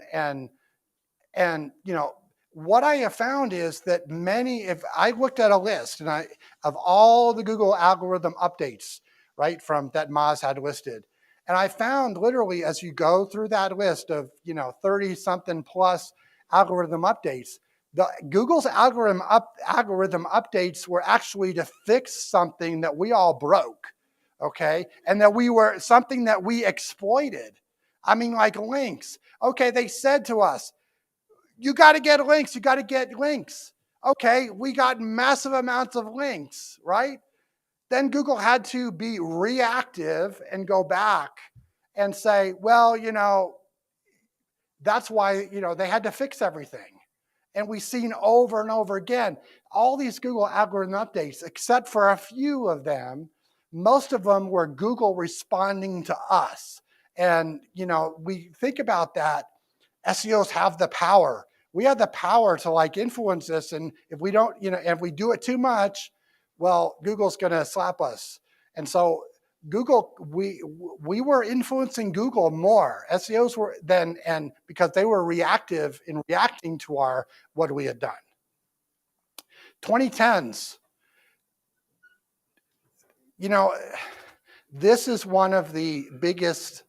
what I have found is that if I looked at a list of all the Google algorithm updates, right, from that Moz had listed, and I found literally, as you go through that list of 30 something plus algorithm updates, Google's algorithm updates were actually to fix something that we all broke, okay, and that something that we exploited. I mean, like links. Okay, they said to us, you got to get links. You got to get links. Okay, we got massive amounts of links, right? Then Google had to be reactive and go back and say, well, that's why, they had to fix everything. And we've seen over and over again, all these Google algorithm updates, except for a few of them, most of them were Google responding to us. And, we think about that. SEOs have the power. We have the power to influence this. And if we don't, if we do it too much, well, Google's going to slap us. And so Google, we were influencing Google more. SEOs were then, and because they were reactive in reacting to what we had done. 2010s, this is one of the biggest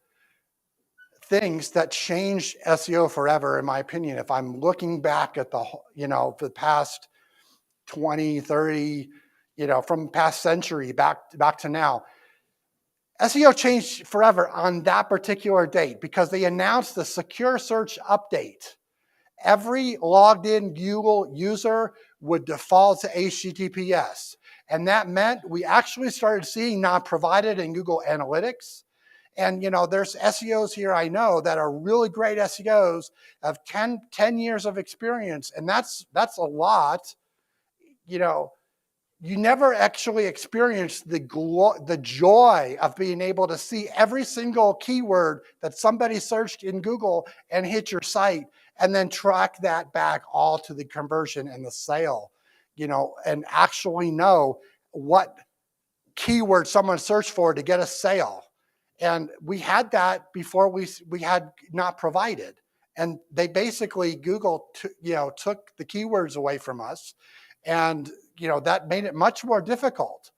things that changed SEO forever, in my opinion. If I'm looking back at for the past 20, 30, from past century back to now, SEO changed forever on that particular date because they announced the secure search update. Every logged in Google user would default to HTTPS. And that meant we actually started seeing not provided in Google Analytics. And, there's SEOs here I know that are really great SEOs, have 10 years of experience. And that's a lot. You never actually experience the joy of being able to see every single keyword that somebody searched in Google and hit your site, and then track that back all to the conversion and the sale, and actually know what keyword someone searched for to get a sale. And we had that before we had not provided. And they basically, Google, took the keywords away from us. And, that made it much more difficult.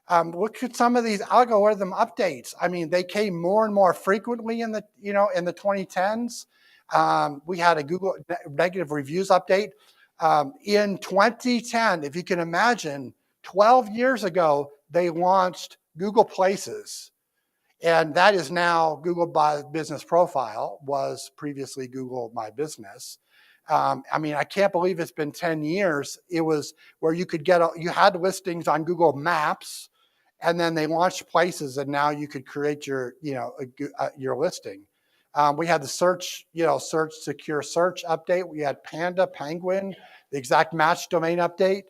Look at some of these algorithm updates. I mean, they came more and more frequently in the 2010s. We had a Google negative reviews update. In 2010, if you can imagine, 12 years ago, they launched Google Places. And that is now Google My Business Profile, was previously Google My Business. I mean, I can't believe it's been 10 years. It was where you had listings on Google Maps, and then they launched Places, and now you could create your listing. We had the search secure search update. We had Panda, Penguin, the exact match domain update.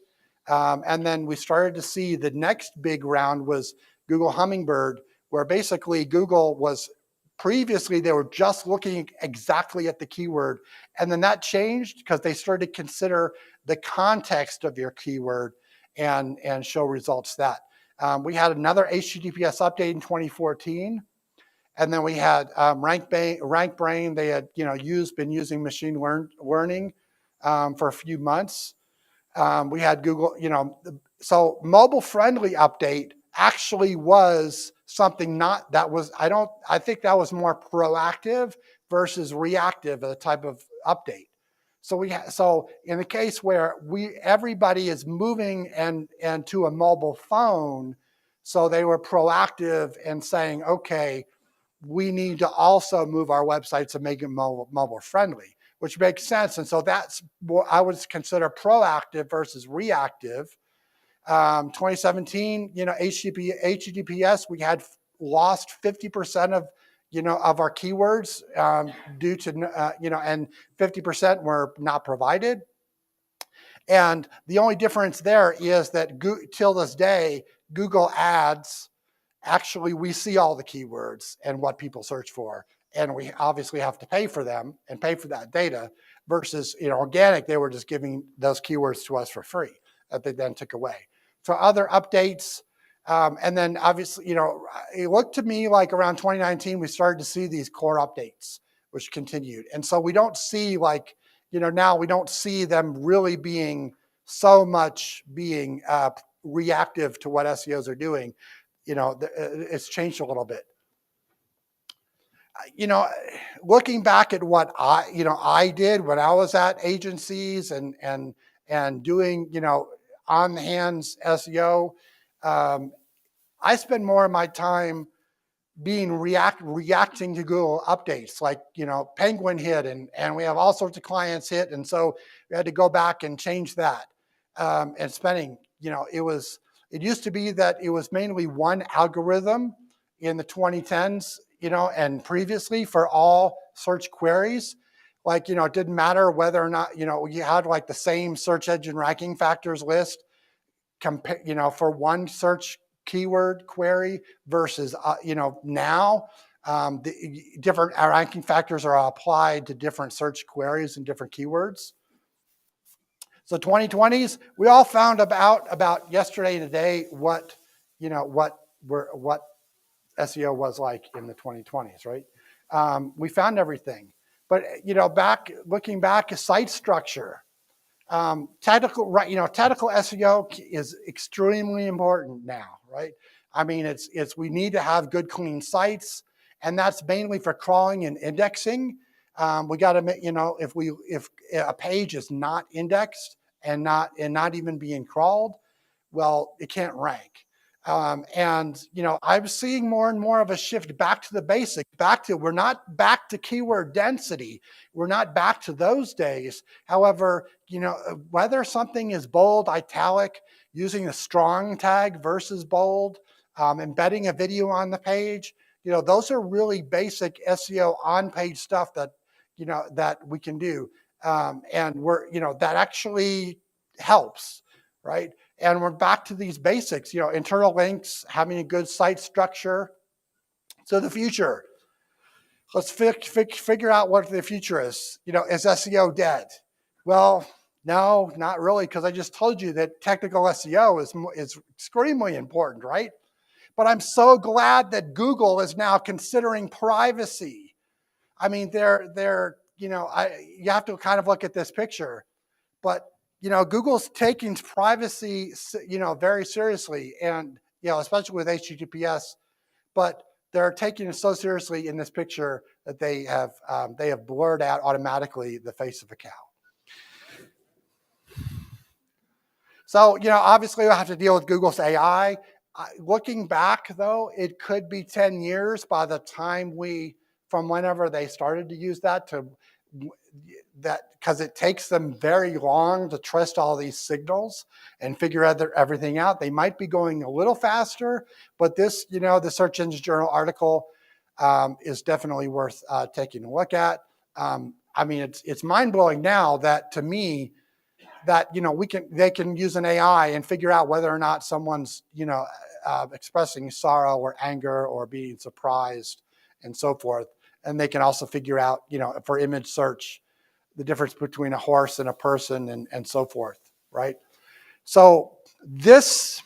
And then we started to see the next big round was Google Hummingbird, where basically Google was previously, they were just looking exactly at the keyword. And then that changed because they started to consider the context of your keyword and show results that. We had another HTTPS update in 2014. And then we had RankBrain. They had been using machine learning for a few months. We had Google, so mobile friendly update actually was something not that was, I think that was more proactive versus reactive a type of update. So in the case where everybody is moving and to a mobile phone, so they were proactive and saying, okay, we need to also move our websites to make it mobile friendly, which makes sense. And so that's what I would consider proactive versus reactive. 2017, HTTPS, we had lost 50% of our keywords due to and 50% were not provided. And the only difference there is that till this day, Google Ads, actually we see all the keywords and what people search for, and we obviously have to pay for them and pay for that data, versus organic, they were just giving those keywords to us for free that they then took away. So other updates, and then obviously it looked to me like around 2019 we started to see these core updates which continued, and so we don't see now we don't see them really being so much being reactive to what SEOs are doing. It's changed a little bit. Looking back at what I did when I was at agencies and doing, on hands SEO, I spend more of my time being reacting to Google updates, like Penguin hit, and we have all sorts of clients hit, and so we had to go back and change that. And spending, it used to be that it was mainly one algorithm in the 2010s, and previously for all search queries. Like, it didn't matter whether or not, you had like the same search engine ranking factors list, for one search keyword query versus, now the different ranking factors are applied to different search queries and different keywords. So 2020s, we all found about yesterday and today what SEO was like in the 2020s, right? We found everything, but looking back, site structure, technical SEO is extremely important now, right? I mean, we need to have good, clean sites, and that's mainly for crawling and indexing. We got to, if a page is not indexed and not even being crawled, well, it can't rank. And I'm seeing more and more of a shift back to the basics, we're not back to keyword density. We're not back to those days. However, whether something is bold, italic, using a strong tag versus bold, embedding a video on the page, those are really basic SEO on-page stuff that we can do. And that actually helps, right? And we're back to these basics, internal links, having a good site structure. So the future, let's figure out what the future is. Is SEO dead? Well, no, not really, because I just told you that technical SEO is extremely important, right? But I'm so glad that Google is now considering privacy. I mean, you have to kind of look at this picture, but Google's taking privacy, very seriously, and especially with HTTPS. But they're taking it so seriously in this picture that they have blurred out automatically the face of a cow. So obviously we'll have to deal with Google's AI. Looking back, though, it could be 10 years by the time from whenever they started to use that because it takes them very long to trust all these signals and figure out everything out. They might be going a little faster, but this, the Search Engine Journal article is definitely worth taking a look at. I mean, it's mind-blowing now that, to me, that they can use an AI and figure out whether or not someone's expressing sorrow or anger or being surprised and so forth. And they can also figure out, for image search, the difference between a horse and a person and so forth, right? So this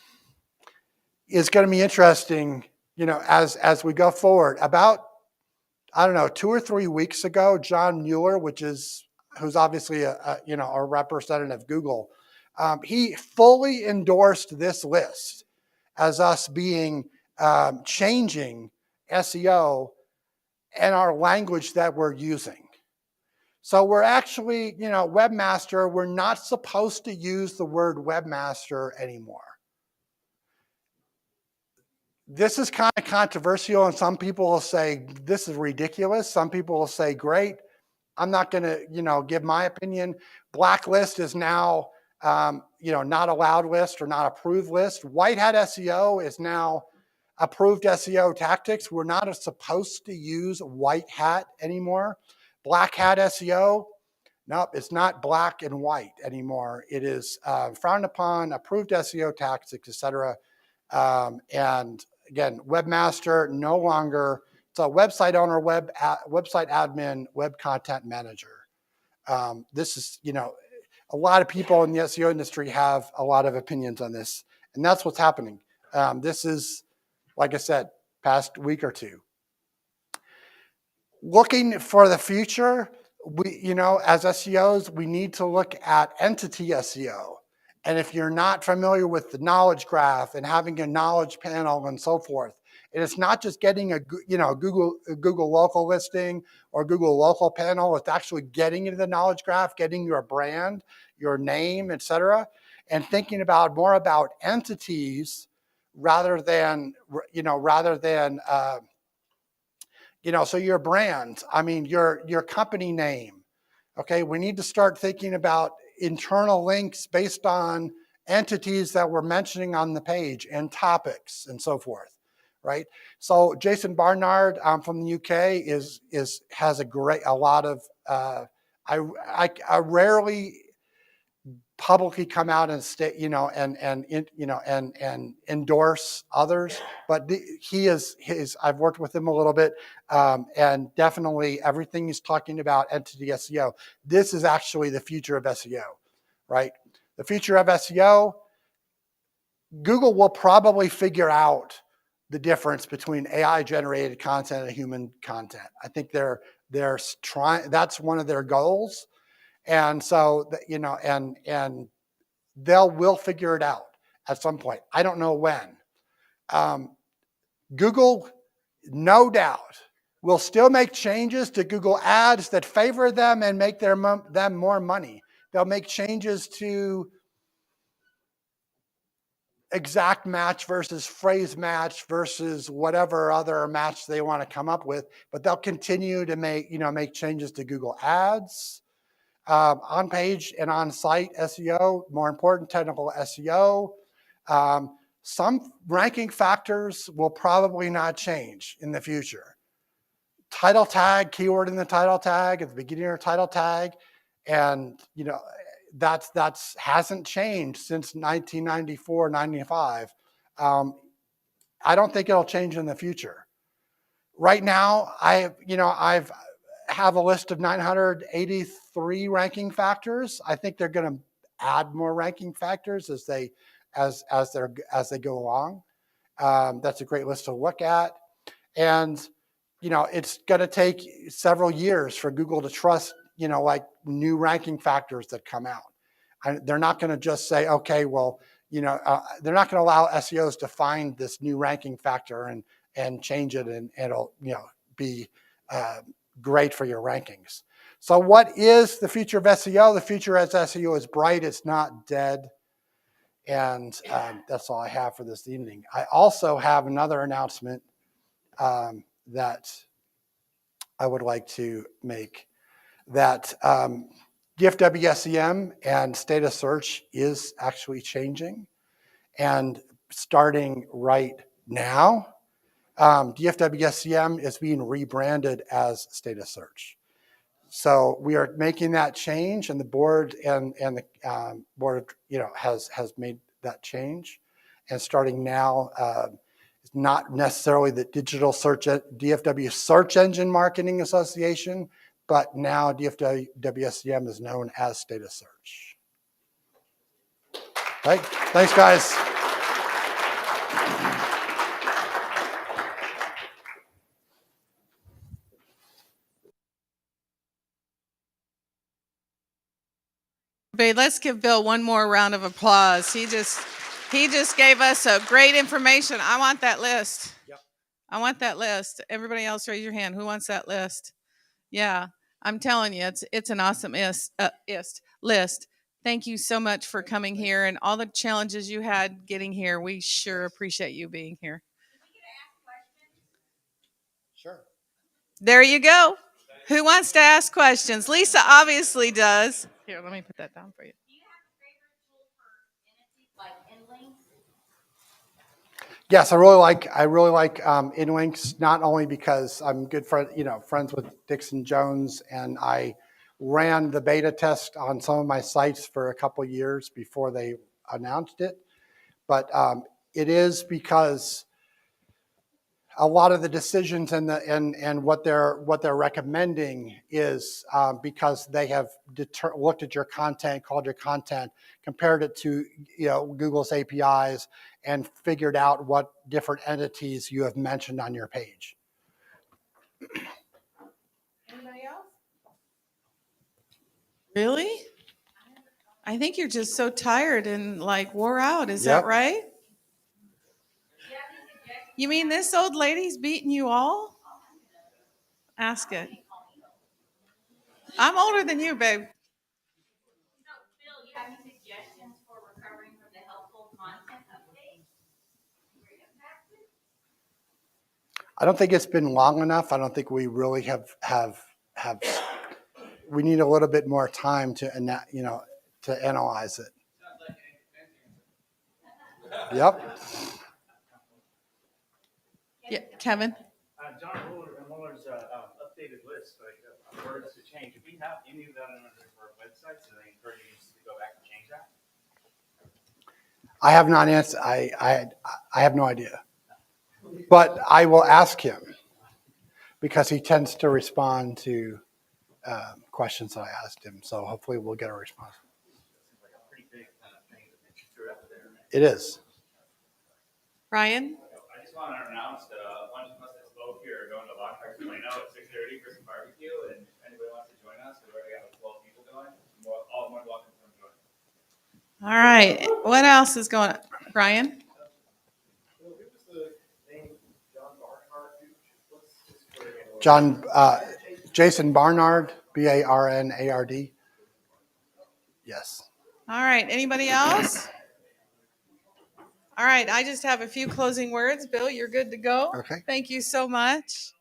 is going to be interesting, as we go forward. About, I don't know, 2 or 3 weeks ago, John Mueller, who's obviously a representative of Google, He fully endorsed this list as us being changing SEO and our language that we're using. So we're actually, webmaster, we're not supposed to use the word webmaster anymore. This is kind of controversial, and some people will say this is ridiculous. Some people will say great. I'm not going to, give my opinion. Blacklist is now, not allowed list or not approved list. White hat SEO is now approved SEO tactics. We're not supposed to use white hat anymore. Black hat SEO, nope, it's not black and white anymore. It is frowned upon, approved SEO tactics, etc. And again, webmaster no longer. It's a website owner, website admin, web content manager. This is, a lot of people in the SEO industry have a lot of opinions on this, and that's what's happening. This is, like I said, past week or two. Looking for the future, we, as SEOs, we need to look at entity SEO. And if you're not familiar with the knowledge graph and having a knowledge panel and so forth, and it's not just getting a Google local listing or Google local panel, it's actually getting into the knowledge graph, getting your brand, your name, etc., and thinking about more about entities rather than so your brand, your company name. Okay, we need to start thinking about internal links based on entities that we're mentioning on the page and topics and so forth, right? So Jason Barnard from the UK has a lot of. I rarely publicly come out and state, and endorse others, but I've worked with him a little bit, and definitely everything he's talking about entity SEO. This is actually the future of SEO, right? The future of SEO. Google will probably figure out the difference between AI generated content and human content. I think they're trying. That's one of their goals. And so, and we'll figure it out at some point. I don't know when. Google, no doubt, will still make changes to Google Ads that favor them and make them more money. They'll make changes to exact match versus phrase match versus whatever other match they want to come up with, but they'll continue to make changes to Google Ads. On page and on site SEO, more important, technical SEO. Some ranking factors will probably not change in the future. Title tag, keyword in the title tag, at the beginning of your title tag, and that's hasn't changed since 1994, 95. I don't think it'll change in the future. Right now, I've have a list of 983 ranking factors. I think they're going to add more ranking factors as they go along. That's a great list to look at, and it's going to take several years for Google to trust like new ranking factors that come out. They're not going to just say, okay, well, they're not going to allow SEOs to find this new ranking factor and change it, and it'll be great for your rankings. So what is the future of SEO? The future as SEO is bright. It's not dead. And that's all I have for this evening. I also have another announcement that I would like to make, that DFW SEM and status search is actually changing. And starting right now, DFW SEM is being rebranded as status search. So we are making that change, and the board and the board has made that change. And starting now, it's not necessarily the Digital Search DFW Search Engine Marketing Association, but now DFW SEM is known as status search. Right? Thanks, guys. Babe, let's give Bill one more round of applause. He just gave us a great information. I want that list. Yep. I want that list. Everybody else raise your hand. Who wants that list? Yeah, I'm telling you, it's an awesome list. Thank you so much for coming here and all the challenges you had getting here. We sure appreciate you being here. Sure. There you go. Who wants to ask questions? Lisa obviously does. Here, let me put that down for you. Yes, I really like InLinks, not only because I'm good friends with Dixon Jones, and I ran the beta test on some of my sites for a couple of years before they announced it, but it is because a lot of the decisions and what they're recommending is because they have looked at your content, called your content, compared it to Google's APIs, and figured out what different entities you have mentioned on your page. Anybody else? Really? I think you're just so tired and like wore out. Is that right? You mean this old lady's beating you all? Ask it. I'm older than you, babe. I don't think it's been long enough. I don't think we really have. We need a little bit more time to analyze it. Yep. Yeah, Kevin. John Muller's updated list of words to change. If we have any of that on our websites, and I encourage you to go back and change that. I have not answered. I have no idea, but I will ask him because he tends to respond to questions that I asked him. So hopefully we'll get a response. It is. Ryan? I just want to announce that a bunch of us that spoke here are going to Lockhart Plano at 6:30 for some barbecue, and if anybody wants to join us, we've already got 12 people going. All more welcome to join. All right. What else is going on? Brian? Jason Barnard, Barnard. Yes. All right. Anybody else? All right. I just have a few closing words. Bill, you're good to go. Okay. Thank you so much.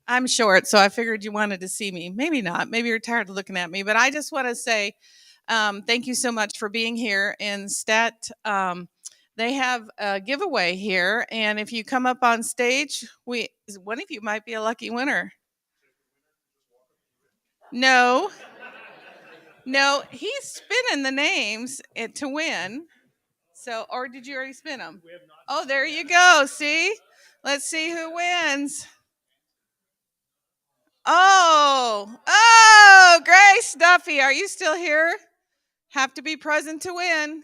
I'm short, so I figured you wanted to see me. Maybe not. Maybe you're tired of looking at me. But I just want to say thank you so much for being here. And STAT, they have a giveaway here. And if you come up on stage, one of you might be a lucky winner. No, he's spinning the names to win. So, or did you already spin them? Oh, there you go. See? Let's see who wins. Oh, Grace Duffy, are you still here? Have to be present to win.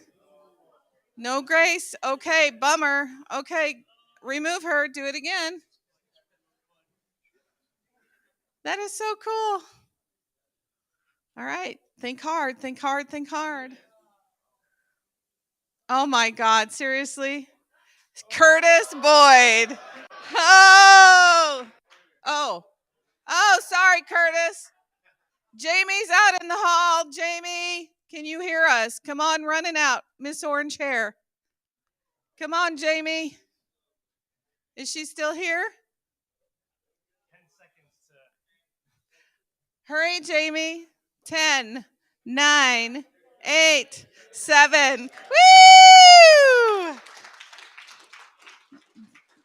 No Grace. Okay, bummer. Okay, remove her. Do it again. That is so cool. All right. Think hard, think hard, think hard. Oh my God, seriously? Curtis Boyd. Oh, sorry, Curtis. Jamie's out in the hall. Jamie, can you hear us? Come on, running out. Miss Orange Hair. Come on, Jamie. Is she still here? 10 seconds to... Hurry, Jamie. 10, 9, 8, 7. Woo!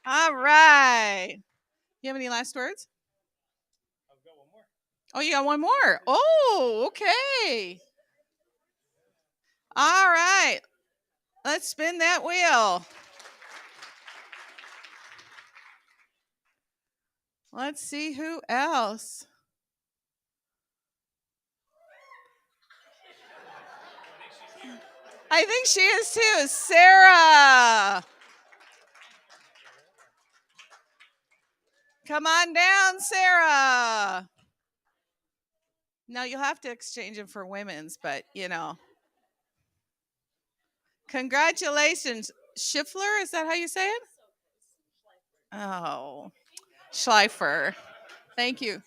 All right. You have any last words? I've got one more. Oh, you got one more. Oh, okay. All right. Let's spin that wheel. Let's see who else. I think she is too. Sarah. Come on down, Sarah. No, you'll have to exchange them for women's, but Congratulations. Schiffler, is that how you say it? Oh, Schleifer. Thank you.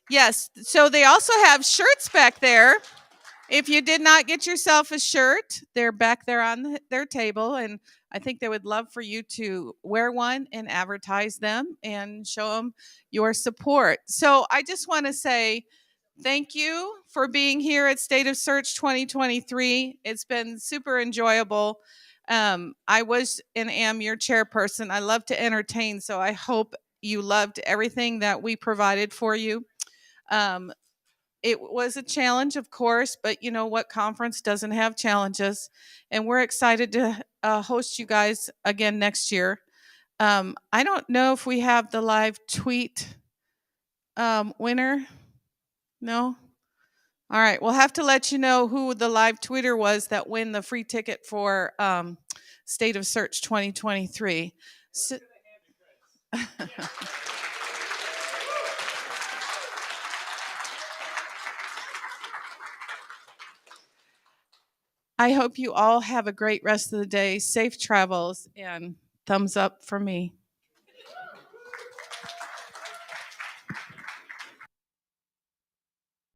Yes, so they also have shirts back there. If you did not get yourself a shirt, they're back there on their table, and I think they would love for you to wear one and advertise them and show them your support. So I just want to say thank you for being here at State of Search 2023. It's been super enjoyable. I was and am your chairperson. I love to entertain, so I hope you loved everything that we provided for you. It was a challenge, of course, but you know what conference doesn't have challenges? And we're excited to host you guys again next year. I don't know if we have the live tweet winner. No? All right. We'll have to let you know who the live tweeter was that win the free ticket for State of Search 2023. So, I hope you all have a great rest of the day. Safe travels and thumbs up for me.